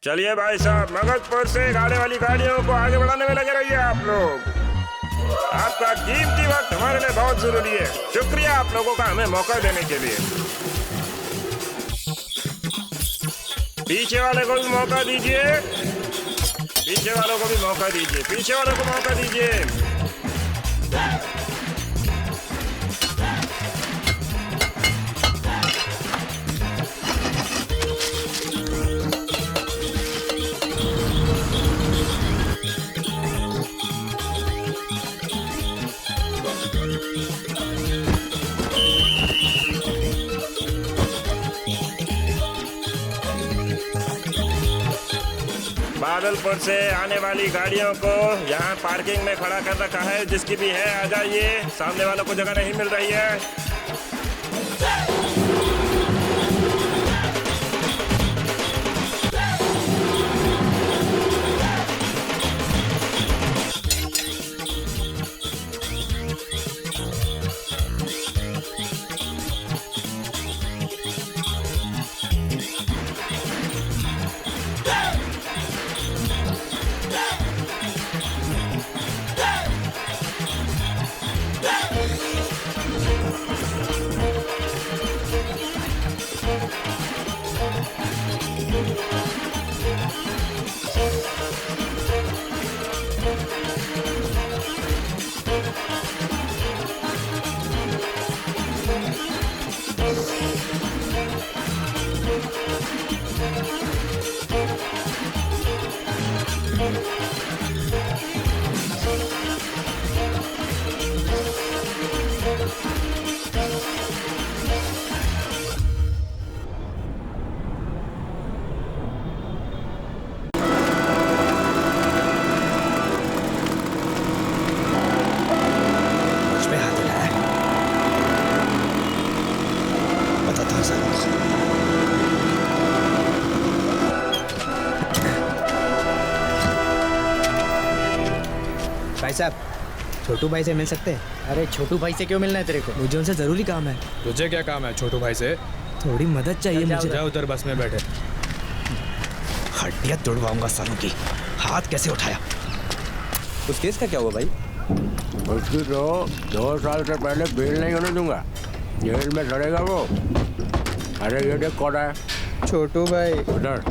चलिए भाई साहब, मगधपुर से आने वाली गाड़ियों को आगे बढ़ाने में लगे रहिए आप लोग। आपका कीमती वक्त हमारे लिए बहुत जरूरी है। शुक्रिया आप लोगों का हमें मौका देने के लिए। पीछे वाले को भी मौका दीजिए, पीछे वालों को भी मौका दीजिए, पीछे वालों को मौका दीजिए। बादलपुर से आने वाली गाड़ियों को यहाँ पार्किंग में खड़ा कर रखा है। जिसकी भी है आ जाइए, सामने वालों को जगह नहीं मिल रही है। भाई साहब, छोटू भाई से मिल सकते हैं? अरे छोटू भाई से क्यों मिलना है तेरे को? मुझे उनसे जरूरी काम है। तुझे क्या काम है छोटू भाई से? थोड़ी मदद चाहिए मुझे। जा उधर बस में बैठे। हड्डियां तोड़वाऊंगा सालों की। हाथ कैसे उठाया? उस केस का क्या हुआ भाई? उसकी तो 2 साल से पहले बेल नहीं होने दूंगा, जेल में सड़ेगा वो। अरे ये देख कौन है? छोटू भाई। उधर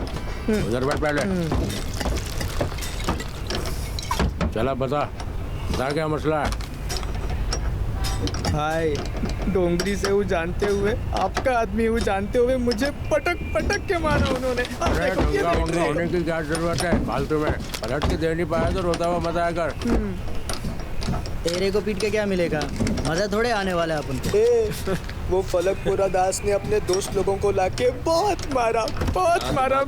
उधर बैठ पहले। चला बता क्या मसला है? भाई डोंगरी से हूँ जानते हुए, आपका आदमी हूँ जानते हुए मुझे पटक पटक के मारा उन्होंने। अरे डंगा वंगा होने की क्या जरूरत है फालतू में? पलट के दे नहीं पाया तो रोता हुआ मत आया कर। तेरे को पीट के क्या मिलेगा? मजा थोड़े आने वाला है अपन को। वो फलकपुरा दास ने अपने दोस्त लोगों को लाके बहुत मारा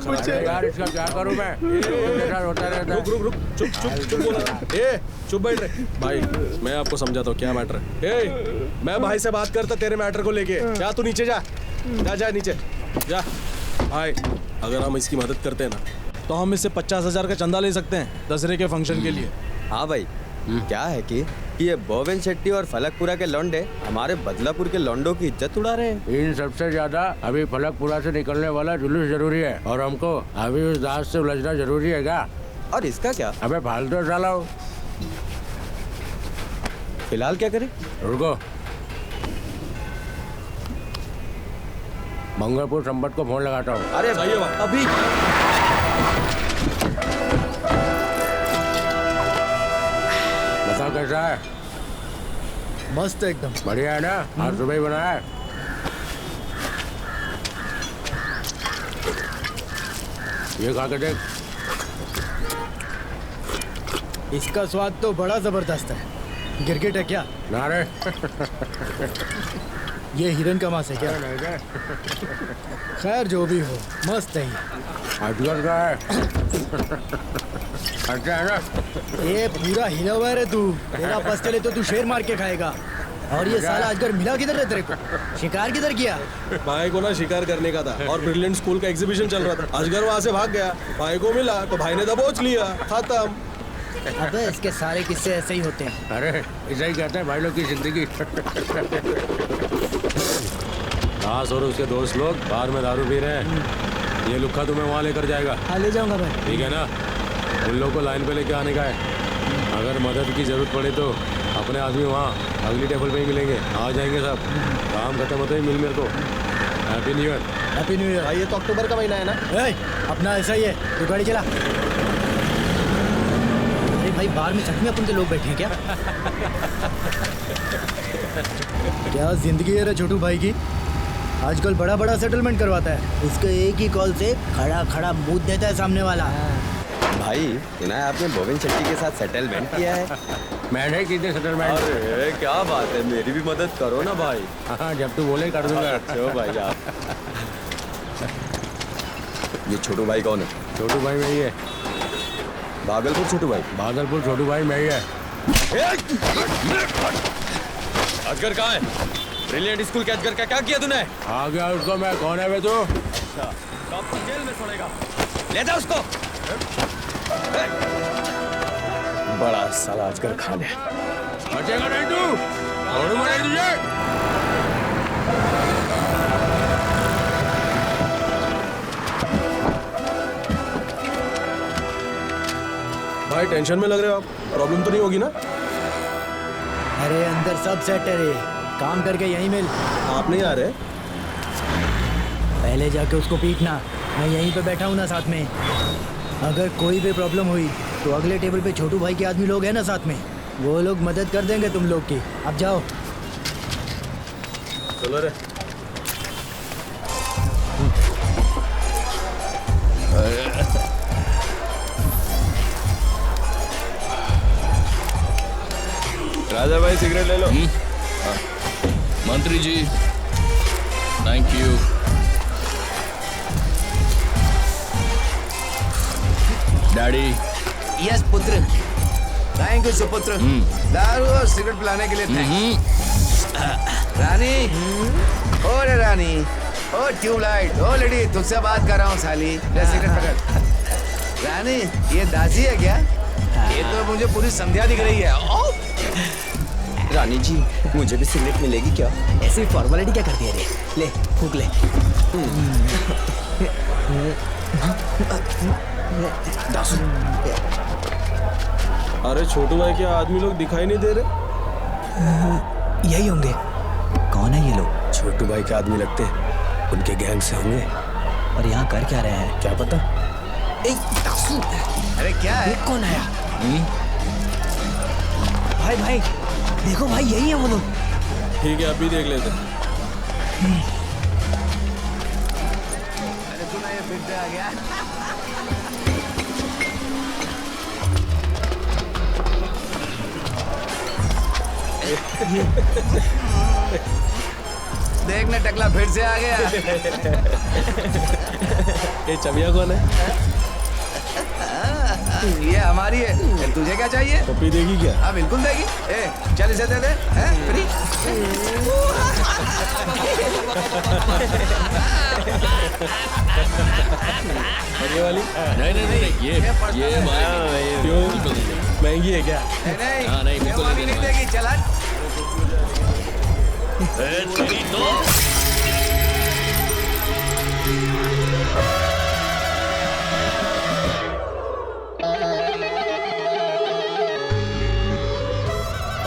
मुझे। यार इसका क्या करूं मैं? रोता रहता है। रुक चुप बोला। ए चुप बैठ रहे भाई, मैं आपको समझाता हूँ क्या मैटर है। ए मैं भाई से बात करता तेरे मैटर को लेके। जा तू नीचे जा नीचे जा। भाई अगर हम इसकी मदद करते हैं ना तो हम इससे 50,000 का चंदा ले सकते हैं दशहरे के फंक्शन के लिए। हाँ भाई, क्या है कि ये बोवेन शेट्टी और फलकपुरा के लौंडे हमारे बदलापुर के लौंडों की इज्जत उड़ा रहे हैं। इन सबसे ज्यादा अभी फलकपुरा से निकलने वाला जुलूस जरूरी है और हमको अभी उस दास से उलझना जरूरी है क्या? और इसका क्या? अबे फालतू साला हो। फिलहाल क्या करें? रुको, मंगलपुर संपत को फोन लगाता हूँ। अरे सही है अभी बताओ कैसा है? मस्त एकदम। बढ़िया है ना? आज सुबह ही बनाया है। ये खा के देख। इसका स्वाद तो बड़ा जबरदस्त है। गिरगिट है क्या? ना रे। ये हिरन का मांस है क्या? खैर जो भी हो, मस्त है ये। अजगर का है। अच्छा है ना? ये पूरा हिला हुआ है तू। तेरा बस चले तो तू शेर मार के खाएगा। और ये साला अजगर मिला किधर है तेरे को? शिकार किधर किया? भाई को ना शिकार करने का था और ब्रिलियंट स्कूल का एग्जीबिशन चल रहा था। अजगर वहाँ से भाग गया, भाई को मिला तो भाई ने दबोच लिया, खत्म। अबे इसके सारे किस्से ऐसे ही होते हैं। अरे ऐसा ही कहते हैं भाई लोग की जिंदगी। दास और उसके दोस्त लोग बार में दारू पी रहे हैं। ये लुक्का तुम्हें वहाँ लेकर जाएगा, हाँ ले जाऊंगा भाई। ठीक है ना? उन लोगों को लाइन पे लेके आने का है। अगर मदद की जरूरत पड़े तो अपने आदमी वहाँ अगली टेबल पे ही मिलेंगे। आ जाएंगे सब। काम खत्म होते ही मिल मेरे को। Happy new year. Happy new year. भाई ये तो अक्टूबर का महीना है ना? ए, अपना ऐसा ही है, तू गाड़ी चला। अरे भाई बाहर में सच में अपन के लोग बैठे हैं क्या? क्या जिंदगी है रे छोटू भाई की। आजकल बड़ा बड़ा सेटलमेंट करवाता है, उसके एक ही कॉल से खड़ा खड़ा मुंह देता है सामने वाला। भाई सुना है आपने बोवेन शेट्टी के साथ सेटलमेंट किया है? मैंने की थी सेटलमेंट। अरे क्या बात है, मेरी भी मदद करो ना भाई। हाँ, जब तू बोले कर दूंगा। चलो भाई आप। ये छोटू भाई कौन है? छोटू भाई मैं ही है। भागलपुर छोटू भाई। भागलपुर छोटू भाई मैं ही है। अजगर कहाँ है? ब्रिलियंट स्कूल के अजगर का क्या किया तूने? आ गया उसको मैं। कौन है बे तू? जेल में छोड़ेगा। ले जा उसको। बड़ा साला अजगर खान है। बचेगा नहीं तू। छोड़ूंगा नहीं तुझे। भाई टेंशन में लग रहे हो आप? प्रॉब्लम तो नहीं होगी ना? अरे अंदर सब सेट है रे, काम करके यहीं मिल। आप नहीं आ रहे? पहले जाके उसको पीटना, मैं यहीं पे बैठा हूँ ना साथ में। अगर कोई भी प्रॉब्लम हुई तो अगले टेबल पे छोटू भाई के आदमी लोग हैं ना साथ में, वो लोग मदद कर देंगे तुम लोग की। अब जाओ। चलो रे। राजा भाई सिगरेट ले लो। मंत्री जी थैंक यू। डैडी। यस पुत्र। थैंक यू सुपुत्र। दारू और सिगरेट पिलाने के लिए थैंक्स। रानी, ओ रे रानी, ओ ट्यूबलाइट, ओ लेडी, तुझसे बात कर रहा हूँ साली। ले सिगरेट पकड़। रानी, ये दासी है क्या? ये तो मुझे पूरी संध्या दिख रही है। ओ! रानी जी मुझे भी सिगरेट मिलेगी क्या? ऐसी फॉर्मेलिटी क्या करती है रे? ले फूक ले। अरे छोटू भाई के आदमी लोग दिखाई नहीं दे रहे? यही होंगे। कौन है ये लोग? छोटू भाई के आदमी लगते हैं, उनके गैंग से होंगे। और यहाँ कर क्या रहे हैं? क्या पता। अरे क्या है? कौन आया? भाई भाई देखो भाई, यही है वो लोग। ठीक है अभी देख लेते हैं। अरे सुना, ये फिर से आ गया। देखने टकला फिर से आ गया। ये चमिया कौन है? ये हमारी है। तुझे क्या चाहिए? पप्पी देगी क्या? हाँ बिल्कुल देगी। ए चल इसे दे दे। हैं? फ्री। और ये वाली? नहीं नहीं नहीं ये क्यों? महंगी है क्या? नहीं हाँ, नहीं, बिल्कुल ये वाली नहीं नहीं देगी। चला। तेरी तो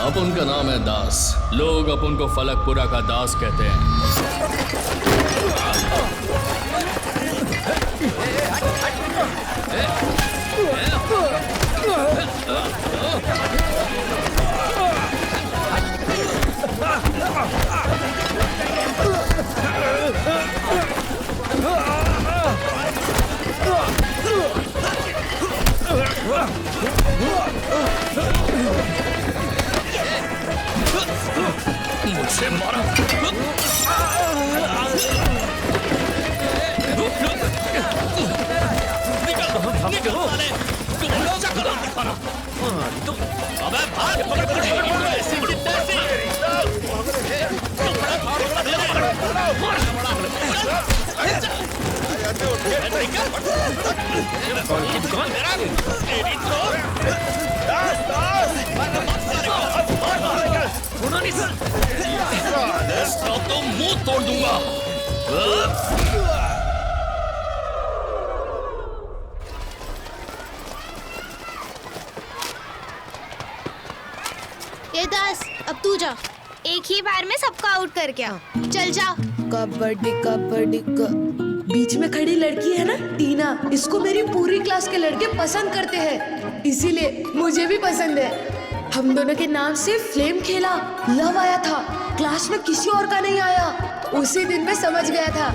अपन का नाम है दास। लोग अपन को फलकपुरा का दास कहते हैं। मुझसे मारा। निकल साले, तुम लोग चकला दिखाना। अबे भाग, पकड़ पकड़ ऐसी की तैसी। तो मुंह तोड़ दूंगा। ये दास, अब तू जा। एक ही बार में सबको आउट करके आ। चल जा। कबड्डी कबड्डी बीच में खड़ी लड़की है ना टीना, इसको मेरी पूरी क्लास के लड़के पसंद करते हैं, इसीलिए मुझे भी पसंद है। हम दोनों के नाम से फ्लेम खेला, लव आया था, क्लास में किसी और का नहीं आया। उसी दिन मैं समझ गया था।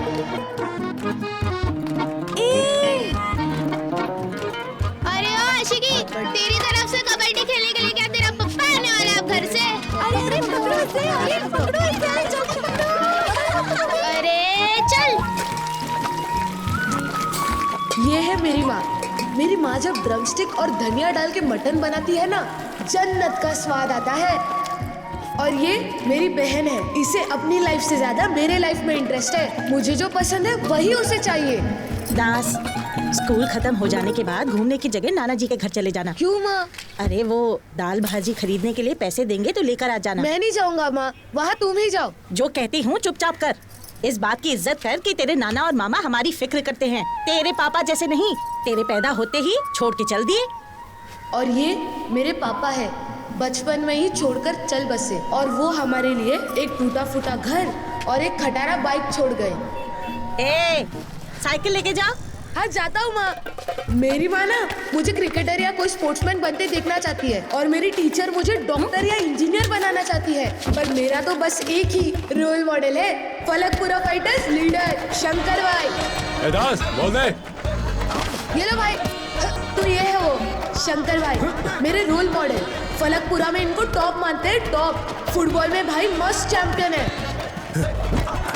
अरे ओ आशिकी, तेरी तरफ से कबड्डी खेलने के लिए क्या तेरा पप्पा आने वाला है अब घर से? अरे पकड़ो इसे, अरे पकड़ो इसे, जल्दी पकड़ो। अरे चल। ये है मेरी माँ। मेरी माँ जब ड्रमस्टिक और धनिया डाल के मटन बनाती है ना, जन्नत का स्वाद आता है। और ये मेरी बहन है, इसे अपनी लाइफ से ज्यादा मेरे लाइफ में इंटरेस्ट है। मुझे जो पसंद है वही उसे चाहिए। दास, स्कूल खत्म हो जाने के बाद घूमने की जगह नाना जी के घर चले जाना। क्यों माँ? अरे वो दाल भाजी खरीदने के लिए पैसे देंगे तो लेकर आ जाना। मैं नहीं जाऊँगा माँ, वहाँ तुम ही जाओ। जो कहती हूँ चुपचाप कर। इस बात की इज्जत कर कि तेरे नाना और मामा हमारी फिक्र करते हैं, तेरे पापा जैसे नहीं। तेरे पैदा होते ही छोड़ के चल दिए। और ये मेरे पापा है, बचपन में ही छोड़कर चल बसे, और वो हमारे लिए एक टूटा फूटा घर और एक खटारा बाइक छोड़ गए। ए, साइकिल लेके जा। हाँ जाता हूँ माँ। मेरी माँ ना मुझे क्रिकेटर या कोई स्पोर्ट्समैन बनते देखना चाहती है, और मेरी टीचर मुझे डॉक्टर या इंजीनियर बनाना चाहती है। पर मेरा तो बस एक ही रोल मॉडल है, फलकपुरा फाइटर्स लीडर शंकर भाई। दास बोल दे। ये लो भाई, तो ये है वो शंकर भाई, मेरे रोल मॉडल। फलकपुरा में इनको टॉप मानते हैं, टॉप। फुटबॉल में भाई मस्त चैंपियन है।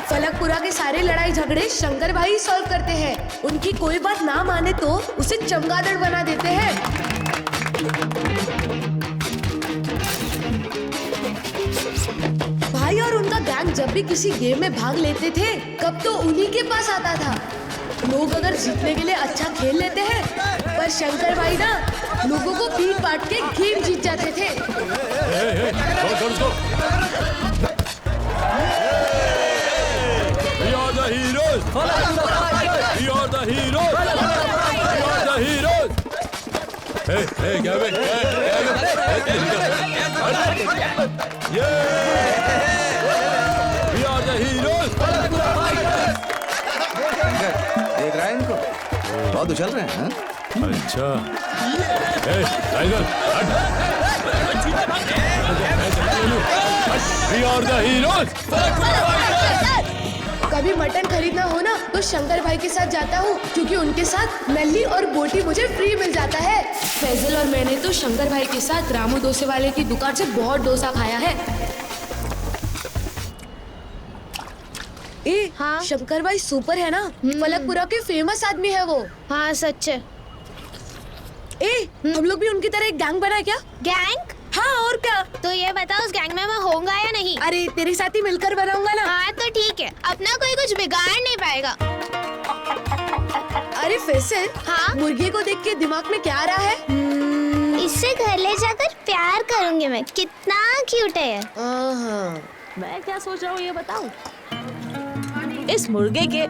फलकपुरा के सारे लड़ाई झगड़े शंकर भाई सॉल्व करते हैं। उनकी कोई बात ना माने तो उसे चमगादड़ बना देते हैं। भाई और उनका गैंग जब भी किसी गेम में भाग लेते थे, कब तो उन्हीं के पास आता था। लोग अगर जीतने के लिए अच्छा खेल लेते हैं, पर शंकर भाई ना लोगों को पीट पाट के गेम जीत जाते थे। We are the heroes. We are the heroes. We are the heroes. Hey, hey, Gavin. We are the heroes. देख रहा है इनको, बहुत उछल रहे हैं। अच्छा। Hey, Tiger. We are the heroes. कभी मटन खरीदना हो ना तो शंकर भाई के साथ जाता हूँ, क्योंकि उनके साथ नल्ली और बोटी मुझे फ्री मिल जाता है। फैजल और मैंने तो शंकर भाई के साथ रामू डोसे वाले की दुकान से बहुत डोसा खाया है। ए, हाँ? शंकर भाई सुपर है ना, फलकपुरा के फेमस आदमी है वो। हाँ सच है। ए, हम लोग भी उनकी तरह एक गैंग बनाए क्या? गैंग? हाँ और क्या। तो ये बता, उस गैंग में मैं होऊंगा या नहीं? अरे तेरे साथ ही मिलकर बनाऊंगा ना। हाँ तो ठीक है, अपना कोई कुछ बिगाड़ नहीं पाएगा। अरे फैसल, हाँ? मुर्गी को देख के दिमाग में क्या आ रहा है? इससे घर ले जाकर प्यार करूंगी मैं, कितना क्यूट है। मैं क्या सोच रहा हूँ ये बताऊं? इस मुर्गे के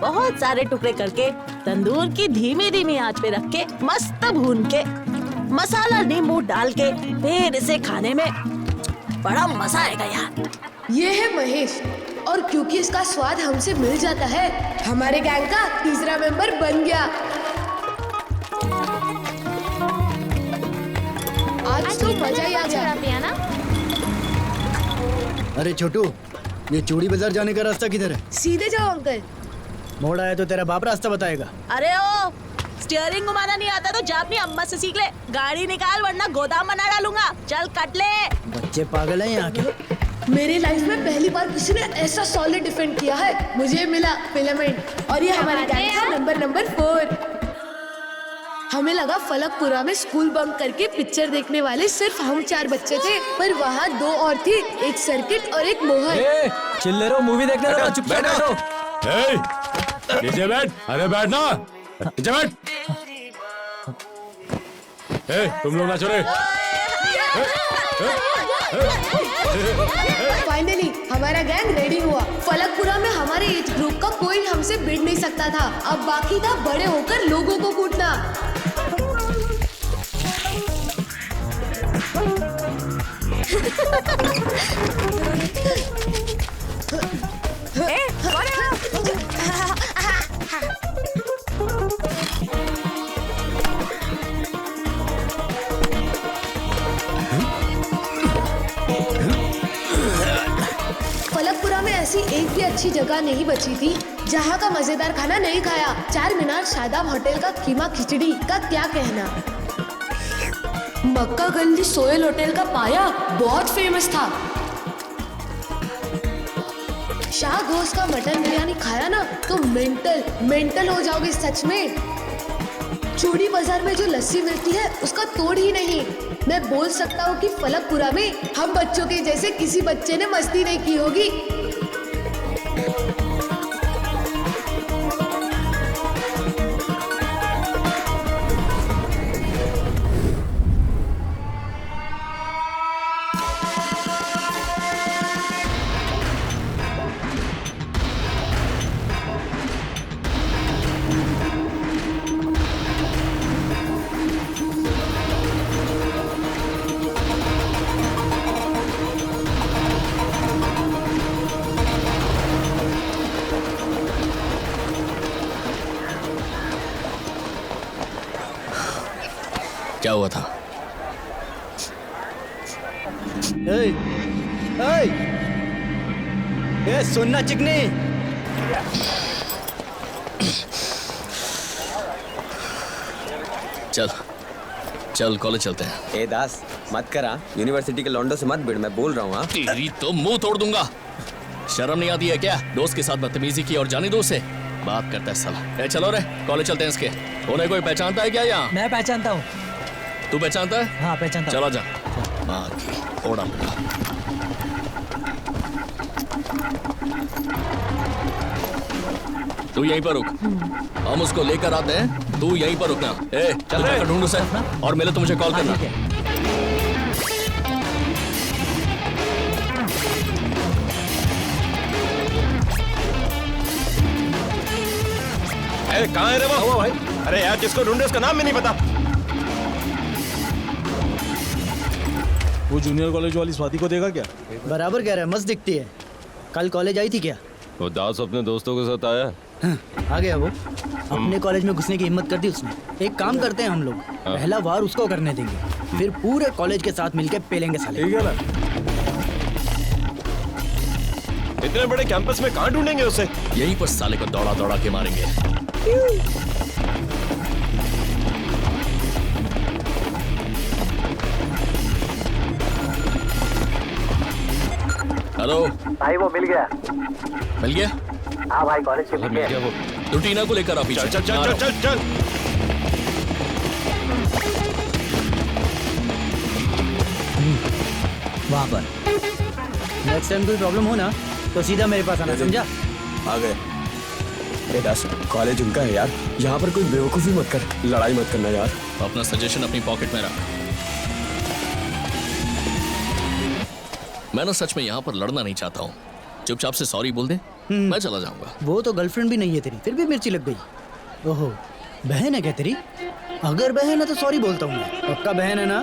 बहुत सारे टुकड़े करके तंदूर की धीमी धीमी आंच पे रख के मस्त भून के मसाला नींबू डाल के फिर इसे खाने में बड़ा मजा आएगा यार। ये है महेश, और क्योंकि इसका स्वाद हमसे मिल जाता है, हमारे गैंग का तीसरा मेंबर बन गया। आज तो मजा ही आ गया। पिया ना? अरे छोटू, ये चूड़ी बाजार जाने का रास्ता किधर है? सीधे जाओ अंकल। मोड़ आया तो तेरा बाप रास्ता बताएगा। अरे ओ, स्टीयरिंग घुमाना नहीं आता तो जा अपनी अम्मा से सीख ले। गाड़ी निकाल वरना गोदाम बना डालूंगा। चल कट ले। बच्चे पागल हैं यहाँ के। मेरी लाइफ में पहली बार किसी ने ऐसा सॉलिड डिफेंड किया है। मुझे मिला फिलामेंट, और ये हमारे गैंग का नंबर 4। हमें लगा फलकपुरा में स्कूल बंक करके पिक्चर देखने वाले सिर्फ हम 4 बच्चे थे, पर वहाँ 2 और थी, एक सर्किट और एक मोहन। चिल्ले रहो, मूवी देखने रहो, चुपचाप बैठो। नीचे बैठ। अरे बैठना, नीचे बैठ। तुम लोग नाचो रे। फाइनली हमारा गैंग रेडी हुआ। फलकपुरा में हमारे एज ग्रुप का कोई हमसे भिड़ नहीं सकता था। अब बाकी था बड़े होकर लोगों को कूटना। एक भी अच्छी जगह नहीं बची थी जहाँ का मजेदार खाना नहीं खाया। चार मीनार शादाब होटल का कीमा खिचड़ी का क्या कहना। मक्का गली सोयल होटल का पाया बहुत फेमस था। शाह घोष का मटन बिरयानी खाया ना तो मेंटल हो जाओगे सच में। चूड़ी बाजार में जो लस्सी मिलती है उसका तोड़ ही नहीं। मैं बोल सकता हूँ कि फलकपुरा में हम बच्चों के जैसे किसी बच्चे ने मस्ती नहीं की होगी। क्या हुआ था? सुनना चिकनी, चल कॉलेज चलते हैं। ए दास मत करा, यूनिवर्सिटी के लौंडों से मत भिड़, मैं बोल रहा हूँ। हाँ तेरी तो मुंह तोड़ दूंगा। शर्म नहीं आती है क्या? दोस्त के साथ बदतमीजी की और जाने दो उसे। बात करता है साला। चलो रे कॉलेज चलते हैं इसके। उन्हें कोई पहचानता है क्या यहाँ? मैं पहचानता हूँ। तू पहचानता है? हाँ पहचानता। चला जा। थोड़ा तू यहीं पर रुक, हम उसको लेकर आते हैं। तू यहीं पर रुकना। चल जाकर ढूंढ उसे और मिले तो मुझे कॉल करना। कहाँ है रे वो भाई? अरे यार जिसको ढूंढे उसका नाम भी नहीं पता। वो जूनियर कॉलेज वाली स्वाति को देखा क्या? बराबर कह रहा है, मस्त दिखती है। कल कॉलेज आई थी क्या? वो दास अपने दोस्तों के साथ आया। हाँ, आ गया वो। अपने कॉलेज में घुसने की हिम्मत कर दी उसने। एक काम करते हैं हम लोग, पहला वार उसको करने देंगे, फिर पूरे कॉलेज के साथ मिलके पेलेंगे साले। ठीक है ना? इतने बड़े कैंपस में कहाँ ढूंढेंगे उसे? यहीं पर साले को दौड़ा दौड़ा के मारेंगे। हेलो भाई, वो मिल गया। मिल गया? हाँ भाई, कॉलेज से मिल गया। वो तू टीना को लेकर आ पीछे। चल चल चल चल चल। वहाँ पर नेक्स्ट टाइम कोई प्रॉब्लम हो ना तो सीधा मेरे पास आना, समझा? आ गए। ए दास कॉलेज उनका है यार, यहाँ पर कोई बेवकूफ़ी मत कर, लड़ाई मत करना यार। अपना सजेशन अपनी पॉकेट में रख। मैं ना सच में यहाँ पर लड़ना नहीं चाहता हूँ। चुपचाप से सॉरी बोल दे, मैं चला जाऊंगा। वो तो गर्लफ्रेंड भी नहीं है तेरी, फिर भी मिर्ची लग गई। ओहो, बहन है क्या तेरी? अगर बहन है तो सॉरी बोलता हूँ मैं। पक्का बहन है ना?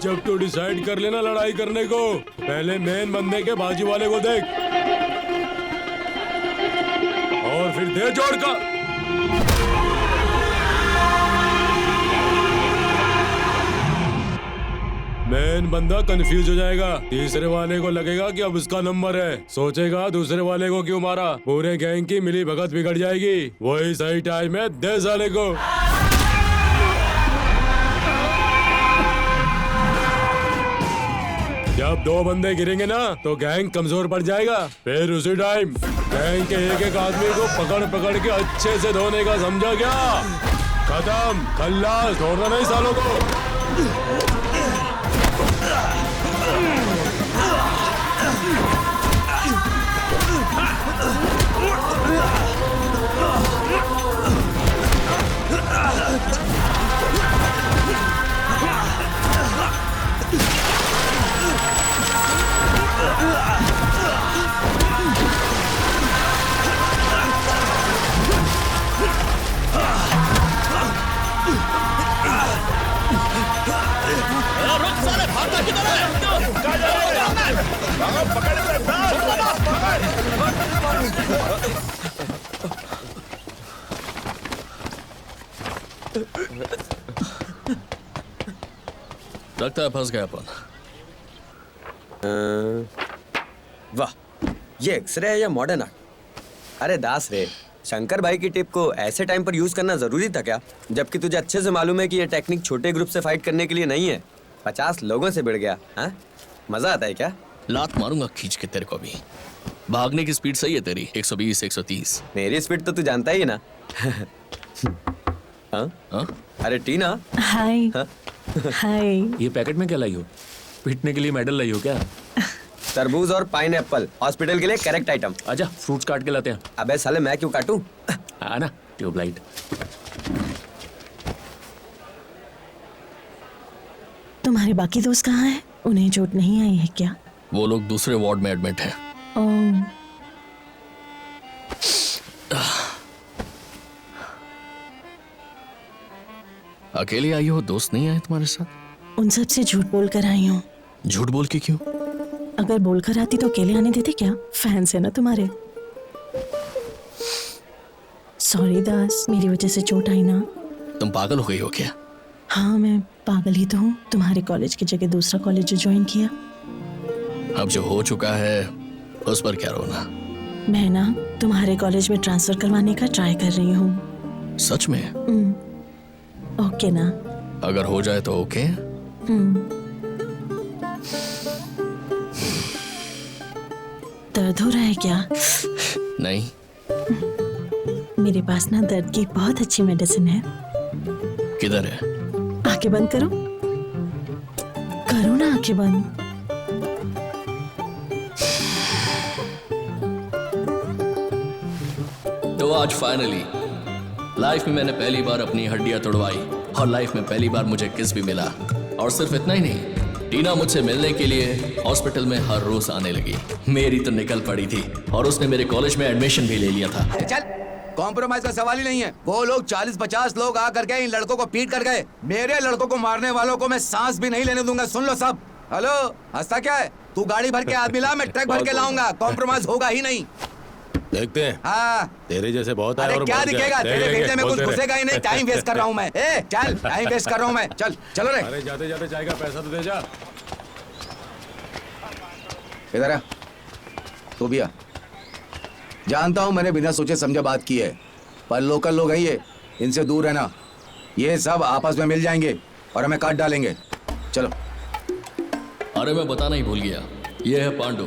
जब तो डिसाइड कर लेना लड़ाई करने को, पहले मेन बंदे के बाजू वाले को देख और फिर दे जोड़ का। मेन बंदा कंफ्यूज हो जाएगा, तीसरे वाले को लगेगा कि अब उसका नंबर है, सोचेगा दूसरे वाले को क्यों मारा, पूरे गैंग की मिली भगत बिगड़ जाएगी। वही सही टाइम है, दे साले को। जब दो बंदे गिरेंगे ना तो गैंग कमजोर पड़ जाएगा, फिर उसी टाइम गैंग के एक एक आदमी को पकड़ पकड़ के अच्छे से धोने का, समझा क्या? खत्म, खल्लास, छोड़ना नहीं सालों को। लगता है फंस गया अपन। वाह, ये एक्सरे है या मॉडर्न आर्ट? अरे दास रे, शंकर भाई की टिप को ऐसे टाइम पर यूज करना जरूरी था क्या? जबकि तुझे अच्छे से मालूम है कि ये टेक्निक छोटे ग्रुप से फाइट करने के लिए नहीं है, 50 लोगों से भिड़ गया। हाँ, मजा आता है क्या? लात मारूंगा खींच के तेरे को भी। भागने की स्पीड सही है तेरी, 120 130। मेरी स्पीड तो तू जानता ही है ना। हाँ? हाँ? अरे टीना। हाय। हाँ? हाय। ये पैकेट में क्या लाई हो? पीटने के लिए मेडल लाई हो क्या? तरबूज और पाइनएप्पल हॉस्पिटल के लिए करेक्ट आइटम। आजा फ्रूट्स काट के लाते हैं। अबे साले मैं क्यों काटूं? आना ट्यूबलाइट। तुम्हारे बाकी दोस्त कहाँ हैं? उन्हें चोट नहीं आई है क्या? वो लोग दूसरे वार्ड में एडमिट हैं। ओह, अकेले आई हो, दोस्त नहीं आए तुम्हारे साथ? उन सब से झूठ बोल कर आई हूँ। झूठ बोल के क्यों? अगर बोल कर आती तो अकेले आने देते क्या? फैंस है ना तुम्हारे। सॉरी दास, मेरी वजह से चोट आई ना। तुम पागल हो गई हो क्या? हाँ, मैं पागल ही तो हूँ। तुम्हारे कॉलेज की जगह दूसरा कॉलेज ज्वाइन किया। अब जो हो चुका है उस पर क्या रोना। मैं ना तुम्हारे कॉलेज में ट्रांसफर करवाने का ट्राई कर रही हूँ। सच में? ओके ना? अगर हो जाए तो ओके। दर्द हो रहा है क्या? नहीं। मेरे पास ना दर्द की बहुत अच्छी मेडिसिन है। किधर है? आंखें बंद करो। करो ना आंखें बंद। तो आज फाइनली लाइफ में मैंने पहली बार अपनी हड्डियां तोड़वाई और लाइफ में पहली बार मुझे किस भी मिला। और सिर्फ इतना ही नहीं, टीना मुझसे मिलने के लिए हॉस्पिटल में हर रोज आने लगी। मेरी तो निकल पड़ी थी और उसने मेरे कॉलेज में एडमिशन भी ले लिया था। चल, कॉम्प्रोमाइज का सवाल ही नहीं है। वो लोग 40-50 लोग आ करके इन लड़कों को पीट कर गए। मेरे लड़कों को मारने वालों को मैं सांस भी नहीं लेने दूंगा। सुन लो सब। हेलो, हंसता क्या है? तू गाड़ी भर के आदमी ला, मैं ट्रक भर के लाऊंगा। कॉम्प्रोमाइज होगा ही नहीं। देखते हैं। हाँ, तेरे जैसे बहुत आए अरे और क्या बहुत दिखेगा? गए। तेरे देख भेजे में बोल कुछ रहे। घुसेगा ही नहीं। टाइम वेस्ट कर रहा हूँ मैं। चल, टाइम वेस्ट कर रहा हूँ मैं। चल, चलो रे। अरे जाते जाते चाय का पैसा तो दे जा। इधर आ, तू भी आ। जानता हूँ मैंने बिना सोचे समझे बात की है, पर लोकल लोग हैं ये, इनसे दूर रहना। ये सब आपस में मिल जाएंगे और हमें काट डालेंगे। चलो। अरे मैं बताना ही भूल गया, ये है पांडु।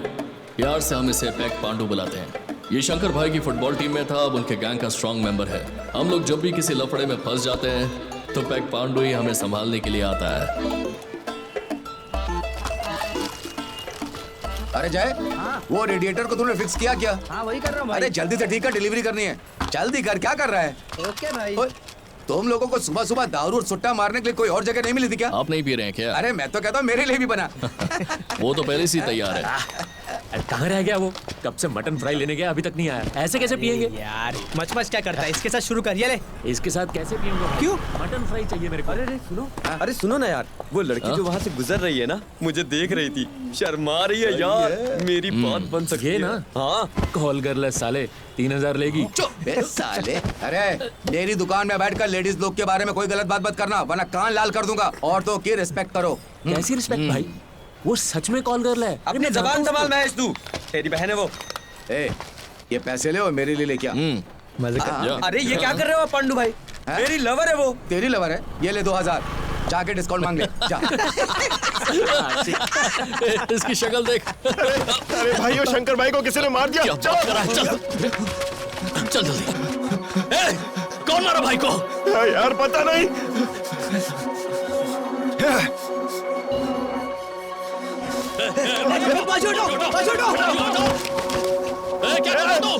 प्यार से हम इसे पैक पांडु बुलाते हैं। ये शंकर भाई की फुटबॉल टीम में था, अब उनके गैंग का स्ट्रांग मेंबर है। हम लोग जब भी किसी लफड़े में फंस जाते हैं तो पैक पांडु ही हमें संभालने के लिए आता है। अरे जय, वो रेडिएटर को तूने फिक्स किया क्या? हाँ, वही कर रहा हूँ भाई। अरे जल्दी से ठीक है, डिलीवरी करनी है। जल्दी कर। क्या कर रहा है? ओके भाई। ओए, तुम लोगों को सुबह सुबह दारू और सुट्टा मारने के लिए कोई और जगह नहीं मिली थी क्या? आप नहीं पी रहे हैं क्या? अरे मैं तो कहता हूँ मेरे लिए भी बना। वो तो पहले से ही तैयार है। कहाँ रह गया वो? कब से मटन फ्राई लेने गया, अभी तक नहीं आया। ऐसे कैसे पियेंगे यार? मच क्या करता है? इसके साथ शुरू करिए। ले, इसके साथ कैसे पियेंगे? क्यों? मटन फ्राई चाहिए मेरे को। अरे सुनो। अरे सुनो ना यार, वो लड़की जो वहाँ से गुजर रही है ना, मुझे देख रही थी, शर्मा रही है यार। मेरी बात बन सकती है ना? हाँ, कॉल कर ले साले, 3000 लेगी। चुप बे साले। अरे मेरी दुकान में बैठकर लेडीज लोग के बारे में कोई गलत बात मत करना, वरना कान लाल कर दूंगा। औरतों की रिस्पेक्ट करो। कैसी रिस्पेक्ट भाई? वो सच में कॉल कर ले। अपनी जबान संभाल महेश तू। तेरी बहन है वो। ए, ये पैसे ले और मेरे लिए ले क्या? अरे ये क्या कर रहे हो आप पांडु भाई? मेरी लवर है वो। तेरी लवर है? ये ले 2000, जाके डिस्काउंट मांग ले। जा। इसकी शक्ल देख। अरे भाइयों, शंकर भाई को किसी ने मार दिया। चल जल्दी। कौन मारा भाई को? यार पता नहीं। क्या कर रहा तू?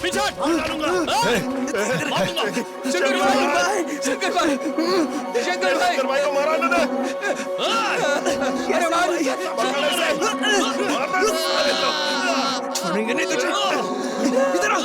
पीछे हट। शंकर भाई को मारा ना। छोड़ेंगे नहीं तुझे। इधर आ।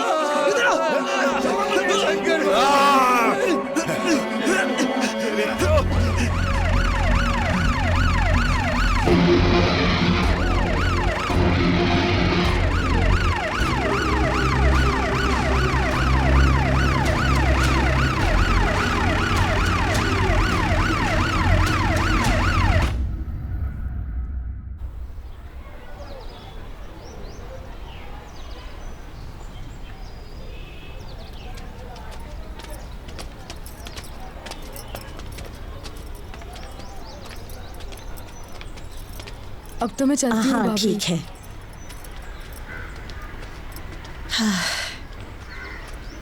अब तो मैं चलती हूँ हाँ भाभी। ठीक है। हाँ,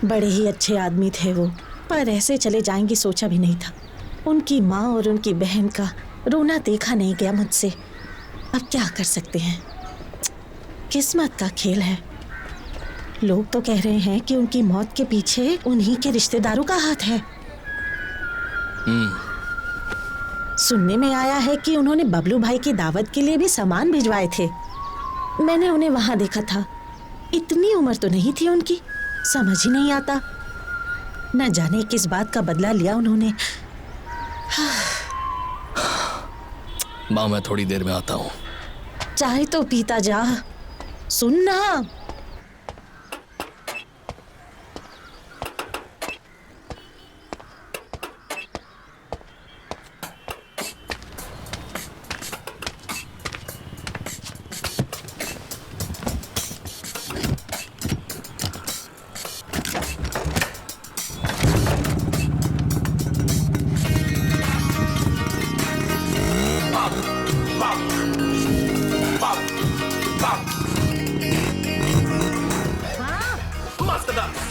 बड़े ही अच्छे आदमी थे वो, पर ऐसे चले जाएंगे सोचा भी नहीं था। उनकी माँ और उनकी बहन का रोना देखा नहीं गया मुझसे। अब क्या कर सकते हैं, किस्मत का खेल है। लोग तो कह रहे हैं कि उनकी मौत के पीछे उन्हीं के रिश्तेदारों का हाथ है। सुनने में आया है कि उन्होंने बबलू भाई की दावत के लिए भी सामान भिजवाए थे। मैंने उन्हें वहां देखा था। इतनी उम्र तो नहीं थी उनकी, समझ ही नहीं आता। न जाने किस बात का बदला लिया उन्होंने। माँ मैं थोड़ी देर में आता हूँ। चाहे तो पीता जा, सुन ना।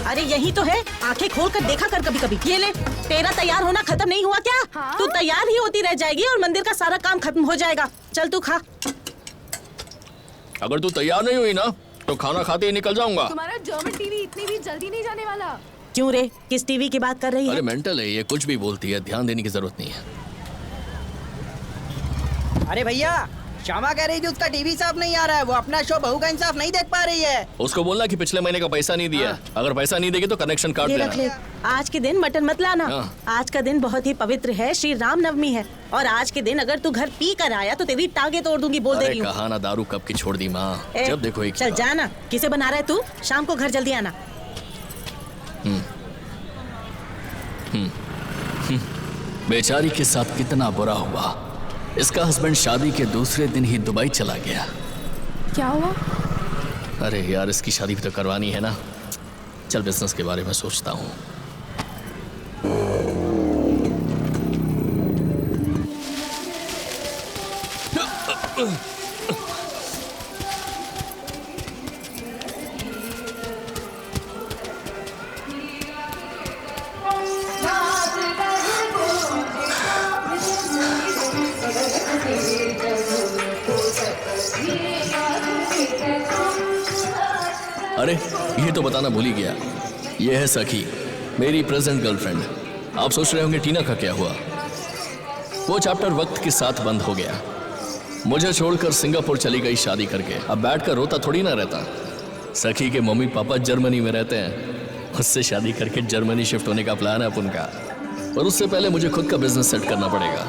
अरे यही तो है, आंखें खोल कर देखा कर कभी कभी। ये ले, तेरा तैयार होना खत्म नहीं हुआ क्या? हाँ? तू तैयार ही होती रह जाएगी और मंदिर का सारा काम खत्म हो जाएगा। चल तू खा। अगर तू तैयार नहीं हुई ना तो खाना खाते ही निकल जाऊंगा। तुम्हारा जर्मन टीवी इतनी भी जल्दी नहीं जाने वाला। क्यों रे, किस टीवी की बात कर रही है? अरे मेंटल है ये, कुछ भी बोलती है, ध्यान देने की जरूरत नहीं है। अरे भैया, श्यामा कह रही थी उसका टीवी साफ नहीं आ रहा है, वो अपना शो बहू का इंसाफ नहीं देख पा रही है। उसको बोलना कि पिछले महीने का पैसा नहीं दिया। अगर पैसा नहीं देगी तो कनेक्शन काट ये रख ले। देना। आज के दिन मटन मत लाना। आज का दिन बहुत ही पवित्र है, श्री राम नवमी है। और आज के दिन अगर तू घर पी कर आया तो तेरी टांगे तोड़ दूंगी, बोल दे रही हूँ। कहा ना दारू कब की छोड़ दी माँ। जब देखो एक चल जाना। किसे बना रहा है तू? शाम को घर जल्दी आना। बेचारी के साथ कितना बुरा हुआ। इसका हस्बैंड शादी के दूसरे दिन ही दुबई चला गया। क्या हुआ? अरे यार, इसकी शादी भी तो करवानी है ना। चल बिजनेस के बारे में सोचता हूँ। अरे ये तो बताना भूल ही गया, ये है सखी, मेरी प्रेजेंट गर्लफ्रेंड। आप सोच रहे होंगे टीना का क्या हुआ। वो चैप्टर वक्त के साथ बंद हो गया। मुझे छोड़कर सिंगापुर चली गई शादी करके। अब बैठकर रोता थोड़ी ना रहता। सखी के मम्मी पापा जर्मनी में रहते हैं। उससे शादी करके जर्मनी शिफ्ट होने का प्लान है अपन का, और उससे पहले मुझे खुद का बिजनेस सेट करना पड़ेगा।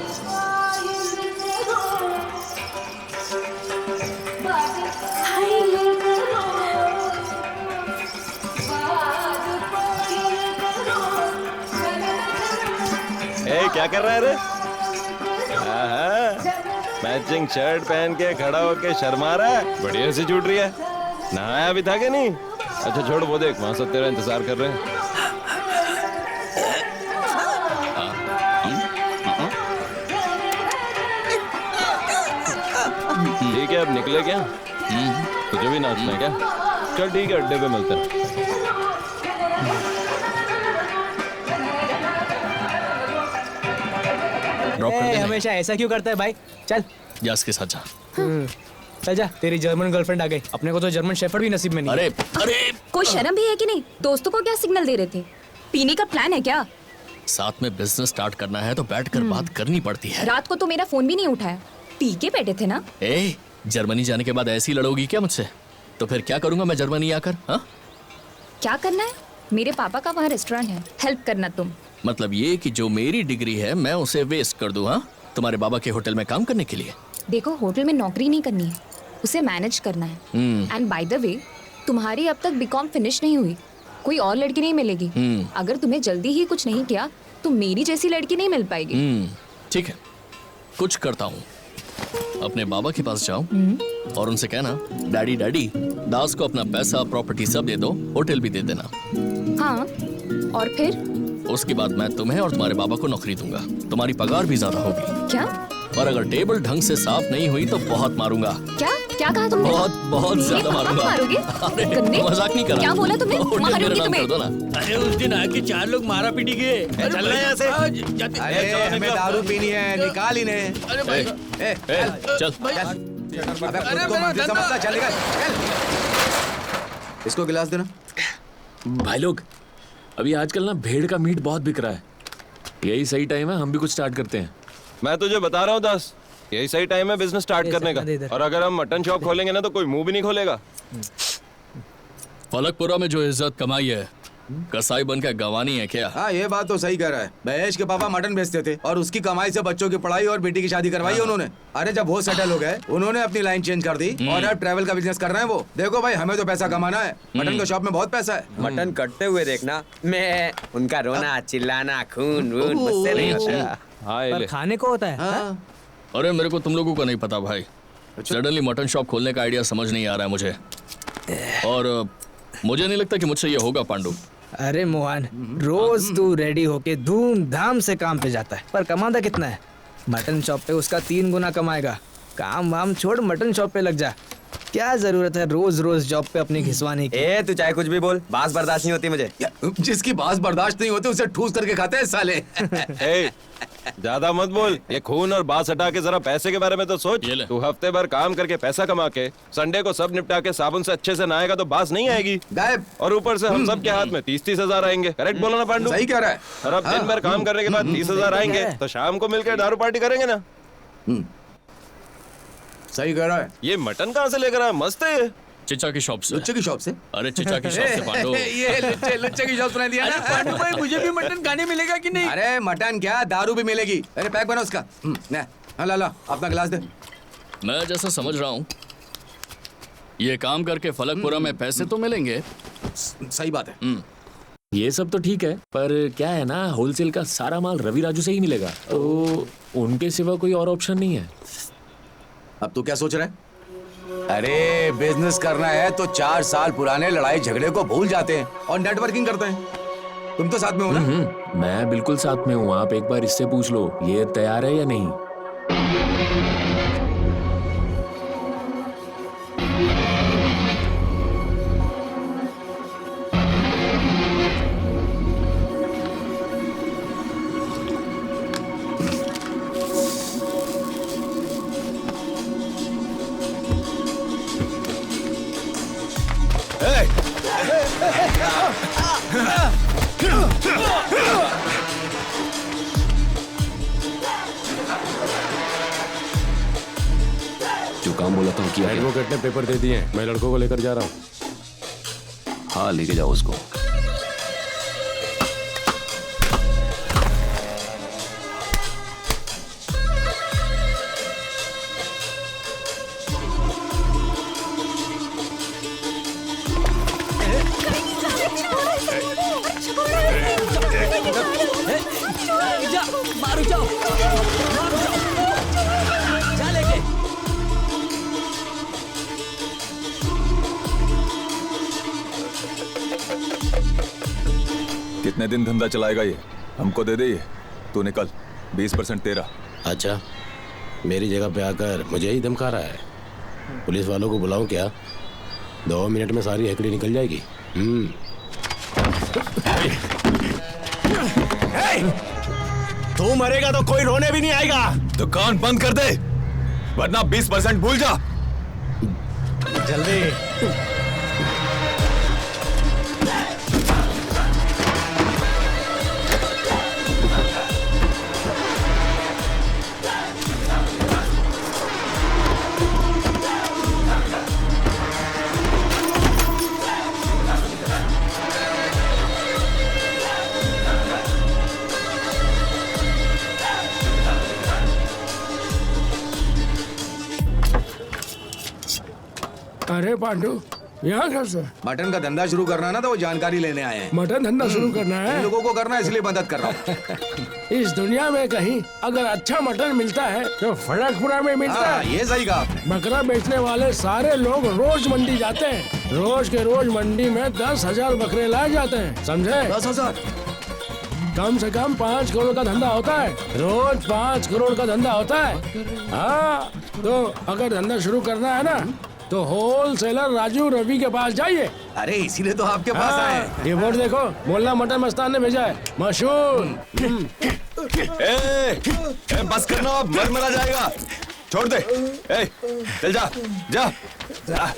क्या कर रहा है रे? मैचिंग शर्ट पहन के खड़ा होके शर्मा रहा है, बढ़िया सी छूट रही है। नहाया भी था कि नहीं? अच्छा छोड़, वो देख वहां सब तेरा इंतजार कर रहे हैं। ठीक है, अब निकले क्या? तुझे भी नाचना है क्या? चल ठीक है, अड्डे पे मिलते हैं। हमेशा ऐसा क्यों करता है भाई? चल जा इसके साथ जा। चल जा, तेरी जर्मन गर्लफ्रेंड आ गई। अपने को तो जर्मन शेफर्ड भी नसीब में नहीं। अरे कोई शर्म भी है कि नहीं? दोस्तों को क्या सिग्नल दे रहे थे? पीने का प्लान है क्या? साथ में बिजनेस स्टार्ट करना है तो बैठकर बात करनी पड़ती है। रात को तो मेरा फोन भी नहीं उठाया, पी के बैठे थे ना। ए, जर्मनी जाने के बाद ऐसी लड़ोगी क्या मुझसे? तो फिर क्या करूंगा मैं जर्मनी आकर? हाँ, क्या करना है? मेरे पापा का वहाँ रेस्टोरेंट है, हेल्प करना तुम। मतलब ये कि जो मेरी डिग्री है मैं उसे वेस्ट कर दूं? हाँ, तुम्हारे बाबा के होटल में काम करने के लिए? देखो, होटल में नौकरी नहीं करनी है, उसे मैनेज करना है। एंड बाय द वे, तुम्हारी अब तक बीकॉम फिनिश नहीं हुई, कोई और लड़की नहीं मिलेगी। अगर तुम्हें जल्दी ही कुछ नहीं किया तो मेरी जैसी लड़की नहीं मिल पाएगी। ठीक है, कुछ करता हूँ। अपने बाबा के पास जाओ और उनसे कहना, डैडी डैडी, दास को अपना पैसा प्रॉपर्टी सब दे दो, होटल भी दे देना। हाँ, और फिर? उसके बाद मैं तुम्हें और तुम्हारे बाबा को नौकरी दूंगा, तुम्हारी पगार भी ज्यादा होगी। क्या? और अगर टेबल ढंग से साफ नहीं हुई तो बहुत मारूंगा। क्या क्या कहा तुमने? बहुत ज्यादा मारूंगा। मारोगे? अरे गंदे? मजाक नहीं कर रहा। क्या बोला तुमने? उठ के मेरा मारोगे नाम तुम्हें? कर दो ना। अरे उस दिन आके 4 लोग मारा पीटी गए। चल रहे हैं ऐसे। अरे हमें दारू पीनी है, निकाल इन्हें। अरे भाई चल अबे खुद को मंत्री समझता, चल निकल, चल। इसको गिलास देना। भाई लोग, अभी आजकल ना भेड़ का मीट बहुत बिक रहा है। यही सही टाइम है, हम भी कुछ स्टार्ट करते हैं। मैं तुझे बता रहा हूँ दास, यही सही टाइम है बिजनेस स्टार्ट करने का। और अगर हम मटन शॉप खोलेंगे ना तो कोई मुंह भी नहीं खोलेगा। फलकपुरा में जो इज्जत कमाई है, कसाई बनकर गंवानी है क्या? हाँ ये बात तो सही कह रहा है। महेश के पापा मटन बेचते थे और उसकी कमाई से बच्चों की पढ़ाई और बेटी की शादी करवाई उन्होंने। अरे जब वो सेटल हो गए, उन्होंने अपनी लाइन चेंज कर दी और अब ट्रैवल का बिजनेस कर रहे हैं वो। देखो भाई, हमें तो पैसा कमाना है, मटन के शॉप में बहुत पैसा है। मटन कटते हुए देखना, मैं उनका रोना चिल्लाना खून वून मुझसे नहीं होता। पर खाने को होता है। अरे मेरे को तुम लोगों का नहीं पता भाई। सडनली मटन शॉप खोलने का आइडिया समझ नहीं आ रहा है मुझे, और मुझे नहीं लगता कि मुझसे ये होगा पांडु। अरे मोहन, रोज तू रेडी होके धूमधाम से काम पे जाता है, पर कमाता कितना है? मटन शॉप पे उसका 3 गुना कमाएगा। काम वाम छोड़, मटन शॉप पे लग जा। क्या जरूरत है रोज रोज जॉब पे अपनी घिसवाने की? तू चाहे कुछ भी बोल, बात बर्दाश्त नहीं होती मुझे। जिसकी बात बर्दाश्त नहीं होती उसे ठूस करके खाते हैं साले। ज्यादा मत बोल, ये खून और बात हटा के जरा पैसे के बारे में तो सोच। तू हफ्ते भर काम करके पैसा कमा के संडे को सब निपटा के साबुन से अच्छे से नहाएगा तो बात नहीं आएगी गायब। और ऊपर से हम सब के हाथ में 30-30 हजार आएंगे। करेक्ट बोला ना पांडु? सही कह रहा है। और अब दिन भर काम करने के बाद 30 हजार आएंगे तो शाम को मिलकर दारू पार्टी करेंगे ना। सही कह रहा है। ये मटन कहाँ से लेकर आया? मस्त है ये। चिचा की शॉप से। लुच्चे की शॉप से? अरे चिचा की शॉप से पांडु। ये लुच्चे की शॉप सुना दिया ना। पांडु भाई, मुझे भी मटन खाने मिलेगा कि नहीं? अरे मटन क्या, दारू भी मिलेगी। अरे पैक बना उसका। ला ला अपना गिलास दे। मैं जैसा समझ रहा हूँ, ये काम करके फलकपुरा में पैसे तो मिलेंगे। सही बात है। ये सब तो ठीक है, पर क्या है ना, होलसेल का सारा माल रवि राजू से ही मिलेगा, तो उनके सिवा कोई और ऑप्शन नहीं है। अब तू क्या सोच रहा है? अरे बिजनेस करना है तो 4 साल पुराने लड़ाई झगड़े को भूल जाते हैं और नेटवर्किंग करते हैं। तुम तो साथ में हो ना? मैं बिल्कुल साथ में हूँ। आप एक बार इससे पूछ लो, ये तैयार है या नहीं। जो काम बोला था किया। एडवोकेट ने पेपर दे दिए, मैं लड़कों को लेकर जा रहा हूँ। हाँ लेके जाओ उसको। मारो जाओ, जा लेके। कितने दिन धंधा चलाएगा ये? हमको दे दे ये। तू निकल, 20% तेरा। अच्छा, मेरी जगह पे आकर मुझे ही धमका रहा है। पुलिस वालों को बुलाऊं क्या? 2 मिनट में सारी हकड़ी निकल जाएगी। तू मरेगा तो कोई रोने भी नहीं आएगा। दुकान बंद कर दे, वरना 20% भूल जा। जल्दी। अरे पांडु, यहाँ घर से मटन का धंधा शुरू करना ना, तो वो जानकारी लेने आए हैं। मटन धंधा शुरू करना है? इन लोगों को करना है, इसलिए मदद कर रहा हूँ। इस दुनिया में कहीं अगर अच्छा मटन मिलता है तो फलकपुरा में मिलता है। ये सही कहा आपने। बकरा बेचने वाले सारे लोग रोज मंडी जाते हैं। रोज के रोज मंडी में 10,000 बकरे लाए जाते हैं, समझे? 10,000? कम से कम 5 करोड़ का धंधा होता है, रोज 5 करोड़ का धंधा होता है। हाँ, तो अगर धंधा शुरू करना है ना तो होलसेलर राजू रवि के पास जाइए। अरे इसीलिए तो आपके पास आए। रिपोर्ट देखो, मोहल्ला मटन मस्तान ने भेजा है, मशहूर। बस करना, अब मर जाएगा, छोड़ दे। चल जा जा, जा।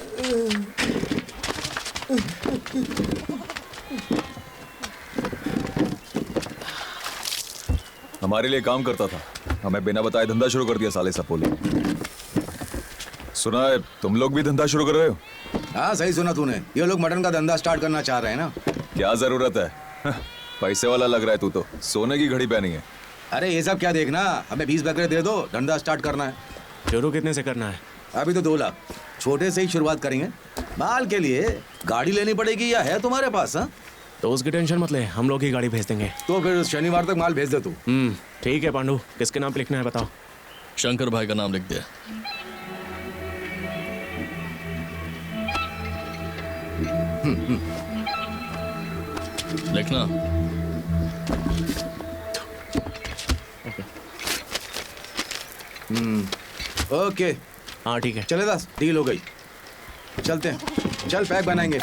हमारे लिए काम करता था, हमें बिना बताए धंधा शुरू कर दिया साले सपोले। सुना है तुम लोग भी धंधा शुरू कर रहे हो? हाँ सही सुना तूने, ये लोग मटन का धंधा स्टार्ट करना चाह रहे हैं ना। क्या जरूरत है, पैसे वाला लग रहा है तू तो, सोने की घड़ी पहनी है। अरे ये सब क्या देखना, हमें 20 बकरे दे दो, धंधा स्टार्ट करना है। शुरू कितने से करना है? अभी तो 2 लाख, छोटे से ही शुरुआत करेंगे। माल के लिए गाड़ी लेनी पड़ेगी या है तुम्हारे पास? हाँ तो उसकी टेंशन मत ले, हम लोग ही गाड़ी भेज देंगे। तो फिर शनिवार तक माल भेज दे तू। ठीक है पांडू, किसके नाम पे लिखना है बताओ? शंकर भाई का नाम लिख दे। लिखना। ओके हाँ ठीक है, चले दास, डील हो गई, चलते हैं। चल पैक बनाएंगे।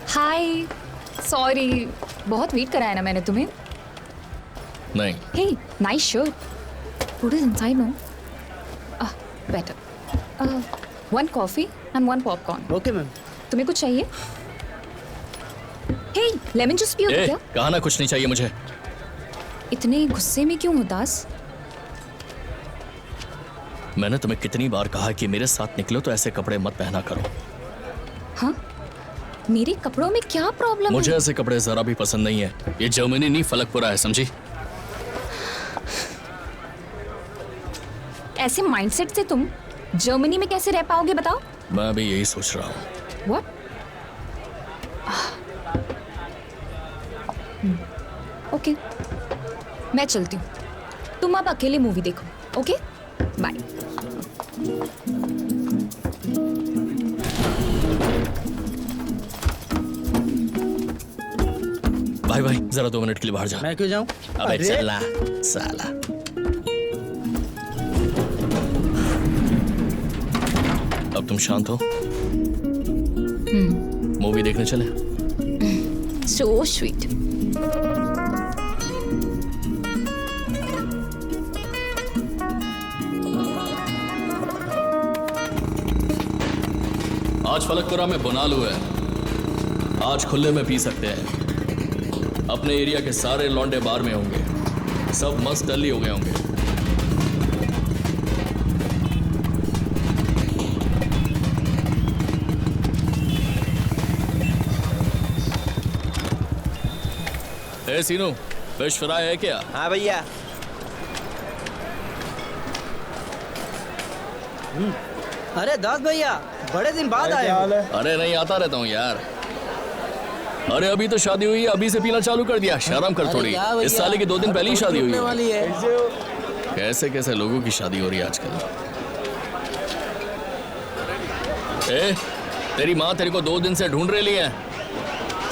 हाय, सॉरी, बहुत वेट कराया ना मैंने तुम्हें। नहीं। Hey, nice shirt, put it inside no. Better. 1 coffee and 1 popcorn. Okay ma'am. तुम्हें कुछ चाहिए? हे, लेमन जूस पियोगे क्या? कहा ना कुछ नहीं चाहिए मुझे। इतने गुस्से में क्यों हो दास? मैंने तुम्हें कितनी बार कहा कि मेरे साथ निकलो तो ऐसे कपड़े मत पहना करो। हाँ, मेरे कपड़ों में क्या प्रॉब्लम मुझे है? ऐसे कपड़े जरा भी पसंद नहीं है। ये जर्मनी नहीं फलकपुरा है, समझी? ऐसे माइंडसेट से तुम जर्मनी में कैसे रह पाओगे बताओ? मैं भी यही सोच रहा हूँ। What? ओके, मैं चलती हूँ, तुम अब अकेले मूवी देखो। Okay, bye. भाई भाई जरा 2 मिनट के लिए बाहर जा। मैं क्यों जाऊं? अबे अरे! चला साला। अब तुम शांत हो, मूवी देखने चले। So sweet. आज फलकपुरा में बुनालू है, आज खुले में पी सकते हैं। अपने एरिया के सारे लौंडे बार में होंगे, सब मस्त डल्ली हो गए होंगे। ए सीनू, फिश फ्राई है क्या? हाँ भैया। अरे दास भैया, बड़े दिन बाद आए हो। अरे नहीं, आता रहता हूँ यार। अरे अभी तो शादी हुई है, अभी से पीना चालू कर दिया। शर्म कर थोड़ी, इस साले की 2 दिन पहले ही शादी हुई वाली है। कैसे कैसे लोगों की शादी हो रही है आजकल। ए, तेरी माँ तेरे को 2 दिन से ढूंढ रही है,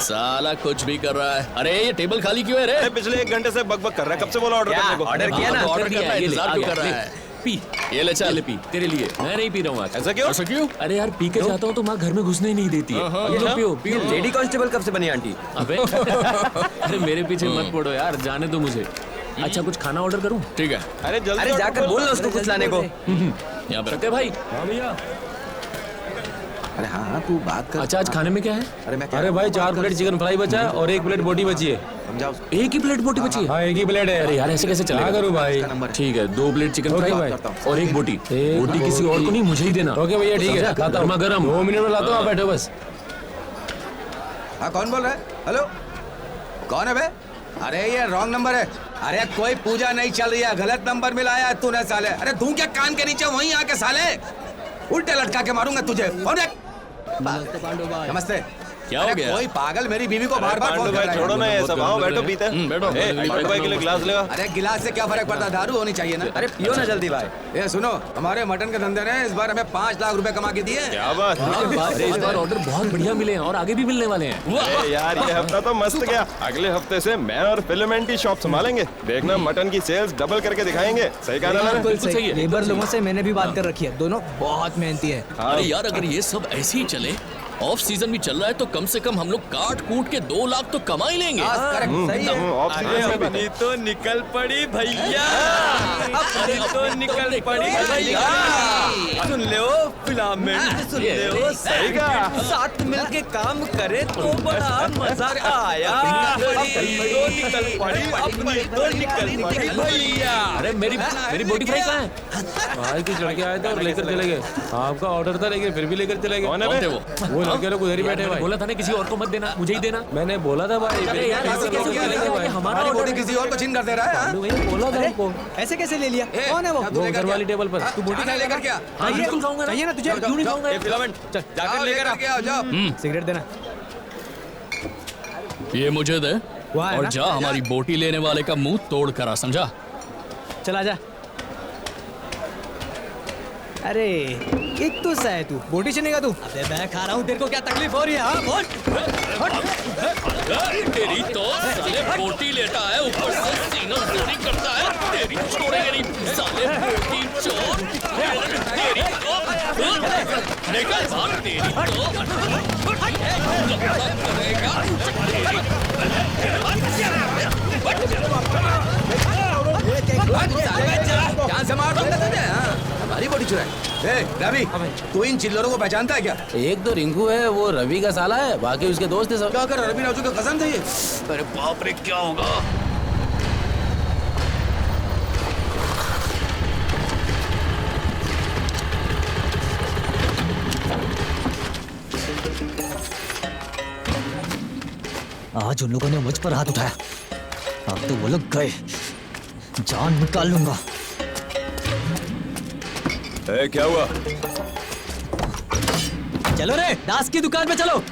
साला कुछ भी कर रहा है। अरे ये टेबल खाली क्यों है रे? पिछले 1 घंटे से बकबक कर रहा है, कब से बोला ऑर्डर करने को? ऑर्डर किया ना? ऑर्डर करना है, इंतजार क्यों कर रहा है? पी, ये ले चल। पी तेरे लिए। मैं नहीं पी रहा हूँ आज। ऐसा क्यों? ऐसा क्यों? अरे यार पी के जाता हूँ तो माँ घर में घुसने ही नहीं देती है। ये लो पियो पियो। लेडी कांस्टेबल कब से बनी आंटी? अबे अरे मेरे पीछे मत पड़ो यार, जाने दो मुझे। अच्छा कुछ खाना ऑर्डर करूँ? ठीक है। अरे जल्दी, अरे जाकर बोल ना उसको कुछ लाने को। यहाँ पे रखे भाई। हाँ भैया। अरे हाँ तू बात कर। अच्छा आज खाने में क्या है? अरे भाई 4 प्लेट चिकन फ्राई बचा है और 1 प्लेट बोटी बची है। समझाओ। एक ही प्लेट बोटी बची है? हाँ, एक ही प्लेट है। अरे यार ऐसे कैसे चलेगा? क्या करूं भाई? ठीक है 2 प्लेट चिकन फ्राई भाई। और 1 बोटी। बोटी किसी और को नहीं, मुझे ही देना। ओके भैया ठीक है, लाता हूं। गर्मा गर्म। 2 मिनट में लाता हूँ, आप बैठो बस। हाँ कौन बोल रहा है? हेलो, कौन है बे? अरे ये रॉन्ग नंबर है। अरे कोई पूजा नहीं चल रही है, गलत नंबर मिलाया है तूने साले। अरे तू क्या कान के नीचे वहीं आके साले उल्टे लटका के मारूंगा तुझे। फोन रख। नमस्ते। क्या हो गया? कोई पागल मेरी बीवी को बार बार पांडु फोन कर भाई रहा है। छोड़ो ना ये सब, आओ बैठो पीते हैं। बैठो। पांडु भाई के लिए ग्लास लेगा। अरे गिलास से क्या फर्क पड़ता, दारू होनी चाहिए ना। अरे पियो ना जल्दी भाई। ये सुनो, हमारे मटन के धंधे ने इस बार हमें 5 लाख रुपए कमा के दिए। क्या बात। अरे इस बार ऑर्डर बहुत बढ़िया मिले हैं और आगे भी मिलने वाले हैं। अरे यार ये हफ्ता तो मस्त गया। अगले हफ्ते से मैं और फिलामेंट की शॉप संभालेंगे। देखना मटन की सेल्स डबल करके दिखाएंगे। सही कहा ना मैंने? बिल्कुल सही। लेबर लोगों से मैंने भी बात कर रखी है, दोनों बहुत मेहनती है। अरे यार अगर ये सब ऐसे ही चले, ऑफ सीजन भी चल रहा है, तो कम से कम हम लोग काट कूट के 2 लाख तो कमा ही लेंगे। ऑफ सीजन अपनी तो निकल पड़ी भैया, अपनी तो निकल पड़ी भैया। सुन ले ओ फिलामेंट, सुन ले ओ। सही कहा। साथ मिलके काम करे तो बड़ा मजा आया। अपनी तो निकल पड़ी, अपनी तो निकल पड़ी भैया। अरे मेरी बोटी फ्राई कहाँ है? भाई कुछ लड़के आए थे और लेकर चले गए। आपका ऑर्डर था लेकिन फिर भी लेकर चले गए। कौन है कौन थे वो लड़के लोग उधर ही बैठे भाई। बोला था ना किसी और को मत देना, मुझे ही देना। मैंने बोला था भाई। अरे यार ऐसे कैसे ले लिया भाई? हमारा हमारी ऑर्डर बॉडी किसी और को छीन कर दे रहा है। हाँ? बोला था उनको। ऐसे कैसे ले लिया? कौन है वो? वो घर वाली टेबल पर। तू बॉडी लेकर क्या? हाँ बिल्कुल खाऊंगा ना। चाहिए ना तुझे? क्यों नहीं खाऊंगा? फिलामेंट चल जाकर लेकर आ। आओ जाओ। सिगरेट देना। ये मुझे दे वहाँ है और ना? जा हमारी बोटी लेने वाले का मुंह तोड़ कर आ, समझा? चला जा। अरे एक तो सा है तू, बोटी चलेगा तू? अबे मैं खा रहा हूँ, तेरे को क्या तकलीफ हो रही है? हाँ बोल। तेरी तो साले बोटी लेता है, ऊपर से सीना चोरी करता है। तेरी छोड़ेंगे नहीं साले बोटी चोर। तेरी तो निकल भाग, तेरी तो जान से मार दूंगा तुझे। हाँ, हमारी बॉडी चुराई। रवि, तू इन चिल्लरों को पहचानता है क्या? एक तो रिंकू है, वो रवि का साला है, बाकी उसके दोस्त है सब। क्या कर रवि राजू का कसम थे ये? अरे बाप रे क्या होगा? आज उन लोगों ने मुझ पर हाथ उठाया, अब तो वो लोग गए, जान निकाल लूंगा। क्या हुआ? चलो रे, दास की दुकान पे चलो।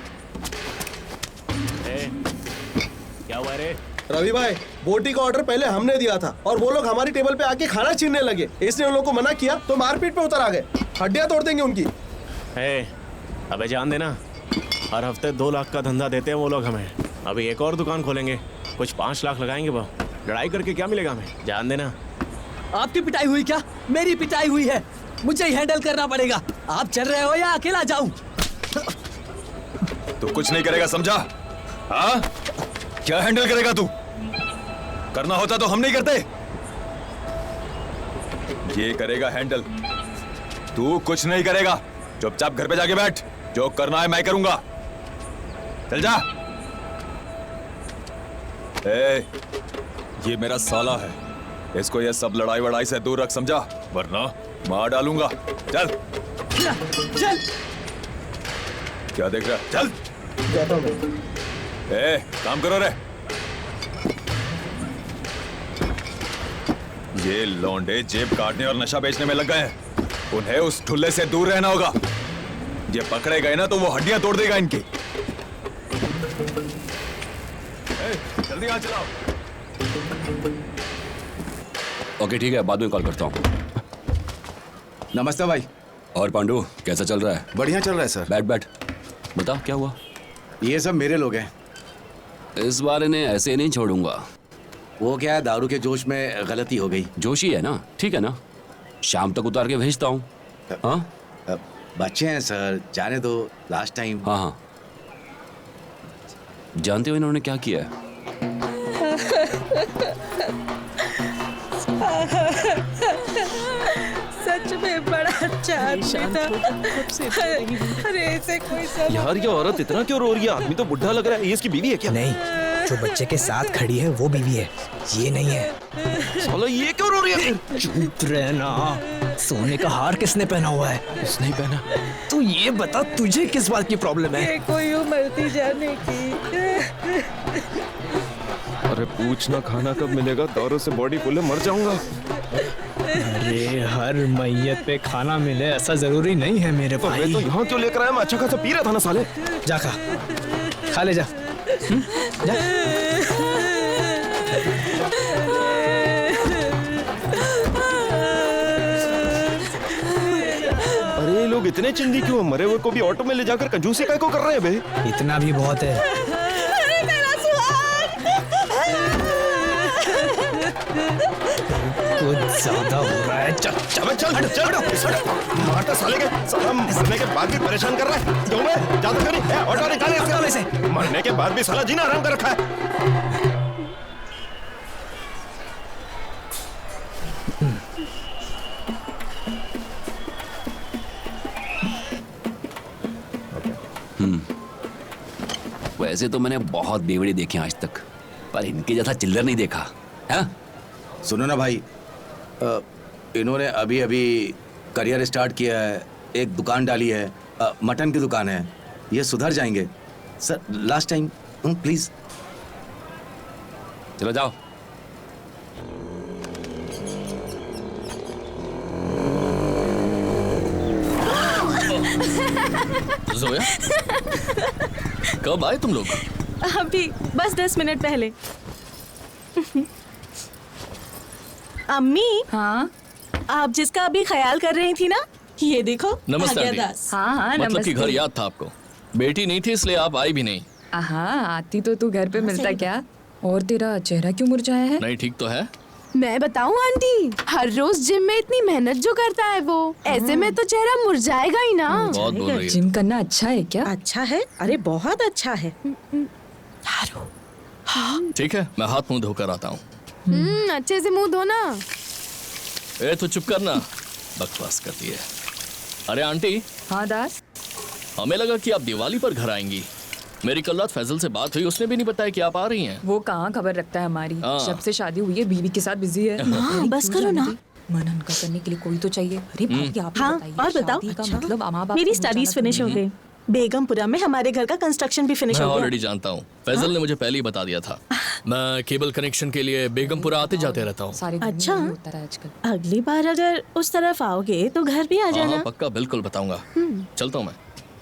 क्या हुआ रे? रवि भाई, बोटी का ऑर्डर पहले हमने दिया था और वो लोग हमारी टेबल पे आके खाना छीनने लगे। इसने उन लोगों को मना किया तो मारपीट पे उतर आ गए। हड्डियां तोड़ देंगे उनकी। अबे जान देना, हर हफ्ते 2 लाख का धंधा देते हैं वो लोग हमें। अभी एक और दुकान खोलेंगे, कुछ 5 लाख लगाएंगे। वो लड़ाई करके क्या मिलेगा हमें? जान देना। आपकी पिटाई हुई क्या? मेरी पिटाई हुई है, मुझे ही हैंडल करना पड़ेगा। आप चल रहे हो या अकेला जाऊं? तू कुछ नहीं करेगा, समझा? हाँ? क्या हैंडल करेगा तू? करना होता तो हम नहीं करते। ये करेगा हैंडल, तू कुछ नहीं करेगा। चुपचाप घर पे जाके बैठ, जो करना है मैं करूंगा। चल जा। ये मेरा साला है, इसको ये सब लड़ाई वड़ाई से दूर रख, समझा? वरना मार डालूंगा। चल चल। क्या देख रहा है? चल। काम करो रे। ये लौंडे जेब काटने और नशा बेचने में लग गए हैं। उन्हें उस ठुल्ले से दूर रहना होगा। ये पकड़े गए ना तो वो हड्डियां तोड़ देगा इनकी। जल्दी आ चलाओ। ओके ठीक है, बाद में कॉल करता हूँ। नमस्ते भाई। और पांडु कैसा चल रहा है? बढ़िया चल रहा है सर। बैठ बैठ, बता क्या हुआ? ये सब मेरे लोग हैं। इस बार इन्हें ऐसे नहीं छोड़ूंगा। वो क्या है, दारू के जोश में गलती हो गई। जोशी है ना, ठीक है ना, शाम तक उतार के भेजता हूँ। हाँ बच्चे हैं सर, जाने दो, लास्ट टाइम। हाँ हाँ, जानते हो इन्होंने क्या किया है? सच में बड़ा अच्छा आदमी था। अरे ऐसे कोई सब यार ये औरत इतना क्यों रो रही है? आदमी तो बुढ़ा लग रहा है। ये इसकी बीवी है क्या? नहीं, जो बच्चे के साथ खड़ी है वो बीवी है, ये नहीं है। साला ये क्यों रो रही है? चुप रहना। सोने का हार किसने पहना हुआ है? उसने ही पहना। तू ये बता, तुझे किस बात की प्रॉब्लम है? ये कोई उमरती जाने की। अरे पूछना खाना कब मिलेगा, दारू से बॉडी फुल है, मर जाऊंगा। अरे हर मैयत पे खाना मिले ऐसा जरूरी नहीं है मेरे भाई। तो यहाँ क्यों लेकर आया? मैं अच्छा खासा पी रहा था ना साले। जा खा। खा ले जा। जा। अरे ये लोग इतने चिंदी क्यों हैं? मरे हुए को भी ऑटो में ले जाकर कंजूसी काय को कर रहे हैं बे? इतना भी बहुत है। कुछ ज्यादा हो रहा है। चल चल मारता साले के, साला मरने के बाद भी परेशान कर रहा है। क्यों बे? जा तो करी, ऑटो निकाले इसके वाले से। मरने के बाद भी साला जीना आराम कर रखा है। वैसे तो मैंने बहुत बेवड़े देखे आज तक, पर इनके जैसा चिल्लर नहीं देखा है। सुनो ना भाई, इन्होंने अभी अभी करियर स्टार्ट किया है, एक दुकान डाली है, मटन की दुकान है। ये सुधर जाएंगे सर। Last time please. चलो जाओ। जोया, कब आए तुम लोग? अभी बस 10 मिनट पहले। अम्मी। हाँ आप जिसका अभी ख्याल कर रही थी ना, ये देखो। नमस्ते आज्ञा आंटी। दास। हाँ मतलब कि नमस्ते। घर याद था आपको? बेटी नहीं थी इसलिए आप आई भी नहीं। हाँ आती तो तू घर पे मिलता क्या? और तेरा चेहरा क्यों मुरझाया है? नहीं ठीक तो है। मैं बताऊं आंटी, हर रोज जिम में इतनी मेहनत जो करता है वो, ऐसे में तो चेहरा मुरझाएगा ही ना। बहुत बोल रही है। जिम करना अच्छा है क्या? अच्छा है, अरे बहुत अच्छा है। ठीक है, मैं हाथ मुंह धोकर आता हूँ। अच्छे से मुंह धोना। ए तो चुप करना, बकवास करती है। अरे आंटी। हाँ दास। हमें लगा कि आप दिवाली पर घर आएंगी। मेरी कल रात फैजल से बात हुई, उसने भी नहीं बताया कि आप आ रही हैं। वो कहाँ खबर रखता है हमारी। हाँ। जब से शादी हुई है बीवी के साथ बिजी है। माँ, बस करो ना। मन हल्का करने के लिए कोई तो चाहिए। अरे भाभी आप ही हाँ, बताइए, और बताओ। शादी का मतलब माँ बाप मेरी को स्टडीज बुझाना फिनिश तो हो नहीं है। गई। बेगमपुरा में हमारे घर का कंस्ट्रक्शन भी फिनिश मैं हो गया। ऑलरेडी जानता हूँ, फैजल ने मुझे पहले ही बता दिया था। मैं केबल कनेक्शन के लिए बेगमपुरा आते जाते रहता हूँ। अच्छा, होता है आजकल। अगली बार अगर उस तरफ आओगे तो घर भी आ जाना। पक्का बिल्कुल बताऊंगा। चलता हूँ मैं।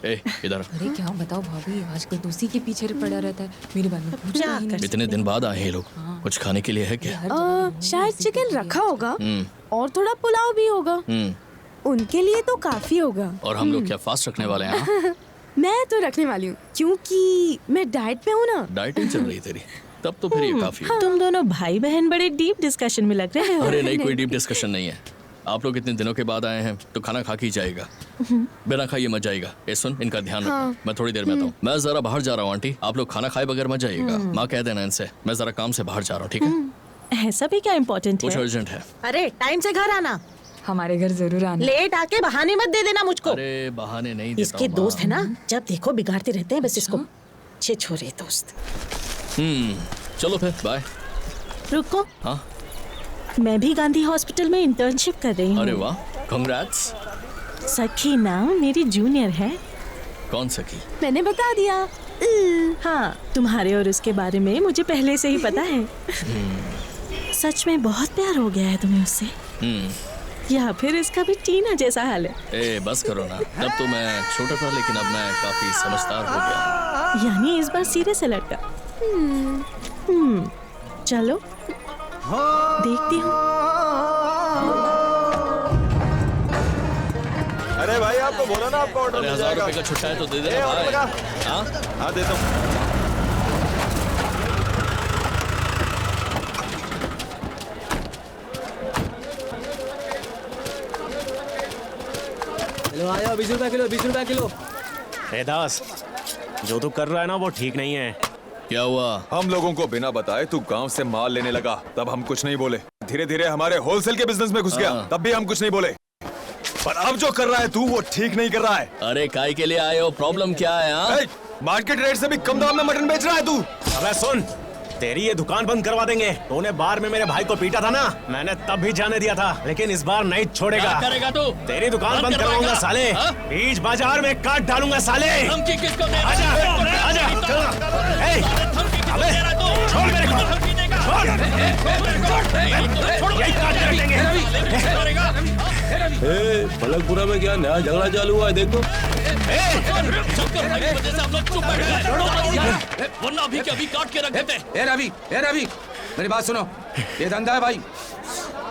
ए इधर। अरे क्या बताओ भाभी, आजकल तो उसी के पीछे पड़ा रहता है। मेरे बारे में पूछता ही नहीं। इतने दिन बाद आए हैं ये लोग, कुछ खाने के लिए है क्या? शायद चिकन रखा होगा और थोड़ा पुलाव भी होगा। उनके लिए तो काफी होगा। और हम लोग क्या फास्ट रखने वाले हैं? हाँ? मैं तो रखने वाली हूँ क्योंकि मैं डाइट पे हूँ ना। डाइटिंग चल रही तेरी, तब तो फिर ये काफी है। तुम दोनों भाई बहन बड़े डीप डिस्कशन में लग रहे हो। अरे नहीं, कोई डीप डिस्कशन नहीं है। आप लोग इतने दिनों के बाद आए हैं तो खाना खा के ही जाएगा, बिना खाइए मत जाइएगा। ए सुन, इनका ध्यान रखना। मैं थोड़ी देर में आता हूँ। मैं जरा बाहर जा रहा हूँ आंटी, आप लोग खाना खाए बगैर मत जाइएगा। माँ कह देना इनसे, मैं जरा काम से बाहर जा रहा हूँ। ठीक है? ऐसा भी क्या इम्पोर्टेंट कुछ है? अर्जेंट है। अरे टाइम से घर आना। हमारे घर जरूर आना। लेट आके बहाने मत दे देना मुझको। अरे बहाने नहीं देता इसके हूँ, दोस्त माँ। है ना, जब देखो बिगाड़ते रहते हैं बस इसको। छे छोरे दोस्त। चलो फिर बाय। रुको। हाँ मैं भी गांधी हॉस्पिटल में इंटर्नशिप कर रही हूँ। अरे वाह, कांग्रेट्स। सखी नाम मेरी जूनियर है। कौन सखी? मैंने बता दिया। हाँ, तुम्हारे और उसके बारे में मुझे पहले से ही पता है। सच में बहुत प्यार हो गया है तुम्हें उससे, या फिर इसका भी टीना जैसा हाल है? ए बस करो ना, तब तो मैं छोटा था लेकिन अब मैं काफी समझदार हो गया। यानी इस बार सीरियस है लड़का। चलो देखती हूँ। अरे भाई आपको बोला ना आपको ऑर्डर अरे मिल 1000 जाएगा। रुपए का छुट्टा है तो दे ए, देना ऑर्डर भाई। लगा। हाँ हाँ देता हूँ। चलो आया 20 रुपए किलो 20 रुपए किलो। ए दास, जो तू कर रहा है ना वो ठीक नहीं है। क्या हुआ? हम लोगों को बिना बताए तू गांव से माल लेने लगा, तब हम कुछ नहीं बोले। धीरे धीरे हमारे होलसेल के बिजनेस में घुस गया, तब भी हम कुछ नहीं बोले। पर अब जो कर रहा है तू वो ठीक नहीं कर रहा है। अरे काय के लिए आए हो? प्रॉब्लम क्या है? हाँ? मार्केट रेट से भी कम दाम में मटन बेच रहा है तू। अबे सुन, तेरी ये दुकान बंद करवा देंगे। तूने बार में मेरे भाई को पीटा था ना, मैंने तब भी जाने दिया था, लेकिन इस बार नहीं छोड़ेगा। क्या करेगा तू? तेरी दुकान बंद करवाऊंगा साले। बीच बाजार में काट डालूंगा साले। धमकी किसको दे रहा आजा, है? आजा, चल। ए, अबे, छोड़ मेरे को। फलकपुरा में क्या नया झगड़ा चालू हुआ है देखो। वरना अभी के अभी काट के रख देते। ए रवि मेरी बात सुनो, ये धंधा है भाई,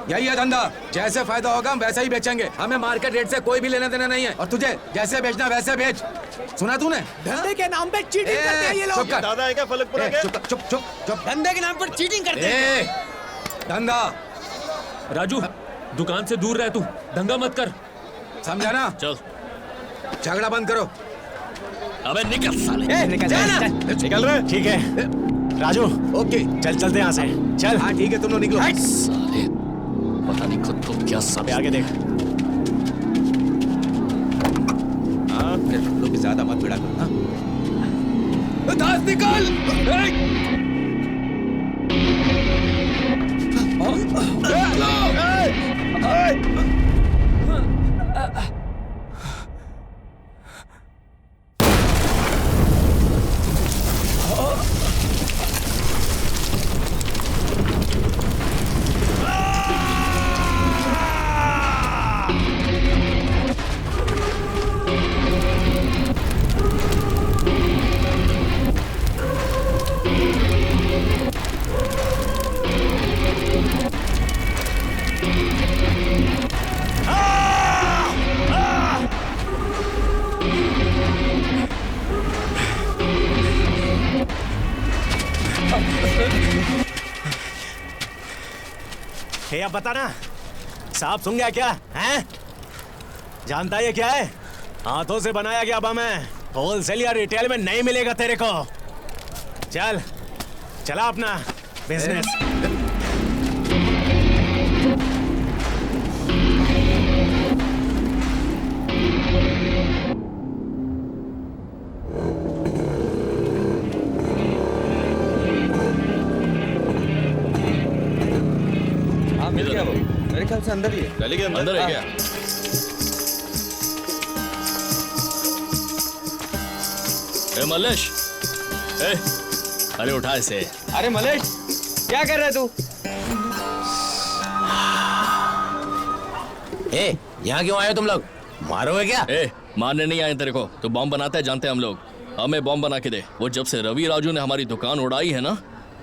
यही है धंधा। जैसे फायदा होगा हम वैसा ही बेचेंगे, हमें मार्केट रेट से कोई भी लेना देना नहीं है। और तुझे जैसे बेचना वैसे बेच। सुना तूने? धंधे के नाम पे चीटिंग करते हैं ये लोग। दादा है क्या फलकपुरा के? चुप। धंधे के नाम पर चीटिंग करते हैं। धंधा राजू, दुकान से दूर रह तू, दंगा मत कर, समझा ना? चल झगड़ा बंद करो। अबे निकल साले। निकल रहे। ठीक है राजू, ओके चल चलते यहाँ से। चल हाँ ठीक है, तुम लोग निकलो। साले पता नहीं खुद को क्या सब आगे देख। लोग ज्यादा मत भिड़ा करो। दास निकल। हे अब बता ना, साहब सुन गया क्या हैं? जानता है ये क्या है? हाथों से बनाया गया बम है, होलसेल या रिटेल में नहीं मिलेगा तेरे को। चल चला अपना बिजनेस। मिल गया वो, मेरे ख्याल से अंदर ही है। गली के अंदर है क्या? ए मलेश, ए अरे उठा इसे। अरे मलेश, क्या कर रहा है तू? ए, यहाँ क्यों आए हो तुम लोग? मारोगे क्या? ए मारने नहीं आए तेरे को, तो बॉम्ब बनाता है जानते हैं हम लोग। हमें बॉम्ब बना के दे। वो जब से रवि राजू ने हमारी दुकान उड़ाई है ना,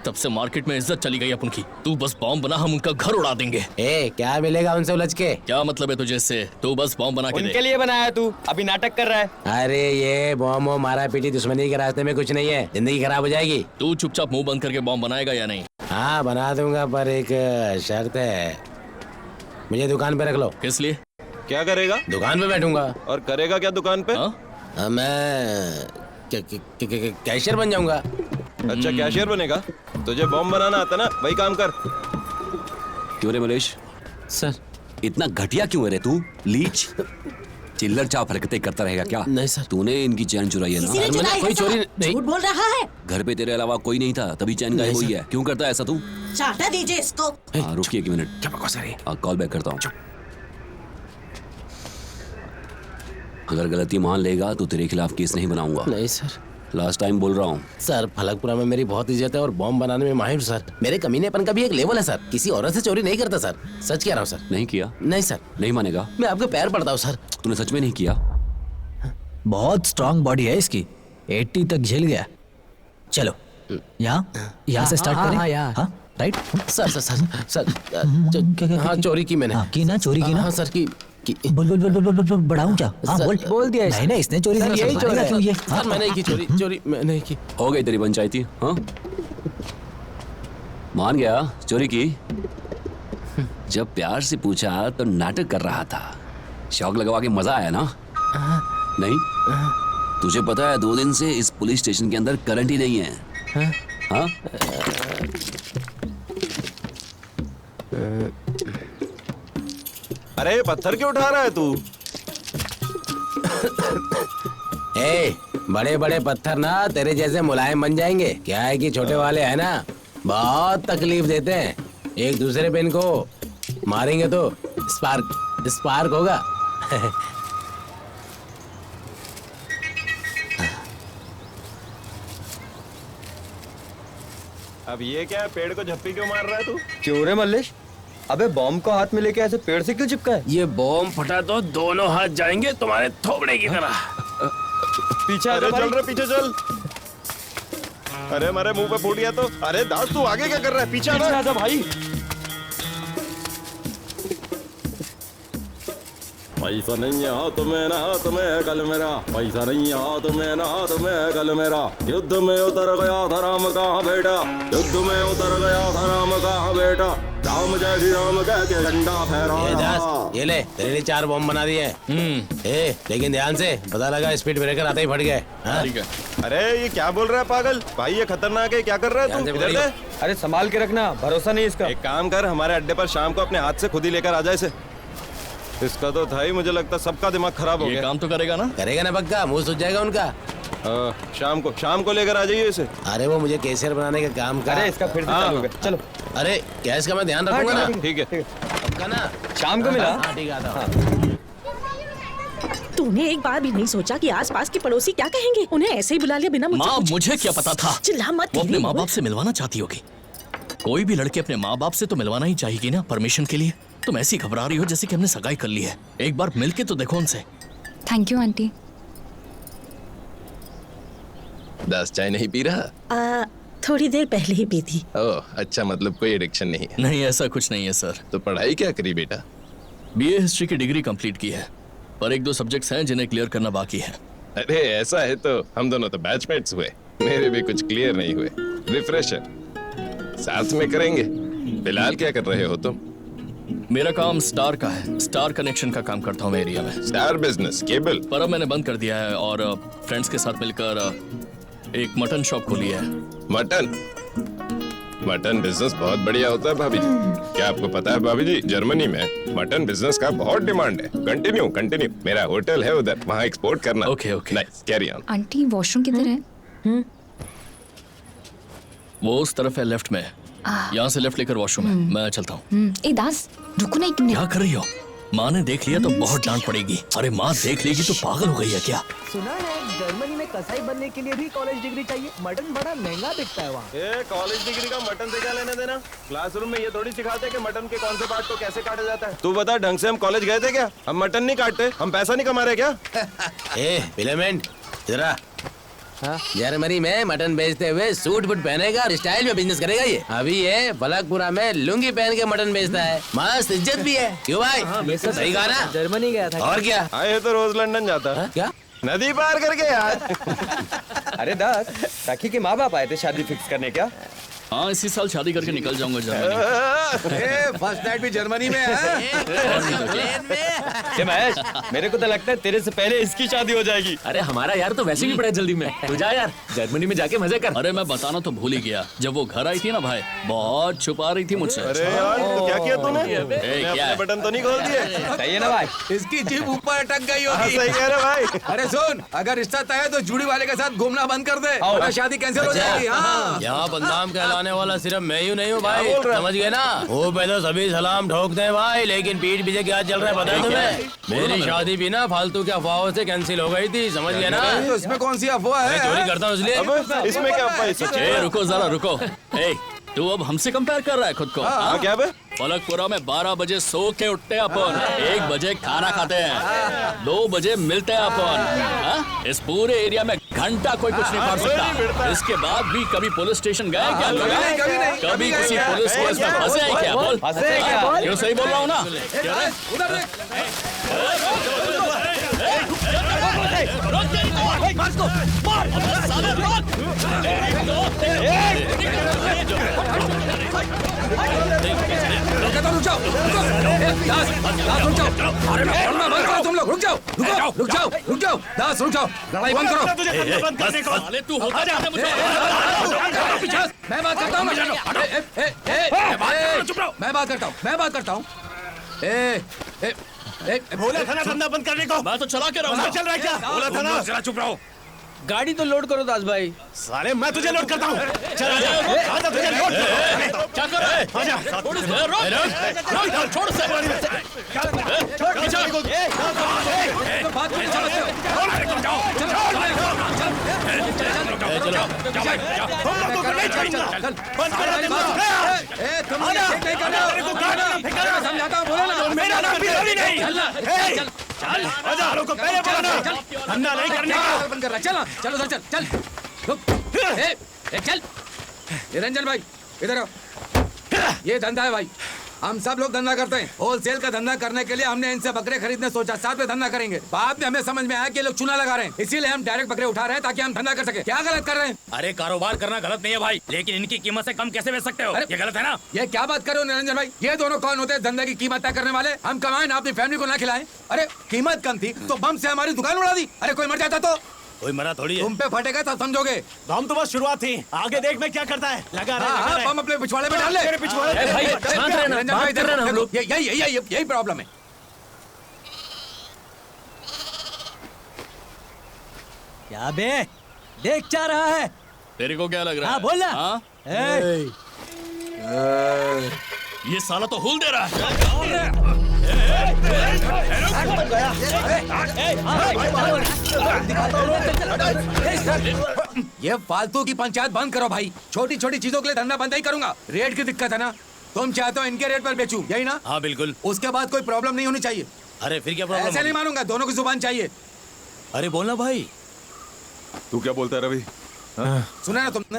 तब से मार्केट में इज्जत चली गई अपन की। तू बस बॉम्ब बना, हम उनका घर उड़ा देंगे। ए, क्या मिलेगा उनसे उलझ के? क्या मतलब है तुझे इससे? तू बस बॉम्ब बना के दे। उनके लिए बनाया तू, अभी नाटक कर रहा है। अरे ये बॉम्ब मारा पीटी दुश्मनी के रास्ते में कुछ नहीं है, जिंदगी खराब हो जाएगी। तू चुपचाप मुंह बंद करके बॉम्ब बनाएगा या नहीं? हाँ बना दूंगा, पर एक शर्त है, मुझे दुकान पे रख लो। किस लिए? क्या करेगा? दुकान पे बैठूंगा। और करेगा क्या दुकान पे? मैं कैशियर बन जाऊंगा। अच्छा कैशियर बनेगा? तुझे बॉम्ब बनाना आता ना, वही काम कर। क्यों रे मलेश? सर इतना घटिया क्यों है रे तू? लीच चिल्लर चाप हरकतें करता रहेगा क्या? नहीं सर। तूने इनकी चैन चुराई है किसी ने ना? चुराई कोई है चोरी साहब? नहीं। झूठ बोल रहा है। घर पे तेरे अलावा कोई नहीं था, तभी चैन गायब हुई है। क्यों करता है ऐसा तू? चाटा दीजिए इसको। हाँ रुकिए एक मिनट, क्या बकवास है? कॉल बैक करता हूँ। अगर गलती मान लेगा तो तेरे खिलाफ केस नहीं बनाऊंगा। नहीं सर। लास्ट टाइम बोल रहा हूँ। सर फलकपुरा में मेरी बहुत इज्जत है और बॉम्ब बनाने में माहिर सर। मेरे कमीनेपन का भी एक लेवल है सर, किसी औरत से चोरी नहीं करता सर, सच कह रहा हूँ सर। नहीं किया? नहीं सर। नहीं मानेगा? मैं आपके पैर पड़ता हूँ सर। तूने सच में नहीं किया? बहुत स्ट्रांग बॉडी है इसकी, 80 तक झेल गया। चलो यहाँ से स्टार्ट करें। हाँ right. Sir sir sir sir हाँ चोरी की मैंने। की ना, चोरी की ना? हाँ सर की। बोल बोल बोल बोल बोल बढ़ाऊं क्या? हाँ बोल दिया। नहीं नहीं, इसने चोरी नहीं, यही चोरी क्यों ये? सर मैंने नहीं की चोरी, चोरी मैंने नहीं की। हो गई तेरी पंचायती? हाँ मान गया चोरी की? जब प्यार से पूछा तो नाटक कर रहा था, शौक लगवा के मजा आया ना? नहीं? तुझे पता है 2 दिन से इस पुलिस स्टेशन के अंदर करंट ही नहीं है। हाँ? अरे पत्थर क्यों उठा रहा है तू? ए, बड़े बड़े पत्थर ना तेरे जैसे मुलायम बन जाएंगे। क्या है कि छोटे वाले है ना, बहुत तकलीफ देते हैं। एक दूसरे पे इनको मारेंगे तो स्पार्क होगा। अब ये क्या है, पेड़ को झप्पी क्यों मार रहा है तू? क्यों रे मल्लेश? अबे बॉम्ब को हाथ में लेके ऐसे पेड़ से क्यों चिपका है? ये बॉम्ब फटा तो दोनों हाथ जाएंगे तुम्हारे थोबड़े की तरह। पीछे अरे चल रहा, पीछे चल। अरे हमारे मुंह पे फूट गया तो। अरे दास तू आगे क्या कर रहा है? पीछे आजा भाई। पैसा नहीं है हाथ में, ना हाथ में कल मेरा। पैसा नहीं है हाथ में, ना हाथ में कल मेरा। युद्ध में उतर गया था राम कहाँ बेटा, युद्ध में उतर गया था राम कहाँ बेटा। राम जय श्री राम कह के झंडा फहराया। ये ले तेरे लिए 4 बॉम्ब बना दिए। लेकिन ध्यान से, पता लगा स्पीड ब्रेकर आते ही फट गए। ठीक है। अरे ये क्या बोल रहा है पागल भाई, ये खतरनाक है, क्या कर रहा है तू? इधर दे। अरे संभाल के रखना, भरोसा नहीं इसका। एक काम कर, हमारे अड्डे पर शाम को अपने हाथ से खुद ही लेकर आ जाए इसे। इसका तो था ही, मुझे लगता सबका दिमाग खराब हो गया। ये काम तो करेगा ना? करेगा ना पक्का, मुंह सूझ जाएगा उनका। शाम को लेकर आ जाइए इसे। अरे वो मुझे केसर बनाने का काम कर। अरे इसका फिर से चालू हो गया। चलो। अरे गैस का मैं ध्यान रखूंगा ना। ठीक है पक्का ना? शाम को मिला। हाँ ठीक है। तूने एक बार भी नहीं सोचा कि आसपास के पड़ोसी क्या कहेंगे? उन्हें ऐसे ही बुला लिया बिना मुझसे माँ, पूछे। मुझे क्या पता था? चिल्ला मत। वो अपने माँ बाप से मिलवाना चाहती होगी। कोई भी लड़की अपने माँ बाप से तो मिलवाना ही चाहेगी ना, परमिशन के लिए। तुम ऐसी घबरा रही हो जैसे कि हमने सगाई कर ली है। एक बार मिलके तो देखो उनसे। Thank you aunty. 10 चाय नहीं पी रहा? थोड़ी देर पहले ही पी थी। ओह अच्छा, मतलब कोई एडिक्शन नहीं है? नहीं, ऐसा कुछ नहीं है सर। तो पढ़ाई क्या करी बेटा? बीए हिस्ट्री की डिग्री कंप्लीट की है, पर 1-2 सब्जेक्ट्स हैं जिन्हें क्लियर करना बाकी है। अरे ऐसा है तो हम दोनों तो बैचमेट्स हुए। मेरे भी कुछ क्लियर नहीं हुए। रिफ्रेशर साथ में करेंगे। फिलहाल क्या कर रहे हो तुम? मेरा काम स्टार का है। स्टार कनेक्शन का काम करता हूँ मैं एरिया में। Star business cable? पर अब मैंने बंद कर दिया है और फ्रेंड्स के साथ मिलकर एक मटन शॉप खोली है। मटन बिजनेस बहुत बढ़िया होता है भाभी जी। क्या आपको पता है भाभी जी, जर्मनी में मटन बिजनेस का बहुत डिमांड है। कंटिन्यू। मेरा होटल है उधर, वहाँ एक्सपोर्ट करना। Okay. Nice, carry on. Aunty washroom किधर है? वो उस तरफ है, लेफ्ट में। यहाँ से लेफ्ट लेकर वॉशरूम है। मैं चलता हूँ। ए दास, रुको ना एक मिनट। क्या कर रही हो? माँ ने देख लिया तो बहुत डांट पड़ेगी। अरे माँ देख लेगी तो पागल हो गई है क्या? सुना है जर्मनी में कसाई बनने के लिए भी कॉलेज डिग्री चाहिए। मटन बड़ा महंगा बिकता है वहाँ। कॉलेज डिग्री का मटन से क्या लेने देना? क्लासरूम में ये थोड़ी सिखाते हैं कि मटन के कौन से पार्ट को कैसे काटा जाता है। तू बता, ढंग से हम कॉलेज गए थे क्या? हम मटन नहीं काटते, हम पैसा नहीं कमा रहे क्या? फिलामेंट जरा जर्मनी में मटन बेचते हुए सूट बूट पहनेगा और स्टाइल में बिजनेस करेगा। ये अभी ये फलकपुरा में लुंगी पहन के मटन बेचता है। मस्त इज्जत भी है। क्यों भाई? सही कहा ना? जर्मनी गया था। और क्या? आए तो रोज लंदन जाता है। क्या? नदी पार करके यार। अरे दास, राखी के माँ बाप आए थे शादी फिक्स करने क्या? हाँ, इसी साल शादी करके निकल जाऊंगा जर्मनी। फर्स्ट नाइट भी जर्मनी में है। महेश, मेरे को तो लगता है तेरे से पहले इसकी शादी हो जाएगी। अरे हमारा यार तो वैसे भी बड़ा जल्दी में। तू जा यार, जर्मनी में जाके मजे कर। अरे मैं बताना तो भूल ही गया, जब वो घर आई थी ना भाई, बहुत छुपा रही थी मुझसे। अरे यार, तो क्या किया तूने? क्या बटन तो नहीं खोल दिए? सही है ना भाई? इसकी जीभ ऊपर अटक गई होगी। सही कह रहे भाई। अरे सुन, अगर रिश्ता तय है तो जूड़ी वाले के साथ घूमना बंद कर दे और शादी कैंसिल हो जाएगी। हाँ, यहाँ बदनाम कहलाने वाला सिर्फ मैं ही नहीं हूँ भाई, समझ गए ना? वो पे तो सभी सलाम ठोकते हैं भाई, लेकिन पीठ पीछे क्या चल रहा है पता है तुम्हें? मेरी शादी भी ना फालतू के अफवाहों से कैंसिल हो गई थी, समझ गए ना? तो इसमें कौन सी अफवाह है? मैं चोरी करता हूँ इसलिए। इसमें क्या अफवाह? रुको जरा रुको। तू अब हमसे कंपेयर कर रहा है खुद को? हाँ, क्या बे? फलकपुरा में 12 बजे सो के उठते हैं अपन, 1 बजे खाना खाते हैं, 2 बजे मिलते हैं अपन। इस पूरे एरिया में घंटा कोई कुछ नहीं कर सकता। इसके बाद भी कभी पुलिस स्टेशन गए क्या? कभी किसी पुलिस केस में फंसे हैं क्या? बोल, क्यों सही बोल रहा हूँ ना? रुक जाओ। दास रुक जाओ, लड़ाई बंद करो। तू होता जा, मैं बात करता हूँ। मैं बात करता हूँ। बोला था ना धंधा बंद करने को। मैं तो चला के रहा हूँ। चल रहा है क्या? बोला था ना। जरा चुप रहो। गाड़ी तो लोड करो दास भाई। साले मैं तुझे लोड करता हूँ। चल आजा, तुझे लोड क्या कर रहा है? आजा, छोड़ से। चलो तुम लोगों को नहीं छोड़ूंगा बंद करो तुम लोग नहीं करना मेरे को गाना समझाता हूं बोलो ना मेरा नाम बिलोरी नहीं चल चल हजारों को पहले बोलो ना धंधा नहीं करने का बंद कर रहा चल चलो चल चल चल निरंजन भाई इधर आओ। ये धंधा है भाई, हम सब लोग धंधा करते हैं। होलसेल का धंधा करने के लिए हमने इनसे बकरे खरीदने सोचा, साथ में धंधा करेंगे। बाद में हमें समझ में आया कि लोग चूना लगा रहे हैं, इसीलिए हम डायरेक्ट बकरे उठा रहे हैं ताकि हम धंधा कर सके। क्या गलत कर रहे हैं? अरे कारोबार करना गलत नहीं है भाई, लेकिन इनकी कीमत से कम कैसे बेच सकते हो? ये गलत है ना? ये क्या बात कर रहे हो निरंजन भाई? ये दोनों कौन होते हैं धंधे की कीमत तय करने वाले? हम कमाएं ना अपनी फैमिली को ना खिलाएं। अरे कीमत कम थी तो बम से हमारी दुकान उड़ा दी। अरे कोई मर जाता तो? कोई मरा थोड़ी है। तुम पे फटेगा तो समझोगे। बम तो बस शुरुआत थी, आगे देख मैं क्या करता है। लगा रहे बम अपने पिछवाड़े में डाल ले। तेरे पिछवाड़े भाई शांत रहना, बात कर रहे हैं हम लोग। यही प्रॉब्लम है। क्या बे देख क्या रहा है? तेरे को क्या लग रहा है? बोल ना। हाँ? ये साला तो हुल दे रहा है। ये फालतू की पंचायत बंद करो भाई। छोटी छोटी चीजों के लिए धंधा बंद ही करूंगा। रेट की दिक्कत है ना, तुम चाहते हो इनके रेट पर बेचूं, यही ना? हाँ बिल्कुल। उसके बाद कोई प्रॉब्लम नहीं होनी चाहिए। अरे फिर क्या प्रॉब्लम? ऐसे नहीं मानूंगा, दोनों की जुबान चाहिए। अरे बोलना भाई। तू क्या बोलता है रवि? सुना ना तुमने?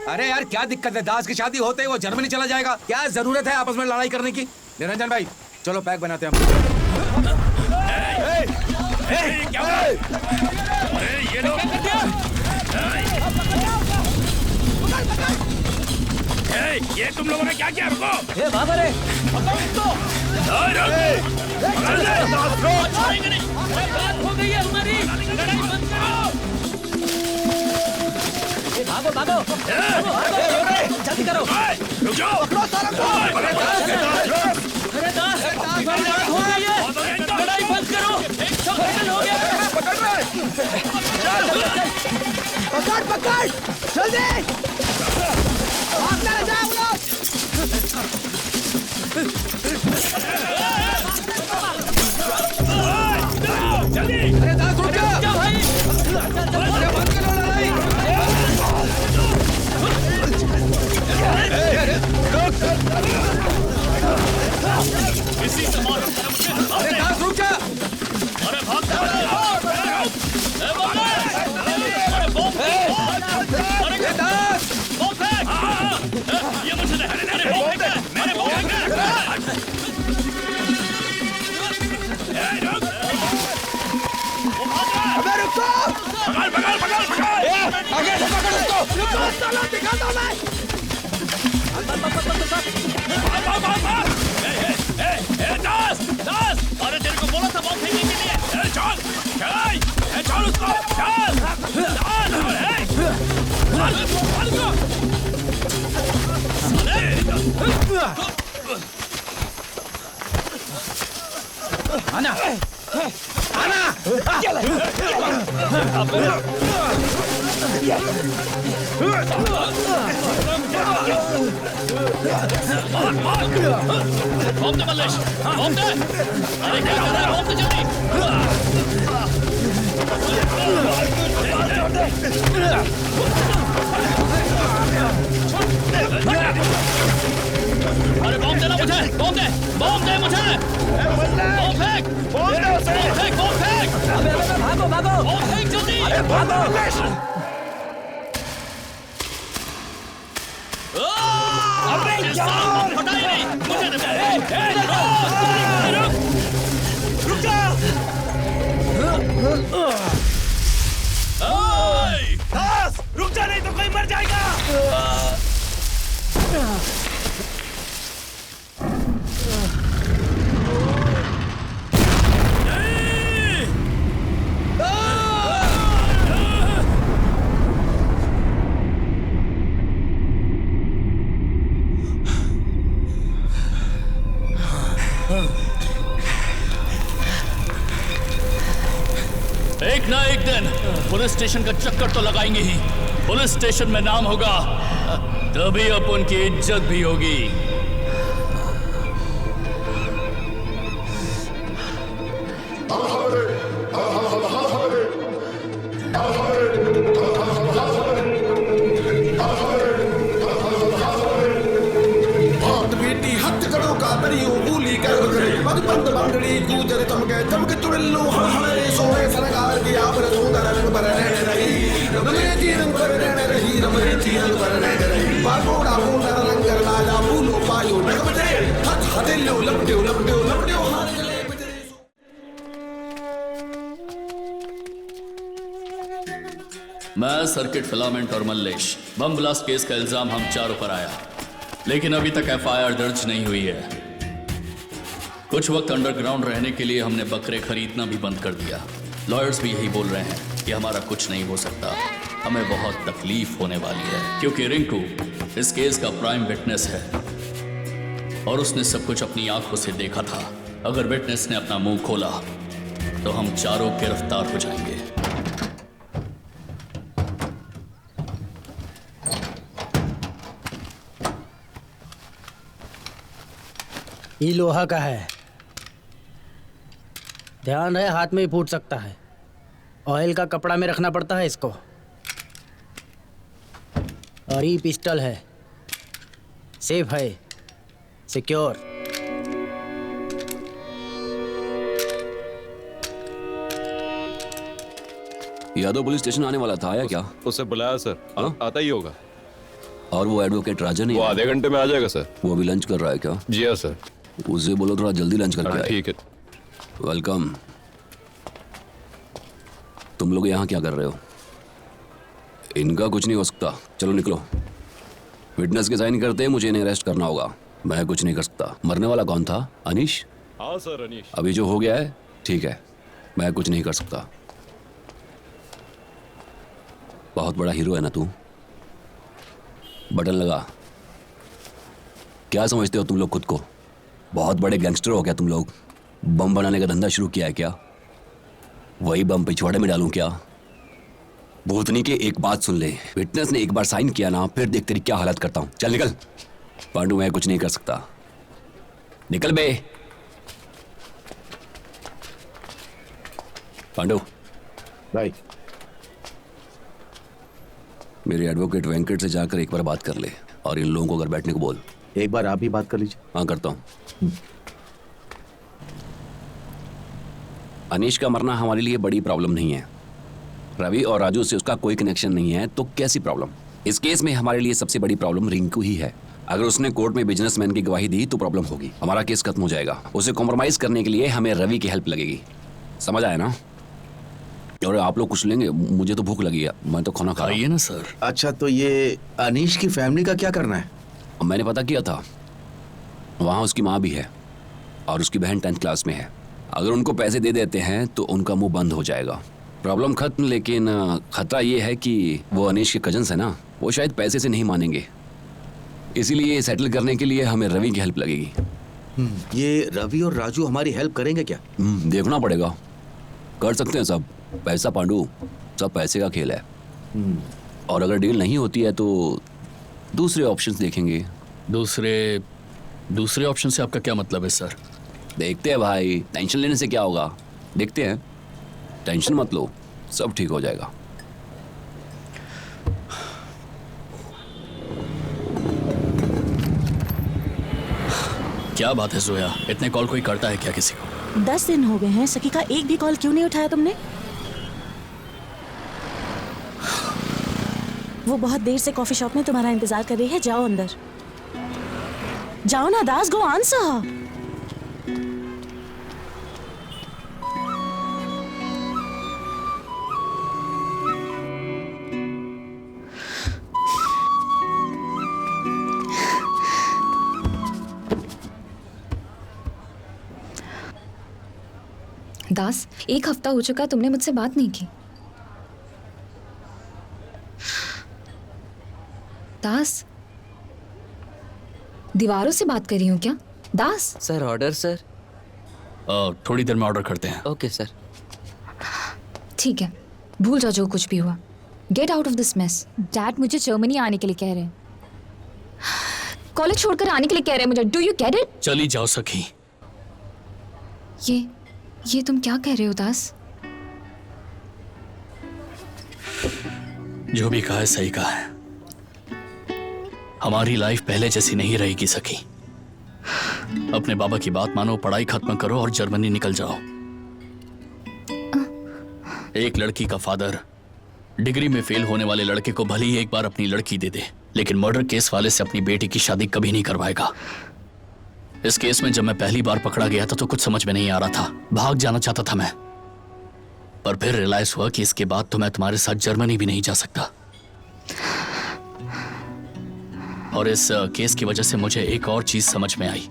अरे यार क्या दिक्कत है? दास की शादी होते ही वो जर्मनी चला जाएगा। क्या जरूरत है आपस में लड़ाई करने की? निरंजन भाई चलो पैक बनाते हैं हम। ये लोग क्या कर दिया? ये तुम लोगों ने क्या किया? रुको। ये बाबा रे पकड़ो इसको। छोड़ेंगे नहीं। बात हो गई है हमारी, लड़ाई बंद करो। भागो भागो जल्दी करो। रुक जाओ। पकड़ो सारा को। अरे दास बात हो गई है, लड़ाई बंद करो। एक सेकंड हो गया। पकड़ रहे। पकड़ पकड़ जल्दी। भागना जाओ लोग। जल्दी। अरे दास रुक जा भाई। अरे बंद करो लड़ाई। इसी से मारो। अरे दास रुक जा। अरे भाग जा। अरे दास बॉल फेंक। ये मुझे नहीं। अरे बॉल फेंक। मैंने बॉल फेंक। अबे रुको। पकड़ आगे से पकड़ उसको। रुको साला दिखाता हूं मैं। दास अरे तेरे को बोला था बॉल फेंकने के लिए। चल उसको चल। आना आना। बॉम्ब दे मल्लेश, बॉम्ब दे। अरे क्या कर रहा है? बॉम्ब दे जल्दी। अरे बॉम्ब देना मुझे, बॉम्ब दे मुझे। बॉम्ब फेंक। बॉम्ब फेंक। अबे भागो बॉम्ब फेंक जल्दी। अरे भागो। अबे यार फटाई नहीं मुझे। रुक जा। दास रुक जा, नहीं तो कोई मर जाएगा। एक ना एक दिन पुलिस स्टेशन का चक्कर तो लगाएंगे ही। पुलिस स्टेशन में नाम होगा तभी अपन की इज्जत भी होगी। मैं सर्किट फिलामेंट और मल्लेश बम ब्लास्ट केस का इल्जाम हम चारों पर आया, लेकिन अभी तक एफआईआर दर्ज नहीं हुई है। कुछ वक्त अंडरग्राउंड रहने के लिए हमने बकरे खरीदना भी बंद कर दिया। लॉयर्स भी यही बोल रहे हैं कि हमारा कुछ नहीं हो सकता। हमें बहुत तकलीफ होने वाली है क्योंकि रिंकू इस केस का प्राइम विटनेस है और उसने सब कुछ अपनी आंखों से देखा था। अगर विटनेस ने अपना मुंह खोला तो हम चारों गिरफ्तार हो जाएंगे। ये लोहा का है, ध्यान रहे हाथ में ही फूट सकता है। ऑयल का कपड़ा में रखना पड़ता है इसको। और ये पिस्टल है, सेफ है, सिक्योर। यादव पुलिस स्टेशन आने वाला था, आया क्या? उसे बुलाया सर, आता ही होगा। और वो एडवोकेट राजन वो आधे घंटे में आ जाएगा सर। वो अभी लंच कर रहा है क्या? जी हाँ सर। उसे बोलो थोड़ा जल्दी लंच करके आए। ठीक है। वेलकम। तुम लोग यहाँ क्या कर रहे हो? इनका कुछ नहीं हो सकता, चलो निकलो। विटनेस के साइन करते हैं, मुझे इन्हें अरेस्ट करना होगा। मैं कुछ नहीं कर सकता। मरने वाला कौन था? अनीश? हाँ सर, अनीश। अभी जो हो गया है ठीक है, मैं कुछ नहीं कर सकता। बहुत बड़ा हीरो है ना तू। बटन लगा। क्या समझते हो तुम लोग खुद को? बहुत बड़े गैंगस्टर हो क्या तुम लोग? बम बनाने का धंधा शुरू किया है क्या? वही बम पिछवाड़े में डालूं क्या? भूतनी के एक बात सुन ले, विटनेस ने एक बार साइन किया ना, फिर देख तेरी क्या हालत करता हूं। चल निकल। पांडू मैं कुछ नहीं कर सकता, निकल बे। पांडू भाई, मेरे एडवोकेट वेंकट से जाकर एक बार बात कर ले और इन लोगों को अगर बैठने को बोल। एक बार आप भी बात कर लीजिए। हाँ करता हूँ। अनीश का मरना हमारे लिए बड़ी प्रॉब्लम नहीं है। रवि और राजू से उसका कोई कनेक्शन नहीं है, तो कैसी प्रॉब्लम? इस केस में हमारे लिए सबसे बड़ी प्रॉब्लम रिंकू ही है। अगर उसने कोर्ट में बिजनेसमैन की गवाही दी तो प्रॉब्लम होगी, हमारा केस खत्म हो जाएगा। उसे कॉम्प्रोमाइज करने के लिए हमें रवि की हेल्प लगेगी, समझ आया ना? और आप लोग कुछ लेंगे? मुझे तो भूख लगी है, मैं तो खाना खा रहा हूं। आइए ना सर। अच्छा, तो ये अनीश की फैमिली का क्या करना है? मैंने पता किया था, वहाँ उसकी माँ भी है और उसकी बहन 10th क्लास में है। अगर उनको पैसे दे देते हैं तो उनका मुंह बंद हो जाएगा, प्रॉब्लम खत्म। लेकिन खतरा ये है कि वो अनीश के कजन्स है ना, वो शायद पैसे से नहीं मानेंगे। इसीलिए सेटल करने के लिए हमें रवि की हेल्प लगेगी। ये रवि और राजू हमारी हेल्प करेंगे क्या? देखना पड़ेगा, कर सकते हैं सब। पैसा पांडू, सब पैसे का खेल है। और अगर डील नहीं होती है तो दूसरे ऑप्शंस देखेंगे। दूसरे ऑप्शन से आपका क्या मतलब है सर? देखते हैं भाई, टेंशन लेने से क्या होगा, देखते हैं। टेंशन मत लो, सब ठीक हो जाएगा। क्या बात है जोया, इतने कॉल कोई करता है क्या किसी को? 10 दिन हो गए हैं, सखी का एक भी कॉल क्यों नहीं उठाया तुमने? वो बहुत देर से कॉफी शॉप में तुम्हारा इंतजार कर रही है, जाओ अंदर। जाओ ना दास, गो आंसर। दास, 1 हफ्ता हो चुका, तुमने मुझसे बात नहीं की। दास, दीवारों से बात कर रही हूँ क्या? दास। Sir order sir. थोड़ी देर में ऑर्डर करते हैं। Okay sir. ठीक है, भूल जाओ जो कुछ भी हुआ। Get out of this mess. Dad मुझे जर्मनी आने के लिए कह रहे हैं, कॉलेज छोड़कर आने के लिए कह रहे हैं मुझे। Do you get it? चली जाओ सखी। ये तुम क्या कह रहे हो दास? जो भी कहा है सही कहा है। हमारी लाइफ पहले जैसी नहीं रहेगी सखी। अपने बाबा की बात मानो, पढ़ाई खत्म करो और जर्मनी निकल जाओ। एक लड़की का फादर डिग्री में फेल होने वाले लड़के को भले ही एक बार अपनी लड़की दे दे, लेकिन मर्डर केस वाले से अपनी बेटी की शादी कभी नहीं करवाएगा। इस केस में जब मैं पहली बार पकड़ा गया था तो कुछ समझ में नहीं आ रहा था, भाग जाना चाहता था मैं, पर फिर रियलाइज हुआ कि इसके बाद तो मैं तुम्हारे साथ जर्मनी भी नहीं जा सकता। और इस केस की वजह से मुझे एक और चीज समझ में आई।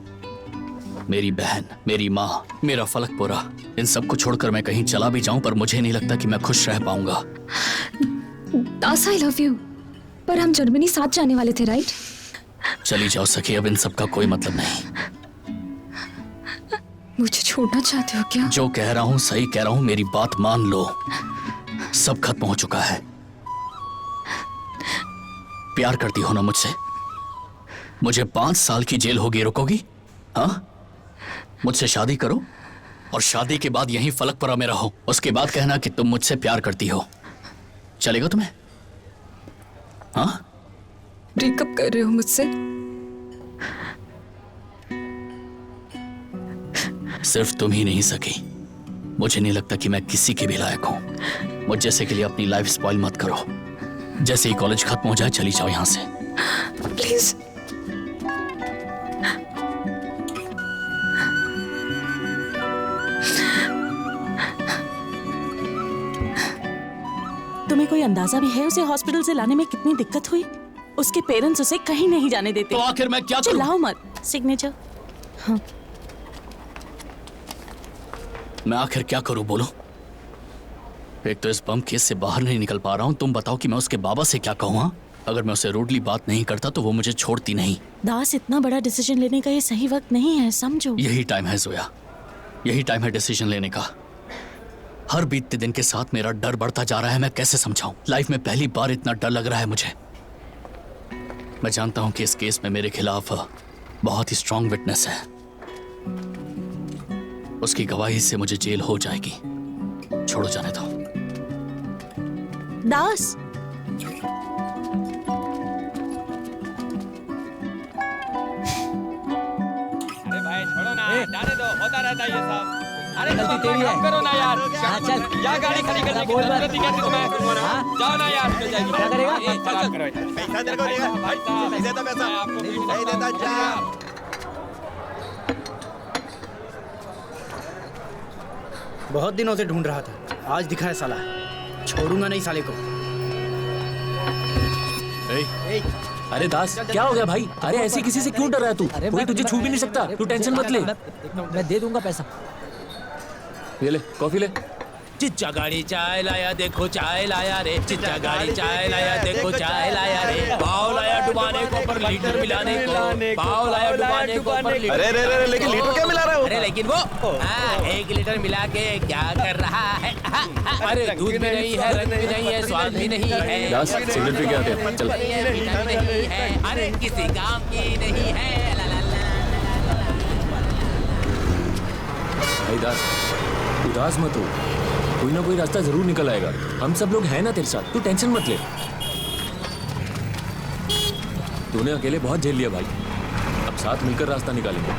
मेरी बहन, मेरी माँ, मेरा फलकपुरा, इन सब को छोड़कर मैं कहीं चला भी जाऊं पर मुझे नहीं लगता कि मैं खुश रह पाऊंगा। दास आई लव यू, पर हम जर्मनी साथ जाने वाले थे राइट? चली जाओ सखी, अब इन सब का कोई मतलब नहीं। मुझे छोड़ना चाहते हो क्या? जो कह रहा हूं सही कह रहा हूं, मेरी बात मान लो। सब खत्म हो चुका है। प्यार करती हो ना मुझसे? मुझे 5 साल की जेल होगी, रुकोगी? हाँ, मुझसे शादी करो और शादी के बाद यहीं फलकपुरा में रहो। उसके बाद कहना कि तुम मुझसे प्यार करती हो। चलेगा तुम्हें? हाँ? ब्रेकअप कर रहे हो मुझसे? सिर्फ तुम ही नहीं सकी। मुझे नहीं लगता कि मैं किसी के भी लायक हूं। मुझ जैसे के लिए अपनी लाइफ स्पॉइल मत करो। जैसे ही कॉलेज खत्म हो जाए चली जाओ यहां से प्लीज। तुम्हें कोई अंदाजा भी है उसे हॉस्पिटल से लाने में कितनी दिक्कत हुई? उसके पेरेंट्स उसे कहीं नहीं जाने देते। तो आखिर मैं क्या करूं? चिल्लाओ मत। सिग्नेचर। हाँ। मैं आखिर क्या करूं बोलो? एक तो इस बम केस से बाहर नहीं निकल पा रहा हूं। तुम बताओ कि मैं उसके बाबा से क्या कहूं? हाँ? अगर मैं उसे रूडली बात नहीं करता तो वो मुझे छोड़ती नहीं। दास, इतना बड़ा डिसीजन लेने का ये सही वक्त नहीं है, समझो। यही टाइम है जोया, यही टाइम है डिसीजन लेने का। हर बीतते दिन के साथ मेरा डर बढ़ता जा रहा है। मैं कैसे समझाऊं? लाइफ में पहली बार इतना डर लग रहा है मुझे। मैं जानता हूं कि इस केस में मेरे खिलाफ बहुत ही स्ट्रांग विटनेस है। उसकी गवाही से मुझे जेल हो जाएगी। छोड़ो, जाने दो। दास, अरे भाई छोड़ो ना, जाने दो, होता रहता है ये सब। अरे गलती तेरी है। करो ना यार। चल क्या गाड़ी खड़ी करने की जरूरत ही क्या थी तुम्हें? जाओ ना यार। क्या करेगा? पैसा तेरे को देगा भाई साहब। नहीं देता पैसा, नहीं देता। जा बहुत दिनों से ढूंढ रहा था, आज दिखा है साला। छोड़ूंगा नहीं साले को। अरे दास, क्या हो गया भाई? अरे ऐसे किसी से क्यों डर रहा है तू? कोई तुझे छू भी नहीं सकता। तू टेंशन मत ले। मैं दे दूंगा पैसा। ये ले, कॉफी ले। चिच्चा गाड़ी चाय लाया, देखो चाय लाया रे। चिच्चा गाड़ी चाय लाया, देखो चाय लाया रे। पाव लाया डुबाने को पर लीटर मिलाने को। पाव लाया डुबाने को पर लीटर। अरे रे लेकिन लीटर क्या मिला रहा है? अरे लेकिन वो 1 लीटर मिला के क्या कर रहा है? अरे दूध भी नहीं है, रंग भी नहीं है, स्वाद भी नहीं है। दास, सिगरेट पी के आते हैं, चल। नहीं है, अरे किसी काम की नहीं है। भाई दास, उदास मत हो। कोई ना कोई रास्ता जरूर निकल आएगा। हम सब लोग हैं ना तेरे साथ, तू टेंशन मत ले। तूने अकेले बहुत झेल लिया भाई, अब साथ मिलकर रास्ता निकालेंगे।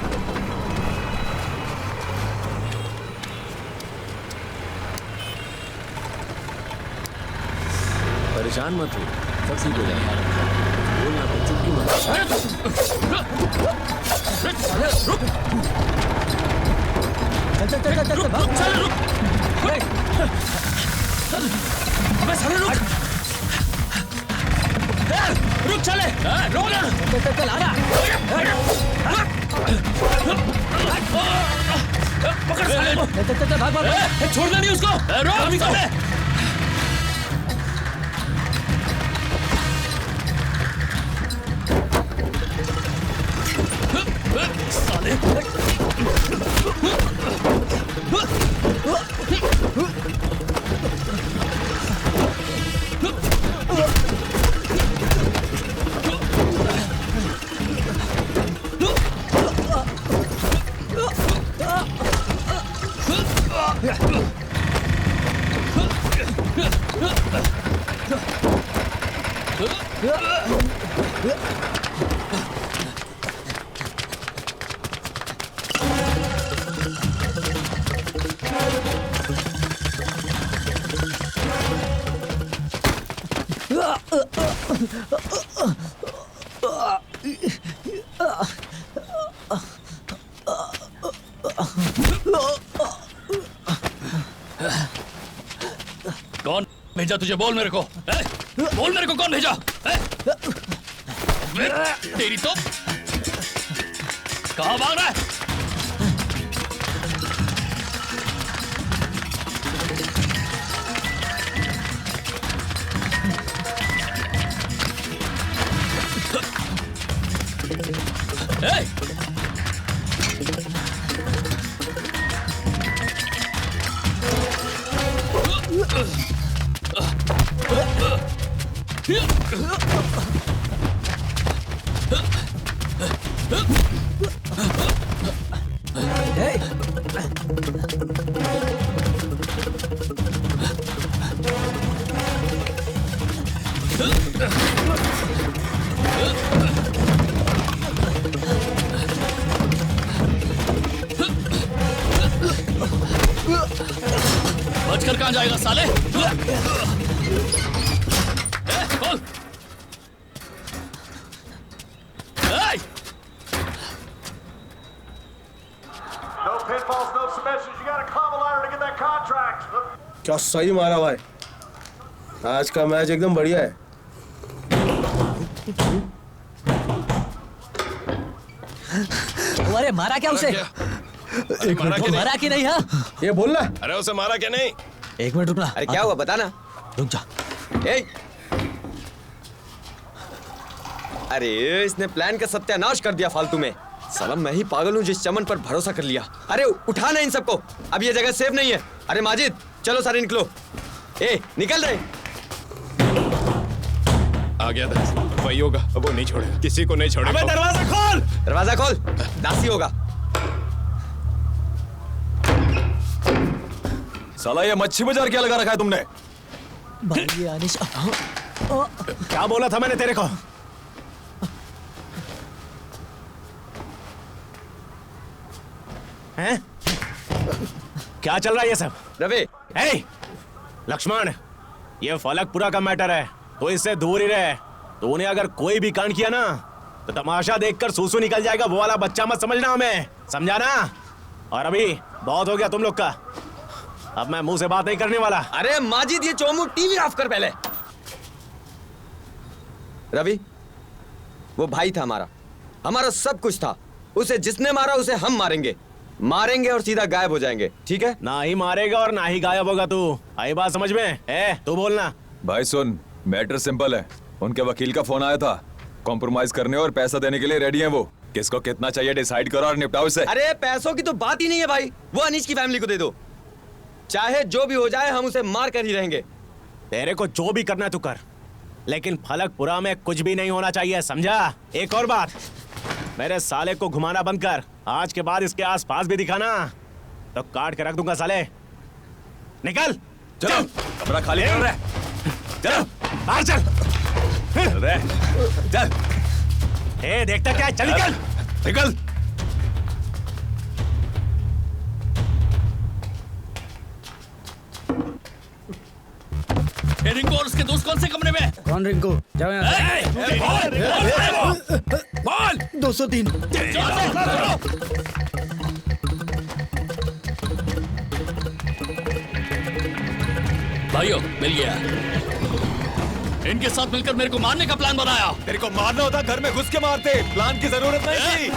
परेशान मत हो, सब ठीक हो जाएगा। बोलना कुछ चुप्पी मत। चल भाग, चल रुक। बस रुक रुक, चले रोक ना। चल आ पकड़ साले को। चल भाग भाग। छोड़ना नहीं उसको। रोक इसको। कौन भेजा तुझे? बोल मेरे को, बोल मेरे को कौन भेजा? तेरी तो कहाँ भाग रहा है? बचकर कहाँ जाएगा साले? खोल। No pinfalls, no submissions. You got to climb a ladder to get that contract. क्या सही मारा भाई, आज का मैच एकदम बढ़िया है। अरे मारा क्या उसे? एक मिनट, मारा कि नहीं? हाँ ये बोलना। अरे उसे मारा क्या नहीं? एक मिनट रुकना। अरे क्या हुआ बताना। रुक जा। अरे इसने प्लान का सत्यानाश कर दिया फालतू में। साला मैं ही पागल हूँ जिस चमन पर भरोसा कर लिया। अरे उठाना इन सबको, अब ये जगह सेफ नहीं है। अरे माजिद चलो सारे निकलो। निकल रहे। आ गया दास, वही होगा, अब वो नहीं छोड़ेगा, किसी को नहीं छोड़ेगा। अबे दरवाजा खोल, दरवाजा खोल, दासी होगा। साला ये मच्छी बाजार क्या लगा रखा है तुमने? क्या बोला था मैंने तेरे को? हैं? क्या चल रहा है ये सब? रवि, लक्ष्मण, ये फलकपुरा का मैटर है, तो इससे दूर ही रहे। तूने अगर कोई भी कांड किया ना तो तमाशा देखकर सूसू निकल जाएगा। वो वाला बच्चा मत समझना हमें, समझा ना? और अभी बहुत हो गया तुम लोग का, अब मैं मुंह से बात नहीं करने वाला। अरे माजिद ये चोमू टीवी ऑफ कर पहले। रवि, वो भाई था हमारा, हमारा सब कुछ था। उसे जिसने मारा उसे हम मारेंगे, मारेंगे और सीधा गायब हो जाएंगे, ठीक है? ना ही मारेगा और ना ही गायब होगा तू। आई बात समझ में? तू बोलना। भाई सुन, मैटर सिंपल है। उनके वकील का फोन आया था, कॉम्प्रोमाइज करने और पैसा देने के लिए रेडी हैं वो। किसको कितना चाहिए डिसाइड करो और निपटाओ इसे। अरे पैसों की तो बात ही नहीं है भाई, वो अनीश की फैमिली को दे दो। चाहे जो भी हो जाए हम उसे मार कर ही रहेंगे। तेरे को जो भी करना है तू कर, लेकिन फलकपुरा में कुछ भी नहीं होना चाहिए, समझा? एक और बात, मेरे साले को घुमाना बंद कर। आज के बाद इसके आसपास भी दिखाना तो काट के रख दूंगा साले। निकल। चलो कमरा खाली कर रहे। चलो बाहर चल। चल रहे, चल। देखता क्या है? चल निकल। निकल। रिंकू और उसके दोस्त कौन से कमरे में? कौन रिंकू? जाओ यहाँ से। बोल। 203। भाइयों मिल गया। इनके साथ मिलकर मेरे को मारने का प्लान बनाया। तेरे को मारना होता घर में घुस के मारते, प्लान की जरूरत नहीं थी।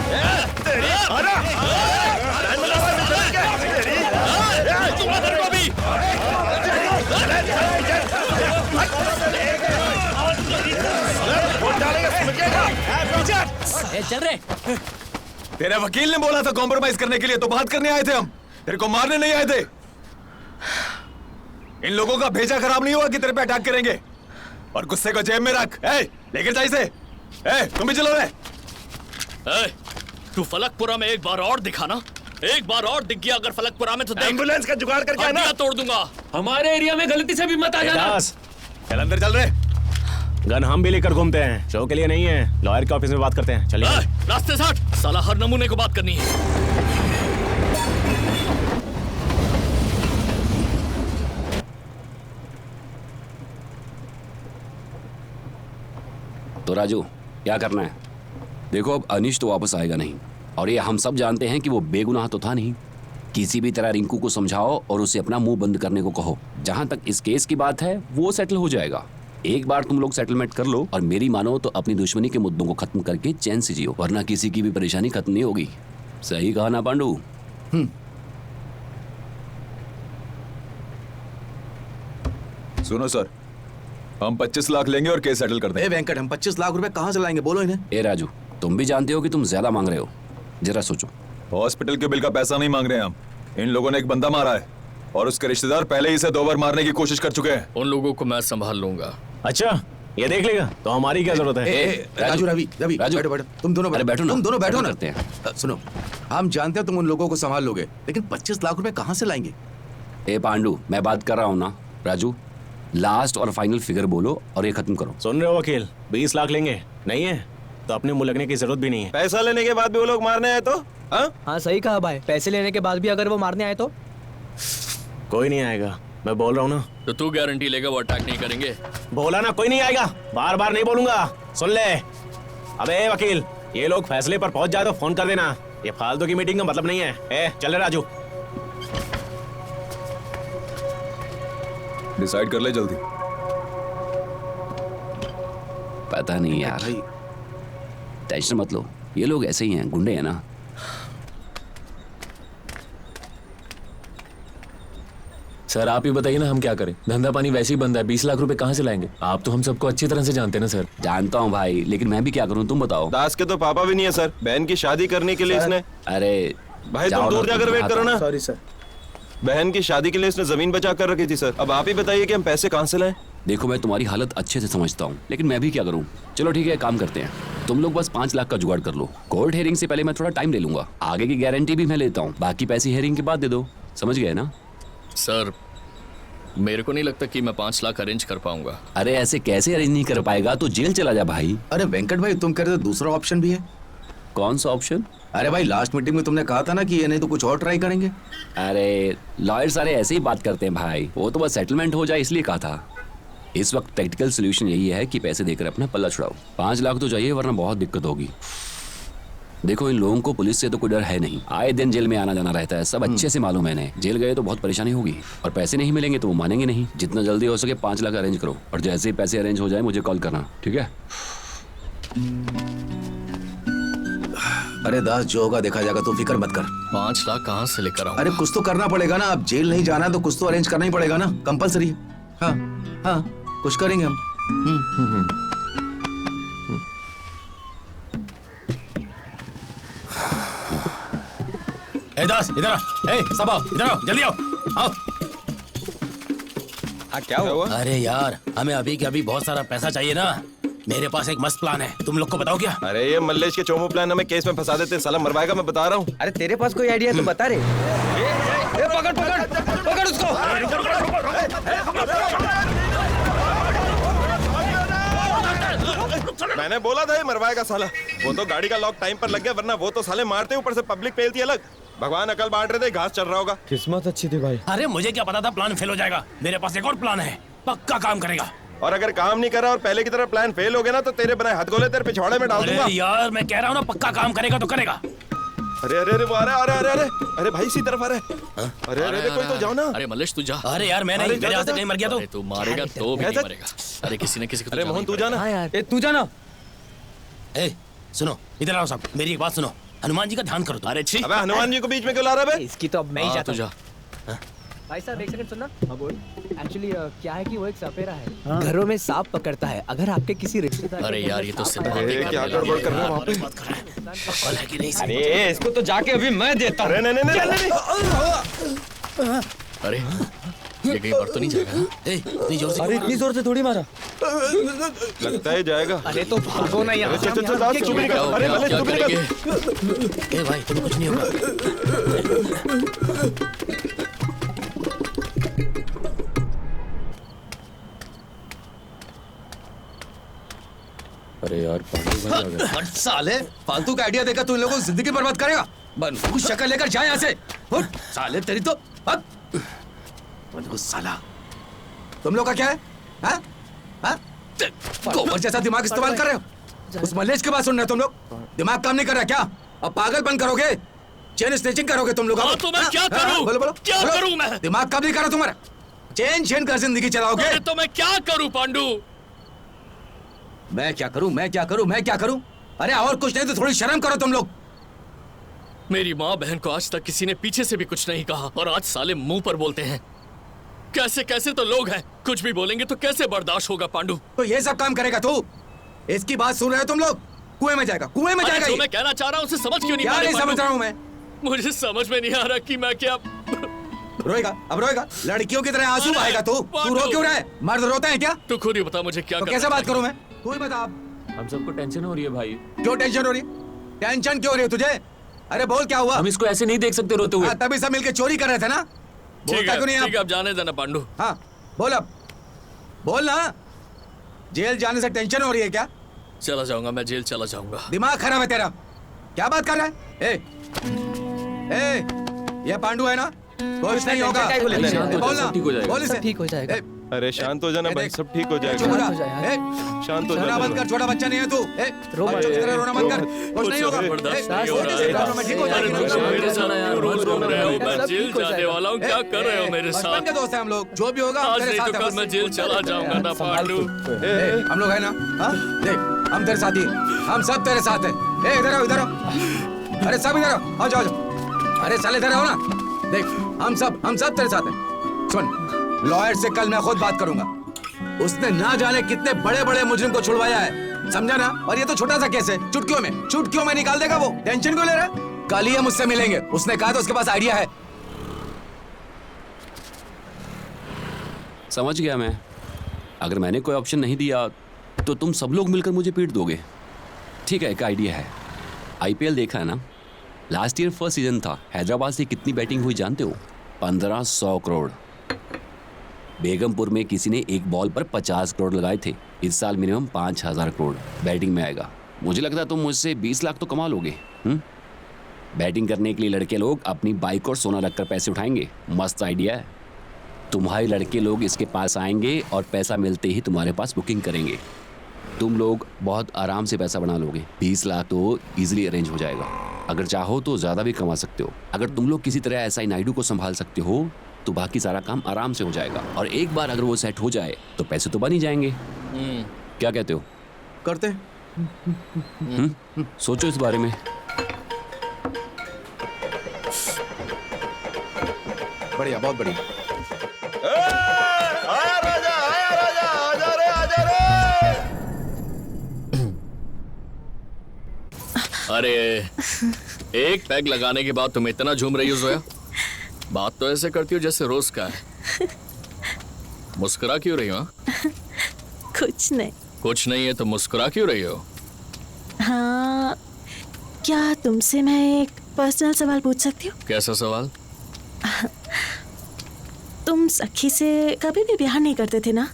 चल रहे। तेरे वकील ने बोला था कॉम्प्रोमाइज करने के लिए, तो बात करने आए थे हम, तेरे को मारने नहीं आए थे। इन लोगों का भेजा खराब नहीं हुआ कि तेरे पे अटैक करेंगे। और गुस्से को जेब में रख। लेकर जा इसे। तुम भी चलो रे। तू फलकपुरा में एक बार और दिखाना, एक बार और दिख गया अगर फलकपुरा में तो एम्बुलेंस का जुगाड़ करके आना। तोड़ दूंगा। हमारे एरिया में गलती से भी मत आ जाना। चल अंदर चल रहे। गन हम भी लेकर घूमते हैं, शो के लिए नहीं है। लॉयर के ऑफिस में बात करते हैं, चलिए। रास्ते से हट, साला हर नमूने को बात करनी है। तो राजू क्या करना है? देखो अब अनीश तो वापस आएगा नहीं, और ये हम सब जानते हैं कि वो बेगुनाह तो था नहीं। किसी भी तरह रिंकू को समझाओ और उसे अपना मुंह बंद करने को कहो। जहां तक इस केस की बात है वो सेटल हो जाएगा। एक बार तुम लोग सेटलमेंट कर लो और मेरी मानो तो अपनी दुश्मनी के मुद्दों को खत्म करके चैन से जियो, वरना किसी की भी परेशानी खत्म नहीं होगी। सही कहा ना पांडू? सुनो सर, हम 25 लाख लेंगे और केस सेटल कर देंगे। वेंकट, हम 25 लाख रुपए कहाँ से लाएंगे, बोलो इन्हें। ए राजू, तुम भी जानते हो कि तुम ज्यादा मांग रहे हो, जरा सोचो। हॉस्पिटल के बिल का पैसा नहीं मांग रहे हैं हम। इन लोगों ने एक बंदा मारा है और उसके रिश्तेदार पहले ही इसे 2 बार मारने की कोशिश कर चुके हैं। उन लोगों को मैं संभाल लूंगा। अच्छा, ये देख लेगा तो हमारी क्या जरूरत है? राजू, रवि, बैठो बैठो, तुम दोनों बैठो ना, तुम दोनों बैठो ना। करते हैं। सुनो, हम जानते हैं तुम उन लोगों को संभाल लोगे, लेकिन 25 लाख रुपए कहाँ से लाएंगे? ए पांडू, मैं बात कर रहा हूँ ना। राजू, लास्ट और फाइनल फिगर बोलो और ये खत्म करो। सुन रहे हो वकील, 20 लाख लेंगे? नहीं है तो अपने मुंह लगने की जरूरत भी नहीं है। पैसा लेने के बाद भी वो लोग मारने आए तो? हाँ सही कहा भाई, पैसे लेने के बाद भी अगर वो मारने आए तो? कोई नहीं आएगा, मैं बोल रहा हूँ ना। तो तू गारंटी लेगा वो अटैक नहीं करेंगे? बोला ना, कोई नहीं आएगा। बार बार नहीं बोलूंगा, सुन ले। अबे वकील, ये लोग फैसले पर पहुंच जाए तो फोन कर देना। ये फालतू की मीटिंग का मतलब नहीं है। चल राजू, डिसाइड कर ले जल्दी। पता नहीं यार, टेंशन मत लो, ये लोग ऐसे ही हैं, गुंडे हैं ना। सर आप ही बताइए ना, हम क्या करें? धंधा पानी वैसे ही बंद है, 20 लाख रुपए कहाँ से लाएंगे? आप तो हम सबको अच्छी तरह से जानते हैं ना सर। जानता हूँ भाई, लेकिन मैं भी क्या करूँ, तुम बताओ। दास के तो पापा भी नहीं है सर, बहन की शादी करने के लिए इसने। अरे भाई तुम दूर जाकर वेट करो ना। Sorry sir. बहन की शादी के लिए इसने जमीन बचा कर रखी थी सर। अब आप ही बताइए कि हम पैसे कहाँ से लाएं? देखो मैं तुम्हारी हालत अच्छे से समझता हूँ, लेकिन मैं भी क्या करूँ। चलो ठीक है, काम करते हैं, तुम लोग बस 5 लाख का जुगाड़ कर लो। कोर्ट हेयरिंग से पहले मैं थोड़ा टाइम ले लूंगा, आगे की गारंटी भी मैं लेता हूँ। बाकी पैसे हेयरिंग के बाद दे दो, समझ गए ना? सर मेरे को नहीं लगता कि मैं 5 लाख अरेंज कर पाऊंगा। अरे ऐसे कैसे अरेंज नहीं कर पाएगा? तो जेल चला जा भाई। अरे वेंकट भाई, तुम कह रहे हो दूसरा ऑप्शन भी है। कौन सा ऑप्शन? अरे भाई, लास्ट मीटिंग में तुमने कहा था ना कि ये नहीं तो कुछ और ट्राई करेंगे। अरे लॉयर सारे ऐसे ही बात करते हैं भाई, वो तो बस सेटलमेंट हो जाए इसलिए कहा था। इस वक्त प्रैक्टिकल सोल्यूशन यही है कि पैसे देकर अपना पल्ला छुड़ाओ। 5 लाख तो चाहिए, वरना बहुत दिक्कत होगी। देखो इन लोगों को पुलिस से तो कोई डर है नहीं, आए दिन जेल में आना जाना रहता है, सब अच्छे से मालूम है इन्हें। जेल गए तो बहुत परेशानी होगी, और पैसे नहीं मिलेंगे तो वो मानेंगे नहीं। जितना जल्दी हो सके 5 लाख अरेंज करो, और जैसे ही पैसे अरेंज हो जाए मुझे कॉल करना, ठीक है? अरे दास, जो होगा देखा जाएगा, तू फिक्र मत कर। 5 लाख कहाँ से लेकर आऊं? अरे कुछ तो करना पड़ेगा ना, अब जेल नहीं जाना है तो कुछ तो अरेंज करना ही पड़ेगा ना, कंपलसरी है। हाँ हाँ, कुछ करेंगे हम। ए दास, इधर आ। ए सब आओ, इधर आओ, जल्दी आओ, आओ। हाँ क्या हुआ? अरे यार, हमें अभी के अभी बहुत सारा पैसा चाहिए ना। मेरे पास एक मस्त प्लान है, तुम लोग को बताओ क्या? अरे ये मल्लेश के चोमू प्लान हमें केस में फंसा देते, साला मरवाएगा, मैं बता रहा हूँ। अरे तेरे पास कोई आइडिया तो बता रे। पकड़ पकड़ पकड़ उसको। मैंने बोला था ये मरवाएगा साला। वो तो गाड़ी का लॉक टाइम पर लग गया, वरना वो तो साले मारते ऊपर से पब्लिक पेलती अलग। भगवान अकल बांट रहे थे, घास चल रहा होगा। किस्मत अच्छी थी भाई। अरे मुझे क्या पता था प्लान फेल हो जाएगा। मेरे पास एक और प्लान है, पक्का काम करेगा। और अगर काम नहीं करा और पहले की तरह प्लान फेल हो गया ना, तो तेरे बनाए हथगोले तेरे पिछवाड़े में डाल दूंगा। अरे यार मैं कह रहा हूँ ना, पक्का काम करेगा तो करेगा। अरे अरे अरे अरे अरे अरे अरे अरे भाई इसी तरफ आ रहे। अरे अरे कोई तो जाओ ना। अरे मल्लेश तू जा। अरे यार मैं नहीं, मेरे हाथ से कहीं मर गया तो? तू मारेगा तो भी नहीं मरेगा। अरे किसी न किसी को। अरे मोहन तू जाना। हाँ यार, तू जाना। ए सुनो, इधर आओ सब, मेरी एक बात सुनो। हनुमान जी का ध्यान करो। अरे छी, अबे हनुमान जी को बीच में क्यों ला रहा है? इसकी तो अब मैं ही जाता हूँ। भाई साहब एक सेकंड सुनना। हाँ बोल। एक्चुअली क्या है कि वो एक सपेरा है, घरों में सांप पकड़ता है। अगर आपके किसी रिश्तेदार। अरे यार ये तो क्या गड़बड़ कर रहा है वहाँ पे? अरे इसको तो जाके अभी मैं देता हूँ। नहीं नहीं नहीं। अरे ये कहीं पर तो नहीं जाएगा? इतनी जोर से। अरे इतनी जोर से थोड़ी मारा। लगता है जाएगा। अरे तो भागो ना यहाँ। चल चल चल, दास चुप निकल। अरे मल्लेश चुप निकल। ए भाई तुम्हें कुछ नहीं होगा। अरे यार साले फालतू का आइडिया देकर तू इन लोगों को जिंदगी बर्बाद करेगा। बनफूस शक्ल लेकर जा यहाँ से। उठ साले, तेरी तो बनफूस साला। तुम लोग का क्या है? हाँ? हाँ? गोबर जैसा दिमाग इस्तेमाल कर रहे हो? उस मल्लेश की बात सुन रहे हो तुम लोग? दिमाग काम नहीं कर रहा क्या? अब पागलपन करोगे? चेन स्नेचिंग करोगे तुम लोग? हाँ, तो मैं क्या करूं? बोलो बोलो क्या बोलो। करूं मैं? दिमाग काम नहीं कर रहा तुम्हारा? चेन चेन कर जिंदगी चलाओगे? अरे तो मैं क्या करूं पांडू? मैं क्या करूं, मैं क्या करूं, मैं क्या करूं? अरे और कुछ नहीं तो थोड़ी शर्म करो तुम लोग। मेरी माँ बहन को आज तक किसी ने पीछे से भी कुछ नहीं कहा और आज साले मुंह पर बोलते हैं। कैसे कैसे तो लोग हैं, कुछ भी बोलेंगे तो कैसे बर्दाश्त होगा पांडू? तो ये सब काम करेगा तू? इसकी बात सुन रहे हो तुम लोग? कुएं में जाएगा, कुएं में जाएगा। जो मैं कहना चाह रहा हूँ उसे समझ क्यों नहीं क्या पा रहे नहीं पांडू? समझ रहा हूँ मैं? मुझे समझ में नहीं आ रहा कि मैं क्या। रोएगा, अब रोएगा? लड़कियों की तरह आंसू बहाएगा तू? तू रो क्यों रहा है? मर्द रोते हैं क्या? तू खुद ही बता मुझे क्या तो करना कैसे बात चाहिए? करूं मैं? तू ही बता। हम सबको टेंशन हो रही है भाई। क्यों टेंशन हो रही है? टेंशन क्यों हो रही है तुझे? अरे बोल क्या हुआ? हम इसको ऐसे नहीं देख सकते रोते हुए। हाँ, तभी सब मिलके चोरी कर रहे थे ना? बोलता क्यों नहीं ठीक है, अब जाने देना पांडू। हाँ बोल, अब बोल ना। जेल जाने से टेंशन हो रही है क्या? चला जाऊंगा, मैं जेल चला जाऊंगा। दिमाग खराब है तेरा? क्या बात कर रहा है? ए, ये पांडू है ना? कुछ नहीं होगा। बोलना, बोल इसे। ठीक हो जाएगा। अरे शांत हो जाना भाई, सब ठीक हो जाएगा। शांत हो रोना जा। बंद कर, छोटा बच्चा नहीं है तू। बच्चों की तरह रोना बंद कर, कुछ नहीं होगा। ठीक हो जाएगा। रोज रो रहे हो, मैं जेल जाने वाला हूँ, क्या कर रहे हो मेरे साथ? बचपन के दोस्त हैं हम लोग, जो भी होगा हम आज तेरे नहीं साथ तो हैं कल बस। मैं जेल चला जाऊंगा ना पांडू। हम लोग है ना? हाँ देख, हम तेरे साथ ही हैं। हम सब तेरे साथ हैं। इधर आओ, इधर आओ। अरे सब इधर आओ, आओ जाओ। अरे साले इधर आओ ना। देख, हम सब तेरे साथ हैं। सुन, लॉयर से कल मैं खुद बात करूंगा। उसने ना जाने कितने बड़े बड़े मुजरिम को छुड़वाया है, समझा ना? और ये तो छोटा सा केस है, चुटकियों में निकाल देगा वो। टेंशन क्यों ले रहा है? कल ही हम उससे मिलेंगे, उसने कहा तो उसके पास आइडिया है। समझ गया मैं। अगर मैंने कोई ऑप्शन नहीं दिया तो तुम सब लोग मिलकर मुझे पीट दोगे। ठीक है, एक आइडिया है। आईपीएल देखा है ना? लास्ट ईयर फर्स्ट सीजन था, हैदराबाद से कितनी बैटिंग हुई जानते हो? 1500 करोड़। बेगमपुर में किसी ने एक बॉल पर 50 करोड़ लगाए थे। इस साल मिनिमम 5000 करोड़ बैटिंग में आएगा। मुझे लगता है तुम मुझसे 20 लाख तो कमा लोगे। बैटिंग करने के लिए लड़के लोग अपनी बाइक और सोना रखकर पैसे उठाएंगे। मस्त आइडिया है। तुम्हारे लड़के लोग इसके पास आएंगे और पैसा मिलते ही तुम्हारे पास बुकिंग करेंगे। तुम लोग बहुत आराम से पैसा बना लोगे। 20 लाख तो इजीली अरेंज हो जाएगा। अगर चाहो तो ज़्यादा भी कमा सकते हो। अगर तुम लोग किसी तरह एसआई नायडू को संभाल सकते हो तो बाकी सारा काम आराम से हो जाएगा। और एक बार अगर वो सेट हो जाए तो पैसे तो बन ही जाएंगे। क्या कहते हो? करते हैं। सोचो इस बारे में। बढ़िया, बहुत बढ़िया। आया राजा, आजा रे, आजा रे। अरे एक पैग लगाने के बाद तुम इतना झूम रही हो जोया? बात तो ऐसे करती हो जैसे रोज का है। मुस्कुरा क्यों रही हो? कुछ नहीं। कुछ नहीं है तो मुस्कुरा क्यों रही हो? हाँ, क्या तुमसे मैं एक पर्सनल सवाल पूछ सकती हूँ? कैसा सवाल? तुम सखी से कभी भी प्यार नहीं करते थे ना?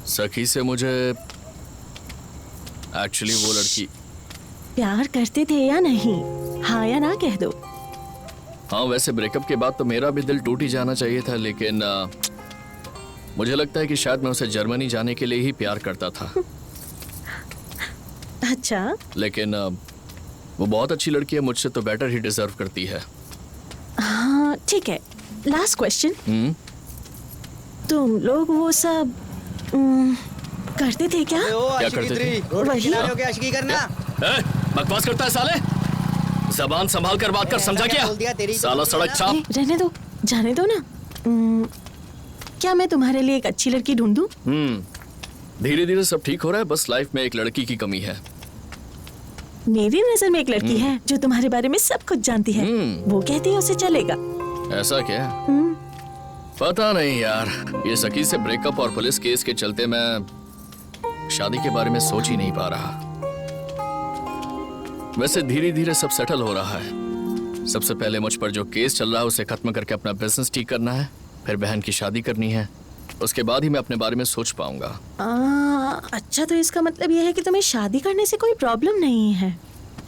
सखी से मुझे एक्चुअली वो लड़की प्यार करते थे या नहीं? हाँ या ना कह दो। हाँ, वैसे ब्रेकअप के बाद तो मेरा भी दिल टूट ही जाना चाहिए था, लेकिन मुझे लगता है कि शायद मैं उसे जर्मनी जाने के लिए ही प्यार करता था। अच्छा, लेकिन वो बहुत अच्छी लड़की है, मुझसे तो बेटर ही डिजर्व करती है। हाँ ठीक है। लास्ट क्वेश्चन, तुम लोग वो सब करते थे क्या? क्या करते थे? वही बकवास करता है साले। जबान संभाल कर बात कर, समझा क्या? साला सड़क छाप। रहने दो, जाने दो ना। क्या मैं तुम्हारे लिए एक अच्छी लड़की ढूंढूं? धीरे धीरे सब ठीक हो रहा है, बस लाइफ में एक लड़की की कमी है। मेरी नजर में एक लड़की है जो तुम्हारे बारे में सब कुछ जानती है। वो कहती है उसे चलेगा। ऐसा क्या? पता नहीं यार, ये सखी से ब्रेकअप और पुलिस केस के चलते मैं शादी के बारे में सोच ही नहीं पा रहा। वैसे धीरे धीरे सब सेटल हो रहा है। सबसे पहले मुझ पर जो केस चल रहा है उसे खत्म करके अपना बिजनेस ठीक करना है, फिर बहन की शादी करनी है। उसके बाद ही मैं अपने बारे में सोच पाऊंगा। अच्छा, तो इसका मतलब यह है कि तुम्हें शादी करने से कोई प्रॉब्लम नहीं है?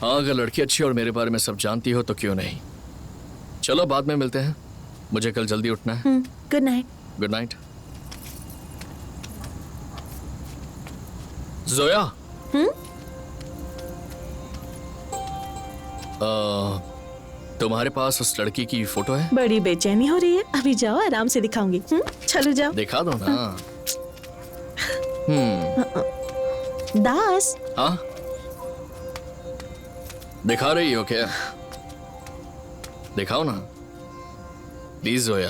हाँ, अगर लड़की अच्छी और मेरे बारे में सब जानती हो तो क्यों नहीं। चलो बाद में मिलते हैं, मुझे कल जल्दी उठना है। Good night. Good night. Zoya, तुम्हारे पास उस लड़की की फोटो है? बड़ी बेचैनी हो रही है, अभी जाओ आराम से दिखाऊंगी। चलो जाओ। दिखा दो ना। दास। हाँ, दिखा रही हो क्या? दिखाओ ना प्लीज जोया।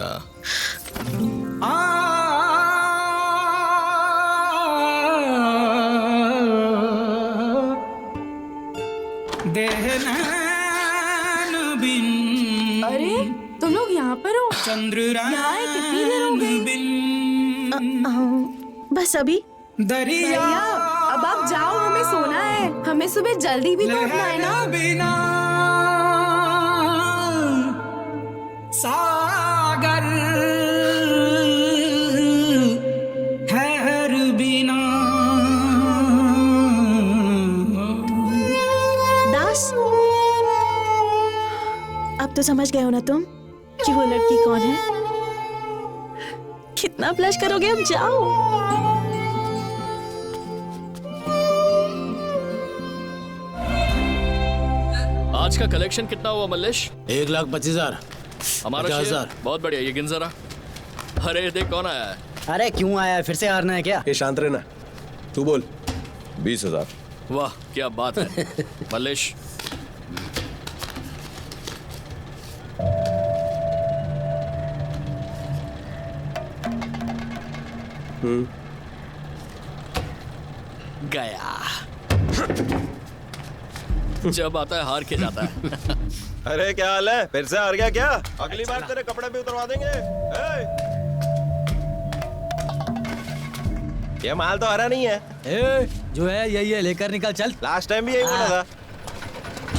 अरे तुम लोग यहाँ पर हो? यहाँ आए कितनी देर हो गई? बस अभी। दरिया अब आप जाओ, हमें सोना है, हमें सुबह जल्दी भी तो उठना है ना। सागर ठहर बिना। दास, अब तो समझ गए हो ना तुम कि वो लड़की कौन है? कितना ब्लश करोगे, अब जाओ। आज का कलेक्शन कितना हुआ मल्लेश? 1,25,000। हमारा 50,000। बहुत बढ़िया, ये गिन जरा। अरे देख कौन आया है। अरे क्यों आया है, फिर से हारना है क्या? ये शांत रहना, तू बोल। 20,000। वाह क्या बात है मल्लेश। गया। जब आता है हार के जाता है। अरे क्या हाल है, फिर से हार गया क्या? अगली बार तेरे कपड़े भी उतरवा देंगे। ये माल तो हरा नहीं है। जो है यही है, लेकर निकल चल। लास्ट टाइम भी यही बोला था।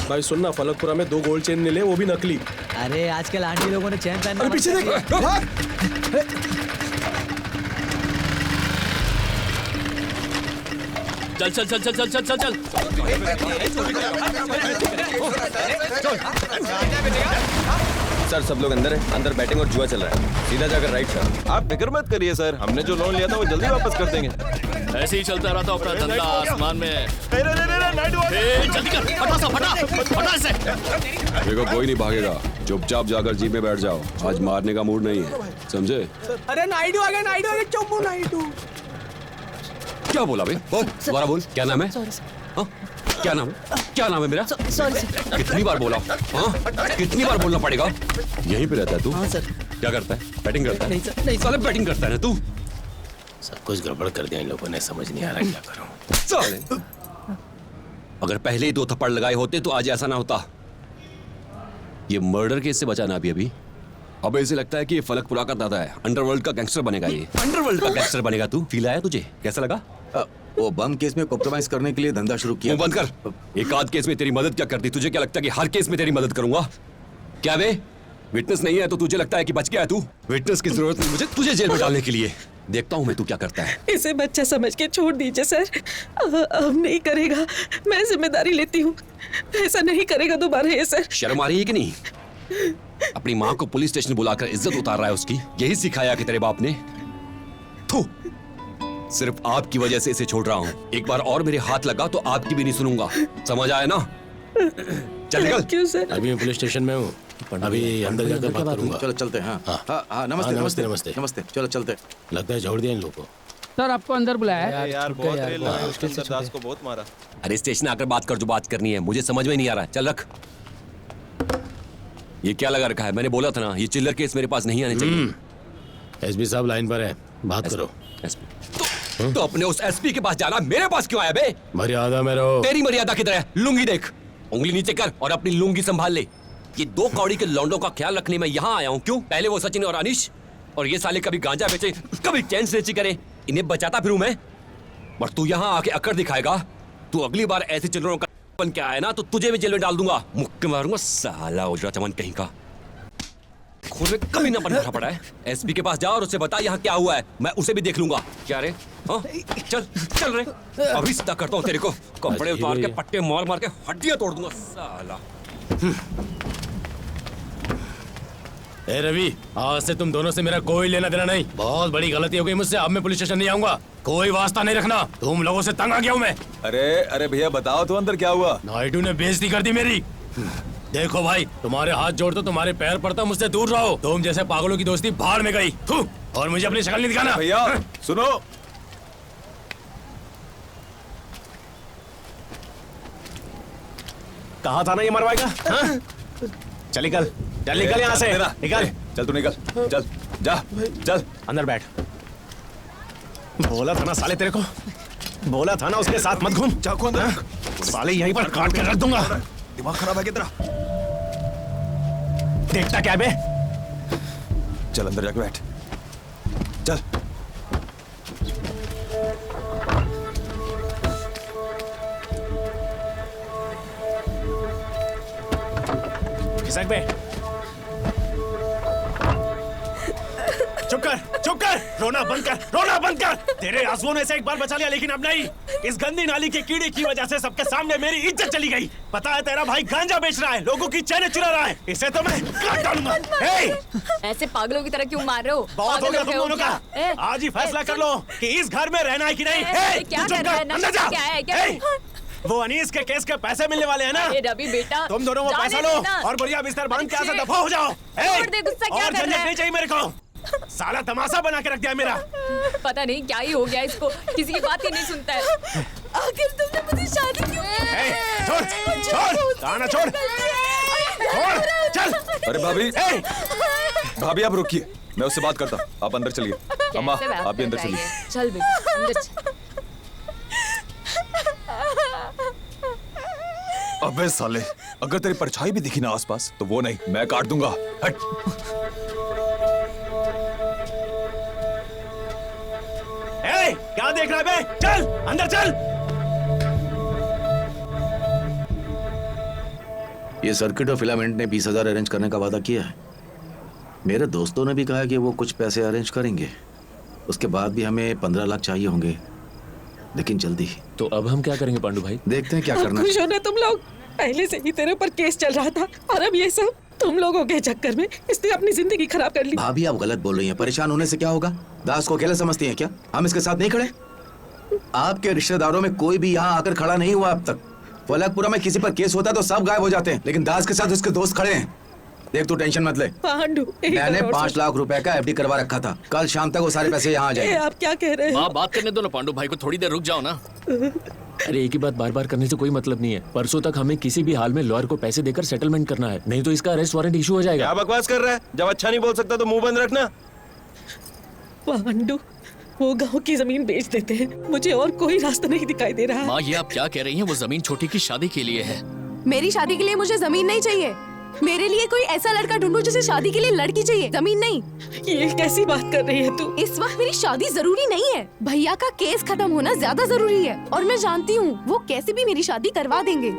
भाई सुनना, फलकपुरा में 2 गोल्ड चेन मिले, वो भी नकली। अरे आजकल आंटी लोगों ने चैन पहनना। अरे पीछे देख। चल चल चल चल चल चल चल चल। सर सब लोग अंदर है, अंदर बैटिंग और जुआ चल रहा है। सीधा जाकर राइट सर। आप फिक्र मत करिए सर, हमने जो लोन लिया था वो जल्दी वापस कर देंगे। ऐसे ही चलता रहता अपना धंधा आसमान में। जल्दी कर, फटा सा फटा फटा से। देखो कोई नहीं भागेगा, चुपचाप जाकर जीप में बैठ जाओ। आज मारने का मूड नहीं है, समझे? अरे नायडू आ गया, चुप नायडू। क्या बोला बे? बोल, दोबारा बोल। क्या नाम है? हाँ? क्या नाम है? क्या नाम है मेरा? Sorry sir. कितनी बार बोला? हाँ? कितनी बार बोलना पड़ेगा? यहीं पे रहता है तू? हाँ सर। क्या करता है? बैटिंग करता है? नहीं सर, नहीं साले बैटिंग करता है ना तू? सब कुछ गड़बड़ कर दिया इन लोगों ने, समझ नहीं आ रहा क्या करूं। साले, अगर पहले ही 2 थप्पड़ लगाए होते तो आज ऐसा ना होता। ये मर्डर केस से बचाना अभी। अब ऐसे लगता है कि ये फलकपुरा का दादा है, अंडरवर्ल्ड का गैंगस्टर बनेगा। ये अंडरवर्ल्ड का गैंगस्टर बनेगा तू। फील आया तुझे? कैसा लगा? वो बम केस में कॉम्प्रोमाइज करने के लिए धंधा शुरू किया। बंद कर। एक आध केस में तेरी मदद क्या करती? तुझे क्या लगता है कि हर केस में तेरी मदद करूंगा? क्या बे, विटनेस नहीं है तो तुझे लगता है कि बच गया है तू? विटनेस की जरूरत नहीं मुझे तुझे जेल में डालने के लिए। देखता हूं मैं तू क्या करता है। इसे बच्चा समझ के छोड़ दीजिए सर। अब नहीं करेगा, मैं जिम्मेदारी लेती हूँ। ऐसा नहीं करेगा दोबारा ये सर। शर्म आ रही है कि नहीं? अपनी माँ को पुलिस स्टेशन बुलाकर इज्जत उतार रहा है उसकी। यही सिखाया कि तेरे बाप ने? थू, सिर्फ आपकी वजह से इसे छोड़ रहा हूँ। एक बार और मेरे हाथ लगा तो आपकी भी नहीं सुनूंगा, समझ आया ना? चल निकल। क्यों सर? अभी मैं पुलिस स्टेशन में हूँ, अभी अंदर जाकर बात करूंगा। चलो चलते हैं। हाँ, नमस्ते नमस्ते। चलो चलते। लगता है छोड़ दिया इन लोगों को। सर आपको अंदर बुलाया है। यार बहुत रेल लगा, उसके दास को बहुत मारा। अरे स्टेशन आकर बात कर जो बात करनी है, मुझे समझ में नहीं आ रहा है। चल रख। ये क्या लगा रखा है? मैंने बोला था ना, ये चिल्लर केस मेरे पास नहीं आने चाहिए। एसपी साहब लाइन पर है, बात करो। तो अपने उस एसपी के पास जाना, मेरे पास क्यों आया बे? मर्यादा में रहो। तेरी मर्यादा किधर है? लुंगी देख, उंगली नीचे कर और अपनी लुंगी संभाल ले। ये 2 कौड़ी के लौंडों का ख्याल रखने में यहाँ आया हूँ। क्यों? पहले वो सचिन और अनिश, और ये साले कभी गांजा बेचे कभी चैन स्नेची करे, इन्हें बचाता फिरूं मैं। और तू यहाँ आके अकड़ दिखाएगा। तू अगली बार ऐसे चिल्लरों का बन के आया ना तो तुझे भी जेल में डाल दूंगा, मुक्के मारूंगा। साला उजरा चमन कहीं का, खून में कभी ना बना पड़ा है। एसपी के पास जा और उससे बता यहाँ क्या हुआ है, मैं उसे भी देख लूंगा। क्या रे? हाँ? चल चल रे, अभी सीधा करता हूँ तेरे को। कपड़े उतार के पट्टे मार मार के हड्डियां तोड़ दूंगा साला। ए रवि, आज से तुम दोनों से मेरा कोई लेना देना नहीं। बहुत बड़ी गलती हो गई मुझसे, अब मैं पुलिस स्टेशन नहीं आऊंगा। कोई वास्ता नहीं रखना, तुम लोगों से तंग आ गया हूँ मैं। अरे भैया बताओ तो अंदर क्या हुआ? नायडू ने बेइज्जती कर दी मेरी। देखो भाई, तुम्हारे हाथ जोड़ते तुम्हारे पैर पड़ता, मुझसे दूर रहो। तुम जैसे पागलों की दोस्ती भाड़ में गई। थू, और मुझे अपनी शक्ल नहीं दिखाना। भैया सुनो, कहा था ना ये मरवाएगा। हाँ? चल निकल, चल निकल यहाँ से, निकल। चल तू निकल, चल जा, चल अंदर बैठ। बोला था ना साले तेरे को, बोला था ना उसके साथ मत घूम। चाकू अंदर, साले यहीं पर काट के रख दूंगा। दिमाग खराब है कितना। देखता क्या बे? चल अंदर जाके बैठ, चल। खिसक बे। चुप कर, चुप कर, रोना बंद कर, रोना बंद कर। तेरे आंसुओं ने से एक बार बचा लिया, लेकिन अब नहीं। इस गंदी नाली के कीड़े की वजह से सबके सामने मेरी इज्जत चली गई। पता है तेरा भाई गांजा बेच रहा है, लोगों की चैन चुरा रहा है। इसे तो मैं काट डालूंगा। ऐसे पागलों की तरह क्यों मार रहे हो? बहुत हो गया तुम दोनों का। आज ही फैसला कर लो कि इस घर में रहना है कि नहीं। क्या कर रहा है? अंदर जा। क्या है? क्या? वो अनीस के केस के पैसे मिलने वाले हैं ना। रवि बेटा, तुम दोनों वो पैसा लो और बढ़िया बिस्तर बांध के यहाँ से दफा हो जाओ। छोड़ दे, गुस्सा क्या और कर रहा झंझट है? नहीं चाहिए मेरे को। साला तमाशा बना के रख दिया मेरा। पता नहीं क्या ही हो गया इसको, किसी की बात ही नहीं सुनता है। आखिर तुमने मुझे शादी क्यों की? छोड़, छोड़, ताना छोड़, छोड़, चल। अरे भाभी, भाभी आप रुकिए, मैं उससे बात करता हूँ। आप अंदर चलिए। अम्मा आप भी अंदर चलिए। चल बेटा अंदर चल। अबे साले, अगर तेरी परछाई भी दिखी ना आसपास तो वो नहीं, मैं काट दूंगा। हट। क्या देख रहा है बे? चल अंदर चल। ये सर्किट और फिलामेंट ने 20,000 अरेंज करने का वादा किया है। मेरे दोस्तों ने भी कहा कि वो कुछ पैसे अरेंज करेंगे। उसके बाद भी हमें 15 लाख चाहिए होंगे, लेकिन जल्दी। तो अब हम क्या करेंगे पांडु भाई? देखते हैं क्या करना खुश हो ना तुम लोग? पहले से ही तेरे ऊपर केस चल रहा था और अब ये सब तुम लोगों के चक्कर में इसने अपनी जिंदगी खराब कर ली। भाभी आप गलत बोल रही हैं। परेशान होने से क्या होगा? दास को अकेला समझती हैं क्या? हम इसके साथ नहीं खड़े? आपके रिश्तेदारों में कोई भी यहाँ आकर खड़ा नहीं हुआ अब तक। फलकपुरा में किसी पर केस होता है तो सब गायब हो जाते हैं, लेकिन दास के साथ उसके दोस्त खड़े हैं। देख तू टेंशन मत ले। पांडु, मैंने 5 लाख रुपए का एफडी करवा रखा था। कल शाम तक वो सारे पैसे यहाँ आ जाएंगे। आप क्या कह रहे हैं? माँ बात करने दो ना पांडु भाई को, थोड़ी देर रुक जाओ ना। अरे एक ही बात बार बार करने से कोई मतलब नहीं है। परसों तक हमें किसी भी हाल में लॉयर को पैसे देकर सेटलमेंट करना है, नहीं तो इसका अरेस्ट वारंट इशू हो जाएगा। क्या बकवास कर रहा है? जब अच्छा नहीं बोल सकता तो मुंह बंद रखना। पांडु, वो गांव की जमीन बेच देते हैं, मुझे और कोई रास्ता नहीं दिखाई दे रहा। माँ ये आप क्या कह रही हैं? वो जमीन छोटी की शादी के लिए है। मेरी शादी के लिए मुझे जमीन नहीं चाहिए। मेरे लिए कोई ऐसा लड़का ढूंढो जिसे शादी के लिए लड़की चाहिए, जमीन नहीं। ये कैसी बात कर रही है तू? इस वक्त मेरी शादी जरूरी नहीं है। भैया का केस खत्म होना ज्यादा जरूरी है और मैं जानती हूँ वो कैसे भी मेरी शादी करवा देंगे।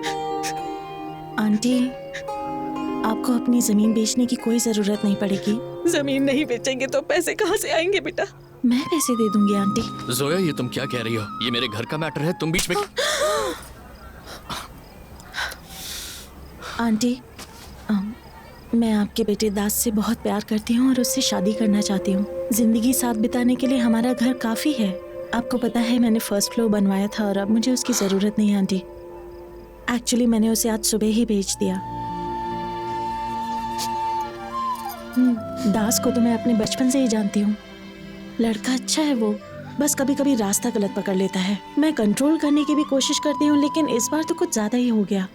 आंटी, आपको अपनी जमीन बेचने की कोई जरूरत नहीं पड़ेगी। जमीन नहीं बेचेंगे तो पैसे कहाँ से आएंगे बेटा? मैं पैसे दे दूंगी आंटी। जोया ये तुम क्या कह रही हो? ये मेरे घर का मैटर है, तुम बीच में। आंटी, मैं आपके बेटे दास से बहुत प्यार करती हूँ और उससे शादी करना चाहती हूँ। जिंदगी साथ बिताने के लिए हमारा घर काफी है। आपको पता है मैंने फर्स्ट फ्लोर बनवाया था और अब मुझे उसकी जरूरत नहीं है आंटी। एक्चुअली मैंने उसे आज सुबह ही बेच दिया। दास को तो मैं अपने बचपन से ही जानती हूँ। लड़का अच्छा है वो, बस कभी कभी रास्ता गलत पकड़ लेता है। मैं कंट्रोल करने की भी कोशिश करती हूँ, लेकिन इस बार तो कुछ ज्यादा ही हो गया।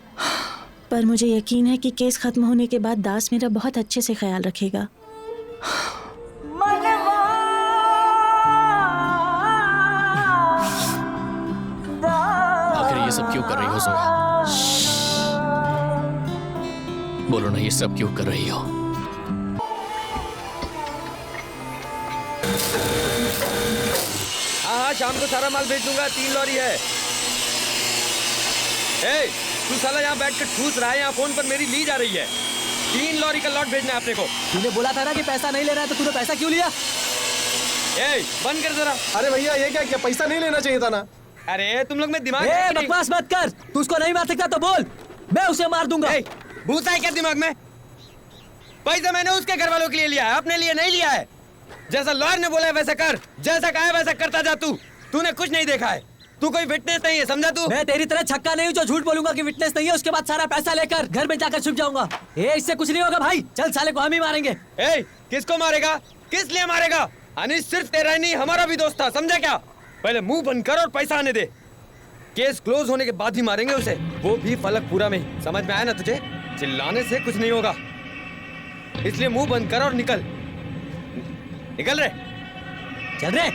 पर मुझे यकीन है कि केस खत्म होने के बाद दास मेरा बहुत अच्छे से ख्याल रखेगा। आखिर ये सब क्यों कर रही हो जोया? बोलो ना, ये सब क्यों कर रही हो? हाँ शाम को सारा माल बेच दूंगा। 3 लॉरी है। ए, तू साला यहाँ बैठ कर ठूस रहा है, यहाँ फोन पर मेरी ली जा रही है। 3 लॉरी का लॉट भेजना है अपने को। तूने बोला था ना कि पैसा नहीं ले रहा है, तो तूने पैसा क्यों लिया? ए, बंद कर जरा। अरे भैया ये क्या पैसा नहीं लेना चाहिए था ना? अरे तुम लोग में दिमाग ए, बकवास मत कर। तू उसको नहीं मार सकता तो बोल, मैं उसे मार दूंगा। भूसा है क्या दिमाग में? पैसा मैंने उसके घर वालों के लिए लिया है, अपने लिए नहीं लिया है। जैसा लॉयर ने बोला है वैसा कर, जैसा कहा है वैसा करता जा। तूने कुछ नहीं देखा है। तू कोई विटनेस नहीं है, समझा तू? मैं तेरी तरह छक्का नहीं हूँ जो झूठ बोलूंगा कि विटनेस नहीं है, उसके बाद सारा पैसा लेकर घर में जाकर छुप जाऊंगा। इससे कुछ नहीं होगा भाई, चल साले को हम ही मारेंगे। किसको मारेगा? किस लिए मारेगा? अनिश सिर्फ तेरा ही नहीं, हमारा भी दोस्त था, समझा क्या? पहले मुंह बंद कर और पैसा आने दे। केस क्लोज होने के बाद ही मारेंगे उसे, वो भी फलकपुरा में ही। समझ में आया ना तुझे? चिल्लाने से कुछ नहीं होगा, इसलिए मुंह बंद कर और निकल रे। चल रे।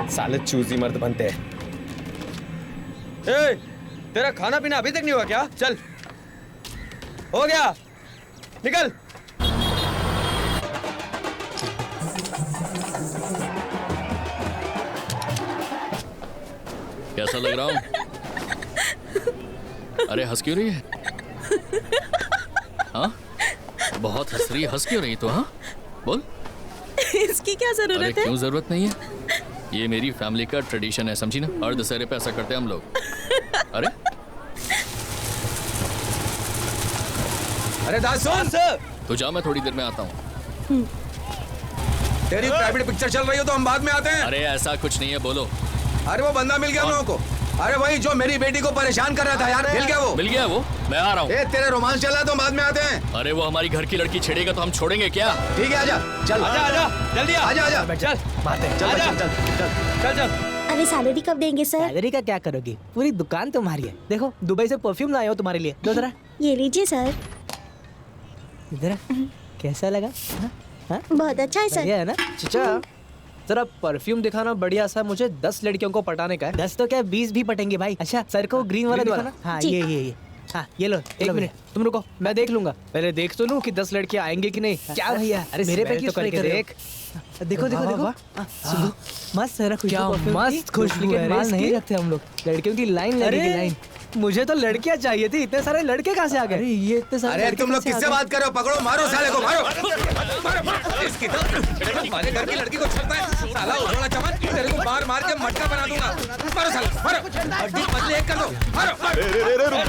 साले चूजी मर्द बनते हैं। तेरा खाना पीना अभी तक नहीं हुआ क्या? चल, हो गया, निकल। कैसा लग रहा हूँ? अरे हंस क्यों रही है? हाँ, बहुत हंस रही है। हंस क्यों रही तो? हाँ बोल। इसकी क्या जरूरत है? क्यों जरूरत नहीं है? ये मेरी फैमिली का ट्रेडिशन है, समझी ना? हर दशहरे पे ऐसा करते हैं हम लोग। अरे दास सुन, तो जा, मैं थोड़ी देर में आता हूँ। तेरी प्राइवेट पिक्चर चल रही हो तो हम बाद में आते हैं। अरे ऐसा कुछ नहीं है, बोलो। अरे वो बंदा मिल गया हम लोगों को। अरे वही जो मेरी बेटी को परेशान कर रहा था यार, मिल गया वो। मिल गया वो, मैं आ रहा हूँ। तेरे रोमांस चला तो बाद में आते हैं। अरे वो हमारी घर की लड़की छेड़ेगा तो हम छोड़ेंगे क्या? ठीक है, आजा, चल आजा, जल्दी आजा, चल मारते हैं, चल। अरे सैलरी कब देंगे सर? सैलरी का क्या करोगी? पूरी दुकान तुम्हारी है। देखो दुबई से परफ्यूम लाया हो तुम्हारे लिए, दो जरा। ये लीजिए सर। इधर कैसा लगा? बहुत अच्छा है सर। बढ़िया है ना? चाचा जरा परफ्यूम दिखाना बढ़िया सा। मुझे 10 लड़कियों को पटाने का है। 10 तो क्या 20 भी पटेंगे भाई। अच्छा सर को ग्रीन वाला दिखाना। हाँ ये हाँ ये लो, एक मिनट तुम रुको, मैं देख लूंगा। पहले देख तो लूं कि 10 लड़कियां आएंगी कि नहीं। क्या भैया? अरे मेरे पे क्यों करके देख। देखो देखो देखो, मस्त है ना? क्या मस्त खुशबू है। माल नहीं रखते हम लोग, लड़कियों की लाइन लगेगी। लाइन मुझे तो लड़कियां चाहिए थी, इतने सारे लड़के कहाँ से आ गए? अरे ये इतने सारे। अरे तुम लोग किससे बात कर रहे हो? पकड़ो, मारो साले को, मारो। इसकी हमारे घर की लड़की को छेड़ता है साला उड़ना चमन। तेरे को मार मार के मटका बना दूंगा। मारो साला, मारो। हड्डी पतली एक कर दो, मारो।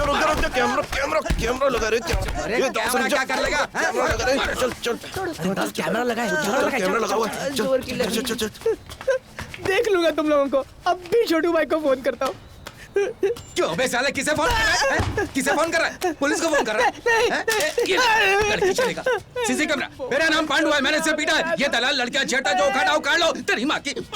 रुक जा, कैमरा लगा रहे। अरे कैमरा क्या कर लेगा? चल कैमरा लगाए, कैमरा लगा हुआ। चल। देख लूंगा तुम लोगों को। अब भी छोटू भाई को फोन करता हूँ। क्यों बे साले, किसे फोन कर रहा है? किसे फोन कर रहा है? पुलिस को फोन कर रहा है? लड़की चलेगा। CC camera. मेरा नाम पांडु है, मैंने इसे पीटा है। ये दलाल लड़कियां छेड़ता जो उखाड़ा उखाड़ लो। तेरी माँ की। मुझ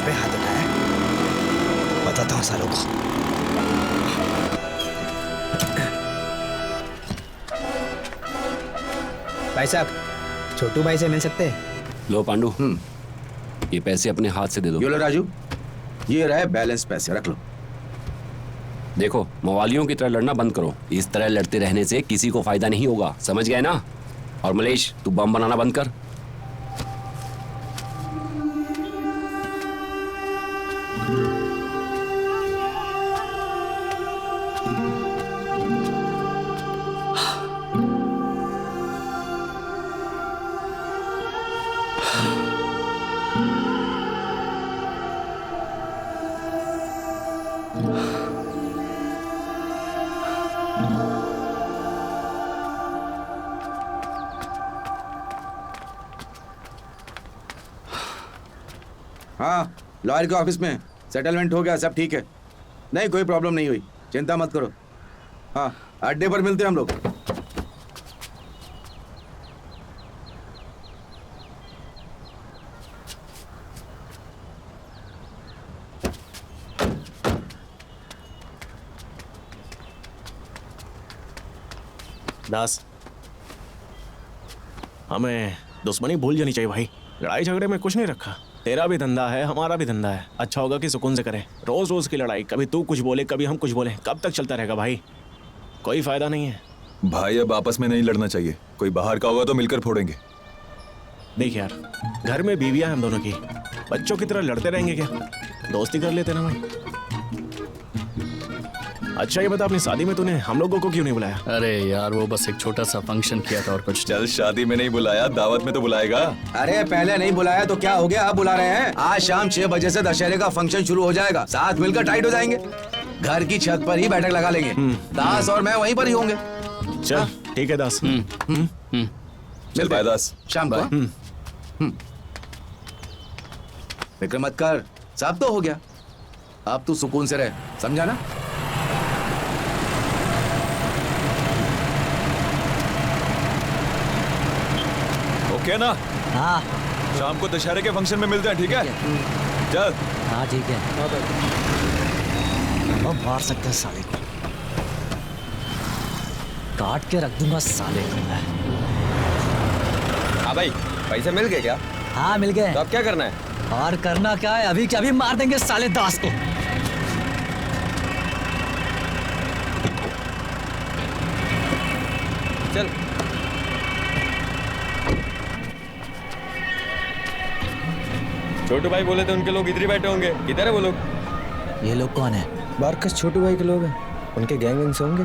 पे हाथ उठाया, बताता हूँ सालों को। भाई साहब, छोटू भाई से मिल सकते हैं? लो पांडु, ये पैसे अपने हाथ से दे दो। ये लो राजू, ये रहे बैलेंस पैसे, रख लो। देखो, मवालियों की तरह लड़ना बंद करो। इस तरह लड़ते रहने से किसी को फायदा नहीं होगा, समझ गए ना? और मलेश, तू बम बनाना बंद कर। हाँ, लॉयर के ऑफिस में सेटलमेंट हो गया, सब ठीक है। नहीं, कोई प्रॉब्लम नहीं हुई, चिंता मत करो। हाँ, अड्डे पर मिलते हैं हम लोग। दास, हमें दुश्मनी भूल जानी चाहिए भाई। लड़ाई झगड़े में कुछ नहीं रखा। तेरा भी धंधा है, हमारा भी धंधा है। अच्छा होगा कि सुकून से करें। रोज रोज की लड़ाई, कभी तू कुछ बोले कभी हम कुछ बोले, कब तक चलता रहेगा भाई? कोई फायदा नहीं है भाई। अब आपस में नहीं लड़ना चाहिए। कोई बाहर का होगा तो मिलकर फोड़ेंगे। देख यार, घर में बीवियां हैं हम दोनों की, बच्चों की तरह लड़ते रहेंगे क्या? दोस्ती कर लेते ना भाई। अच्छा ये बता, अपनी शादी में तूने हम लोगों को क्यों नहीं बुलाया? अरे यार, वो बस एक छोटा सा फंक्शन किया था और कुछ। चल, शादी में नहीं बुलाया, दावत में तो बुलाएगा। अरे पहले नहीं बुलाया तो क्या हो गया, अब बुला रहे हैं। आज शाम 6 बजे से दशहरे का फंक्शन शुरू हो जाएगा। साथ मिलकर टाइट हो जाएंगे। घर की छत पर ही बैठक लगा लेंगे। दास और मैं वहीं पर ही होंगे। चल ठीक है दास। चल बाय दास। शाम को। फिक्र मत कर, साफ तो हो गया। अब तू सुकून से रह, समझा ना? ओके ना? हाँ। शाम को दशहरे के फंक्शन में मिलते हैं, ठीक है? चल। हाँ ठीक है। अब मार सकते हैं साले को, काट के रख दूंगा साले को मैं। हाँ भाई, पैसे मिल गए क्या? हाँ मिल गए। तो अब क्या करना है? और करना क्या है, अभी क्या अभी मार देंगे साले दास को। चल। छोटू भाई बोले थे उनके लोग इधर ही बैठे होंगे, किधर है वो लोग? ये लोग कौन है? बारकस छोटू भाई के लोग हैं, उनके गैंग से होंगे।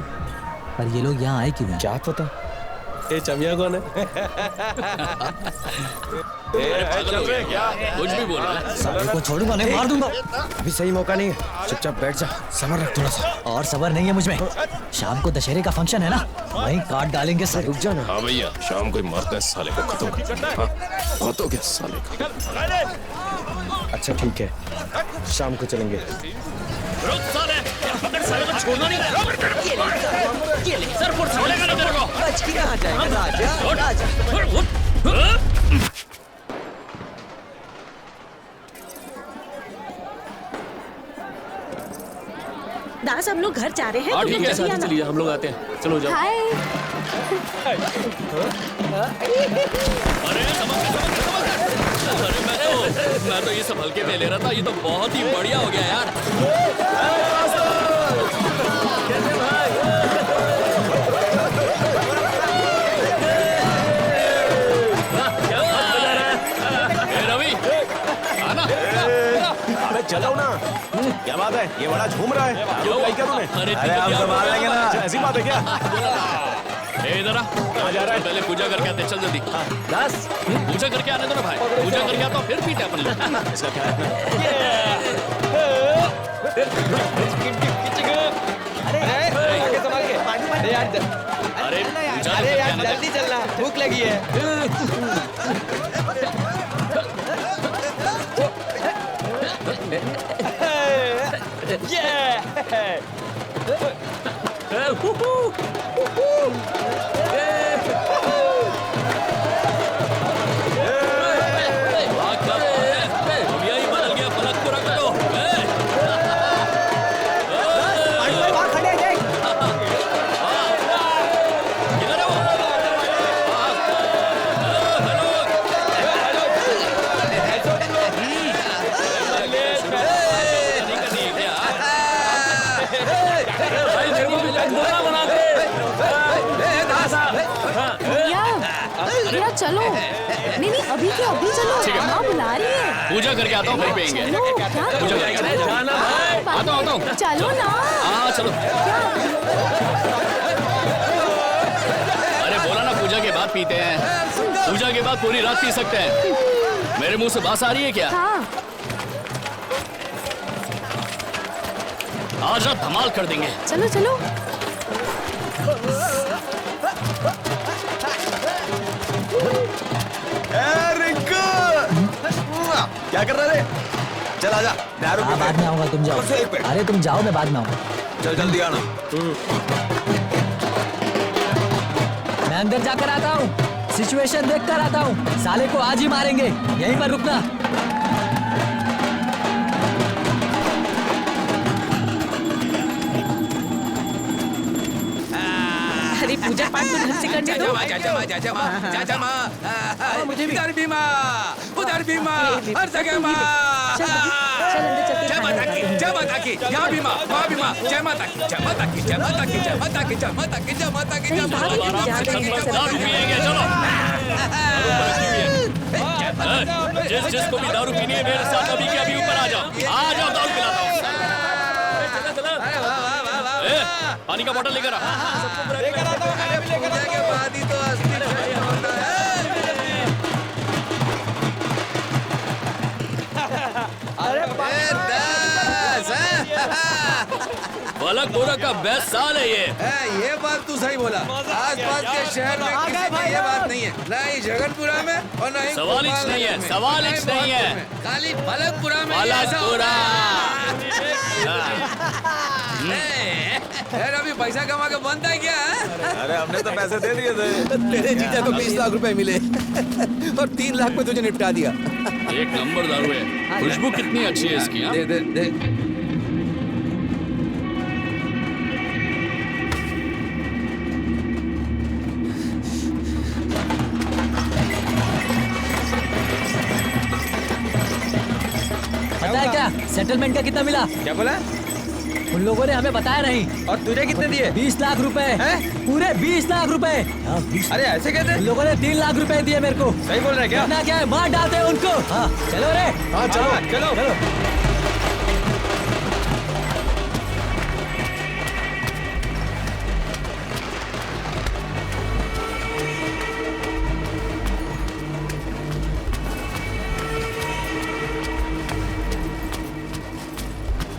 पर ये लोग यहाँ आए क्यों? क्या पता। ये चमिया कौन है? चल रहे क्या? कुछ भी बोल रहा है। साले को छोड़ूंगा नहीं, मार दूंगा। अभी सही मौका नहीं है, चुपचाप बैठ जा, सबर रख थोड़ा सा। और सबर नहीं है मुझ में, शाम को दशहरे का फंक्शन है ना, वहीं काट डालेंगे सर। रुक जा ना। हाँ भैया, शाम को ही मारते हैं साले को, खत्म कर। हाँ, बहुत हो गया साले का। अच्छा ठीक है, शाम को चलेंगे। रुक साले, पकड़ साले को, छोड़ना नहीं। ये ले, सर फुट छोड़ेगा ना तेरे को। बच के कहाँ जाएगा राजा? राजा। दास हम लोग घर जा रहे हैं। हाँ ठीक है, साथ चलिए, हम लोग आते हैं। चलो जाओ। मैं तो ये सब हल्के में ले रहा था, ये तो बहुत ही बढ़िया हो गया यार। कैसे भाई? रवि, आना। अबे चलो ना, क्या बात है? ये बड़ा झूम रहा है, क्यों क्या तूने? अरे हम संभाल लेंगे ना। ऐसी बात है क्या? इधर आ, जा रहा है। पहले पूजा करके आते, चल जल्दी। दास, पूजा करके आने दो ना भाई, पूजा करके आता हूँ फिर पीटे अपन लोग। इसका क्या है? अरे यार जल्दी चलना, भूख लगी है। भैया चलो। नहीं नहीं अभी क्या, अभी चलो, माँ बुला रही है। पूजा करके आता हूँ, फिर पियेंगे। पूजा करके आता हूँ। चलो ना। हाँ चलो। अरे बोला ना, पूजा के बाद पीते हैं। पूजा के बाद पूरी रात पी सकते हैं। मेरे मुंह से बात आ रही है क्या? हाँ। आज रात धमाल कर देंगे। चलो चलो। क्या कर रहे रे? चल आजा, दारू हाँ, बाद में आऊंगा, तुम जाओ। अरे तुम जाओ, मैं बाद में आऊंगा। चल जल्दी आना। मैं अंदर जाकर आता हूँ, सिचुएशन देख कर आता हूँ। साले को आज ही मारेंगे, यहीं पर रुकना। अरे पूजा पाठ तो ढंग से करने दो। चाचा माँ, मुझे भी। उधर भी माँ, उधर भी माँ, हर जगह माँ। जय माता की, जय माता की, यहाँ भी माँ, वहाँ भी माँ। जय माता की, जय माता की, जय माता की, जय माता की, जय माता की, जय माता की, जय माता की। जिस जिसको भी दारू पीनी है मेरे साथ अभी के अभी ऊपर आ जाओ। आ जाओ, दारू पिलाता हूँ। पानी का बोतल लेकर आ। लेकर आता हूँ, मैं भी लेकर आता हूँ। वादी तो असली शरीर होता है। अरे दास, फलकपुरा का बेस्ट साल है ये बात तू सही बोला। आसपास के शहर में किसी में ये बात नहीं है, ना ही जगनपुरा में और ना ही सवाल ही नहीं है, सवाल ही नहीं है। खाली फलकपुरा में ये ऐसा हो रहा है। यार अभी पैसा कमा के बनता है क्या? अरे हमने तो पैसे दे दिए थे। तेरे जीजा को 20 लाख रुपए मिले और 3 लाख में तुझे निपटा दिया। एक नंबर दारू है। खुशबू कितनी अच्छी है इसकी। दे दे दे। पता है क्या सेटलमेंट का कितना मिला? क्या बोला? उन लोगों ने हमें बताया नहीं। और तुझे कितने दिए? 20 लाख रुपए। पूरे 20 लाख रुपए। अरे ऐसे कहते? उन लोगों ने 3 लाख रुपए दिए मेरे को। सही बोल रहे क्या? क्या है, मार डालते हैं उनको। हाँ चलो रे। हाँ चलो चलो चलो।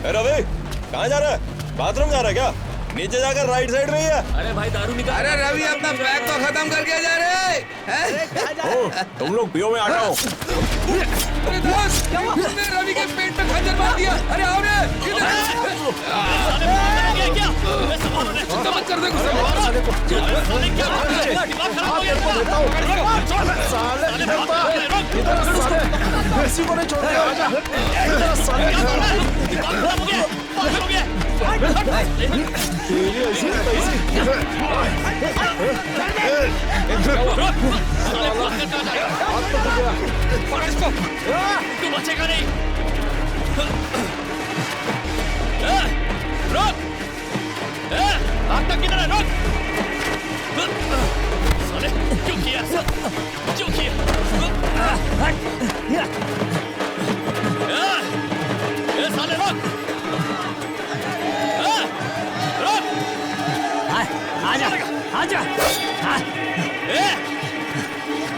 रवि कहाँ जा रहा है? बाथरूम जा रहा है क्या? नीचे जाकर राइट साइड में ही है। अरे भाई दारू निकाल। अरे रवि अपना बैग तो खत्म करके जा रहे। तुम लोग पियो में आ जाओ। अरे दोस्त, तुमने रवि के पेट में खंजर मार दिया। अरे आओ रे कर तू बचेगा नहीं। रुक, हाथ तक किधर है? रुक। साले क्यों किया? क्यों किया? ये साले रुक। रुक। आजा आजा।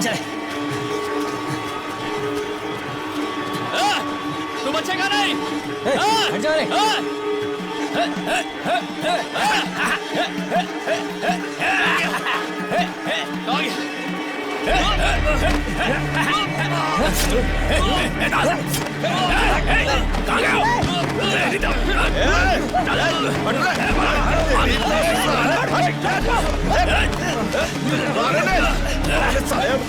चल। तू बचेगा नहीं। हट जा रे। साहब